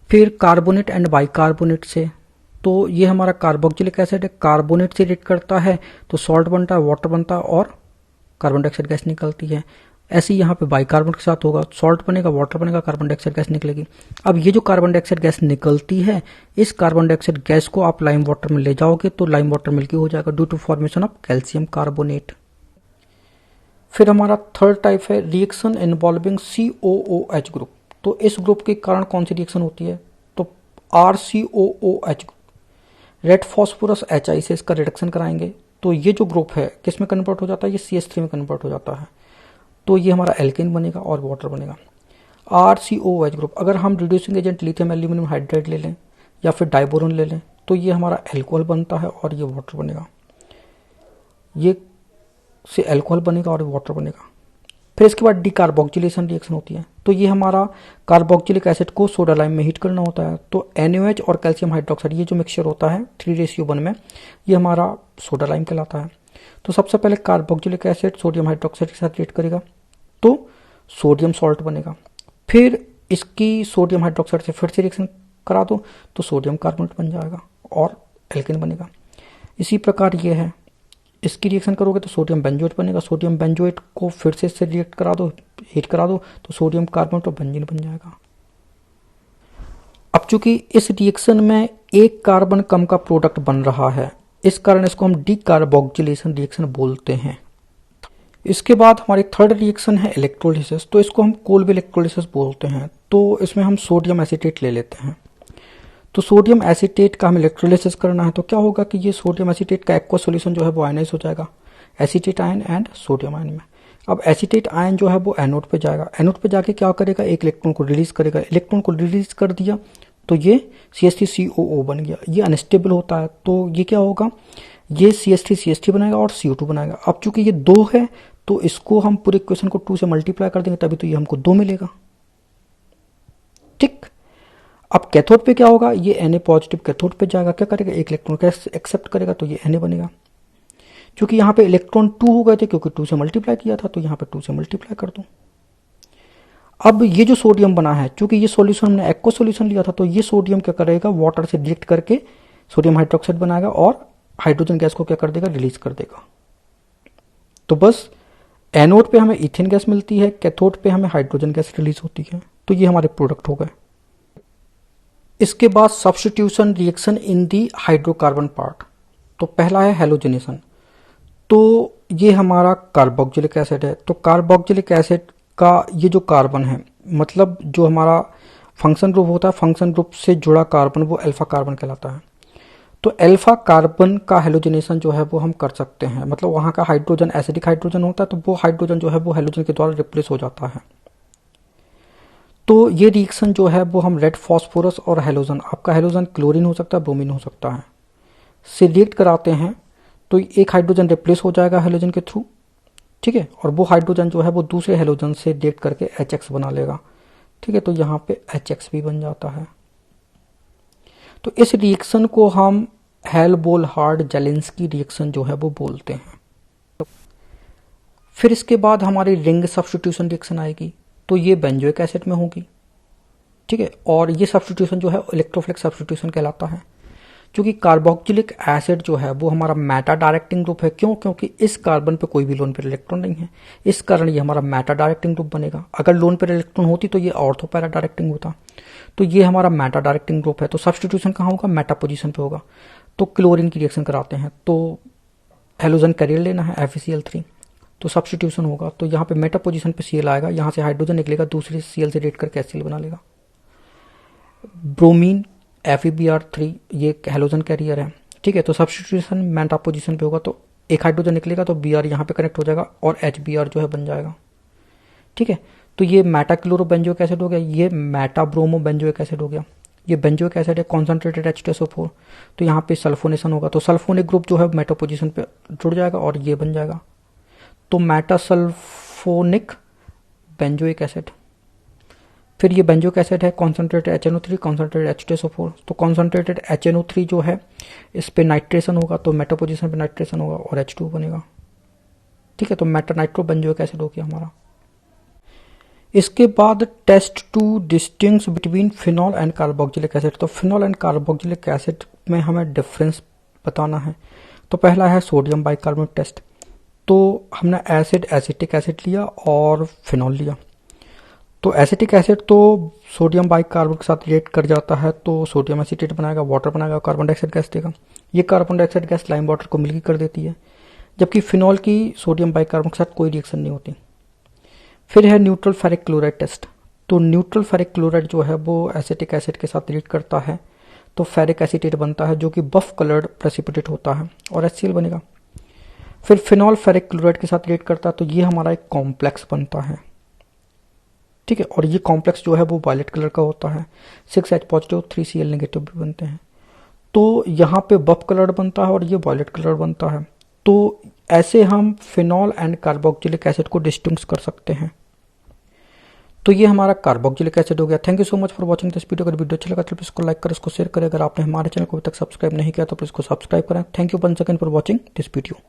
फिर कार्बोनेट एंड बाइकार्बोनेट से, तो ये हमारा कार्बोक्सिलिक एसिड है, कार्बोनेट से रिएक्ट करता है तो सॉल्ट बनता है, वाटर बनता है और कार्बन डाइऑक्साइड गैस निकलती है। ऐसे ही यहाँ पे बाइकार्बोनेट के साथ होगा, सॉल्ट बनेगा, वाटर बनेगा, कार्बन डाइऑक्साइड गैस निकलेगी। अब ये जो कार्बन डाइऑक्साइड गैस निकलती है, इस कार्बन डाइऑक्साइड गैस को आप लाइम वाटर में ले जाओगे तो लाइम वाटर मिल्की हो जाएगा due to formation of calcium carbonate. फिर हमारा थर्ड टाइप है रिएक्शन इन्वॉल्विंग COOH ग्रुप, तो इस ग्रुप के कारण कौन सी रिएक्शन होती है, तो RCOOH, रेड फॉस्फोरस HI से इसका रिडक्शन कराएंगे, तो ये जो ग्रुप है किस में कन्वर्ट हो जाता है, ये CH3 में कन्वर्ट हो जाता है, तो ये हमारा एल्केन बनेगा और वाटर बनेगा। RCOOH ग्रुप, अगर हम reducing agent lithium aluminium hydride ले लें या फिर डाइबोरोन ले लें तो ये हमारा एल्कोहल बनता है और ये वाटर बनेगा, ये से एल्कोहल बनेगा और वाटर बनेगा। फिर इसके बाद डीकार्बोक्सिलेशन रिएक्शन होती है, तो ये हमारा कार्बोक्सिलिक एसिड को सोडा लाइम में हीट करना होता है, तो NaOH और कैल्शियम हाइड्रोक्साइड ये जो मिक्सचर होता है 3:1 में, ये हमारा सोडा लाइम कहलाता है। तो सबसे पहले कार्बोक्सिलिक एसिड सोडियम हाइड्रोक्साइड के साथ रिएक्ट करेगा तो सोडियम सॉल्ट बनेगा, फिर इसकी सोडियम हाइड्रोक्साइड से फिर से रिएक्शन करा दो तो सोडियम कार्बोनेट बन जाएगा और एल्केन बनेगा। इसी प्रकार ये है, इसकी रिएक्शन करोगे तो सोडियम बेंजोएट बनेगा, सोडियम बेंजोएट को फिर से इससे रिएक्ट करा दो, हीट करा दो तो सोडियम कार्बोनेट और बेंजीन बन जाएगा। अब चूंकि इस रिएक्शन में एक कार्बन कम का प्रोडक्ट बन रहा है, इस कारण इसको हम डीकार्बोक्सिलेशन रिएक्शन बोलते हैं। इसके बाद हमारी थर्ड रिएक्शन है इलेक्ट्रोलिसिस, तो इसको हम कोल्ब इलेक्ट्रोलिसिस बोलते हैं। तो इसमें हम सोडियम एसीटेट ले लेते हैं, तो सोडियम एसीटेट का हमें इलेक्ट्रोलिसिस करना है, तो क्या होगा कि ये सोडियम एसीटेट का एक्वा सॉल्यूशन जो है वो आयनाइज हो जाएगा acetate ion and sodium ion में। अब एसीटेट आयन जो है वो एनोड पे जाएगा, एनोड पे जाके क्या करेगा, एक इलेक्ट्रॉन को रिलीज करेगा, इलेक्ट्रॉन को रिलीज कर दिया तो ये CH3COO बन गया, ये अनस्टेबल होता है, तो ये क्या होगा, ये CH3CH3 बनाएगा और CO2 बनाएगा। अब चूंकि ये 2 है तो इसको हम पूरे इक्वेशन को 2 से मल्टीप्लाई कर देंगे तभी तो ये हमको 2 मिलेगा। ठीक, अब कैथोड पे क्या होगा, ये Na पॉजिटिव कैथोड पे जाएगा, क्या करेगा, एक इलेक्ट्रॉन को एक्सेप्ट करेगा तो ये Na बनेगा। क्योंकि यहाँ पे इलेक्ट्रॉन 2 हो गए थे क्योंकि 2 से मल्टीप्लाई किया था, तो यहाँ पे 2 से मल्टीप्लाई कर दो। अब ये जो सोडियम बना है, चूंकि ये सॉल्यूशन हमने एक्वा सॉल्यूशन लिया था, तो ये सोडियम क्या करेगा, वाटर से रिएक्ट करके सोडियम हाइड्रोक्साइड बनाएगा और हाइड्रोजन गैस को क्या कर देगा, रिलीज कर देगा। तो बस एनोड पे हमें इथेन गैस मिलती है, कैथोड पे हमें हाइड्रोजन गैस रिलीज होती है, तो ये हमारे प्रोडक्ट हो गए। इसके बाद substitution reaction in the hydrocarbon part, तो पहला है हैलोजनेशन, तो ये हमारा कार्बोक्सिलिक एसिड है, तो कार्बोक्सिलिक एसिड का ये जो कार्बन है, मतलब जो हमारा फंक्शन ग्रुप होता है, फंक्शन ग्रुप से जुड़ा कार्बन वो अल्फा कार्बन कहलाता है। तो अल्फा कार्बन का हैलोजनेशन जो है वो हम कर सकते हैं, मतलब वहां का हाइड्रोजन एसिडिक हाइड्रोजन होता है, तो वो हाइड्रोजन जो है वो हैलोजन के द्वारा रिप्लेस हो जाता है। तो ये रिएक्शन जो है वो हम रेड फॉस्फोरस और हैलोजन, आपका हैलोजन क्लोरीन हो सकता है, ब्रोमीन हो सकता है, से रिएक्ट कराते हैं, तो एक हाइड्रोजन रिप्लेस हो जाएगा हैलोजन के थ्रू, ठीक है, और वो हाइड्रोजन जो है वो दूसरे हैलोजन से रिएक्ट करके HX बना लेगा, ठीक है, तो यहाँ पे HX भी बन जाता है। तो इस रिएक्शन को हम हेल्महोल्ट्ज-जेलिंस्की रिएक्शन जो है वो बोलते हैं। फिर इसके बाद हमारी रिंग सब्स्टिट्यूशन रिएक्शन आएगी, तो ये बेंजोइक एसिड में होगी, ठीक है। और ये सब्स्टिट्यूशन जो है इलेक्ट्रोफिलिक सब्स्टिट्यूशन कहलाता है। क्योंकि कार्बोक्सिलिक एसिड जो है वो हमारा मेटा डायरेक्टिंग ग्रुप है। क्यों? क्योंकि इस कार्बन पे कोई भी लोन पेयर इलेक्ट्रॉन नहीं है, इस कारण ये हमारा मेटा डायरेक्टिंग ग्रुप बनेगा। अगर लोन पेयर इलेक्ट्रॉन होती तो ये ऑर्थो पैरा डायरेक्टिंग होता। तो ये हमारा मेटा डायरेक्टिंग ग्रुप है। तो सब्स्टिट्यूशन कहाँ होगा? मेटा पोजीशन पे होगा। तो क्लोरीन की रिएक्शन कराते हैं, तो हेलोजन कैरियर लेना है FeCl3, तो सब्स्टिट्यूशन होगा। तो यहाँ पे मेटा पोजीशन पे Cl आएगा, यहाँ से हाइड्रोजन निकलेगा, दूसरे Cl से रेट करके HCl बना लेगा। ब्रोमीन FeBr3 ये हेलोजन कैरियर है, ठीक है। तो सब्स्टिट्यूशन मेटा पोजीशन पे होगा, तो एक हाइड्रोजन निकलेगा तो Br यहाँ पे कनेक्ट हो जाएगा और HBr जो है बन जाएगा, ठीक है। तो ये मेटा क्लोरो बेंजोइक एसिड हो गया, ये मेटा ब्रोमो बेंजोइक एसिड हो गया। ये बेंजोइक एसिड है कॉन्सेंट्रेटेड H2SO4, तो यहाँ पे सल्फोनेशन होगा, तो सल्फोनिक ग्रुप जो है मेटा पोजीशन पे जुड़ जाएगा और ये बन जाएगा। तो मेटा सल्फोनिक बेंजोइक एसिड। फिर ये बेंजोइक एसिड है कॉन्सेंट्रेटेड HNO3 कॉन्सेंट्रेटेड H2SO4, तो कॉन्सेंट्रेटेड HNO3 जो है इस पे नाइट्रेशन होगा, तो मेटा पोजीशन पे नाइट्रेशन होगा और H2 बनेगा, ठीक है। तो मेटा नाइट्रो बेंजोइक एसिड हो गया हमारा। इसके बाद test to distinguish between phenol and carboxylic acid. तो फिनॉल एंड कार्बोक्सिलिक एसिड में हमें डिफरेंस बताना है। तो पहला है सोडियम बाइकार्बोनेट टेस्ट। तो हमने एसिटिक एसिड लिया और फिनॉल लिया। तो एसिटिक एसिड तो सोडियम बाइकार्बोनेट के साथ रिएक्ट कर जाता है, तो सोडियम एसीटेट बनाएगा, वाटर बनाएगा, कार्बन डाइऑक्साइड गैस देगा। ये carbon dioxide gas lime water को मिल्की कर देती है, जबकि फिनॉल की सोडियम बाइकार्बोनेट के साथ कोई रिएक्शन नहीं होती। फिर है न्यूट्रल फेरिक क्लोराइड टेस्ट। तो न्यूट्रल फेरिक क्लोराइड जो है वो एसिटिक एसिड के साथ रिएक्ट करता है, तो फेरिक एसीटेट बनता है जो कि बफ कलर्ड प्रेसिपिटेट होता है और HCl बनेगा। फिर फिनॉल फेरिक क्लोराइड के साथ रिएक्ट करता है, तो ये हमारा एक कॉम्प्लेक्स बनता है, ठीक है। और ये कॉम्प्लेक्स जो है वो वायलेट कलर का होता है, 6H पॉजिटिव 3Cl नेगेटिव भी बनते हैं। तो यहाँ पे बफ कलर बनता है और ये वायलेट कलर बनता है। तो ऐसे हम फिनॉल एंड कार्बोक्सिलिक एसिड को डिस्टिंग्विश कर सकते हैं। तो ये हमारा कार्बोक्सिलिक एसिड हो गया। Thank you so much for watching this video. अगर वीडियो अच्छा लगा तो प्लीज इसको लाइक करें, इसको शेयर करें। अगर आपने हमारे चैनल को अभी तक सब्सक्राइब नहीं किया तो प्लीज इसको सब्सक्राइब करें। Thank you once again for watching this video.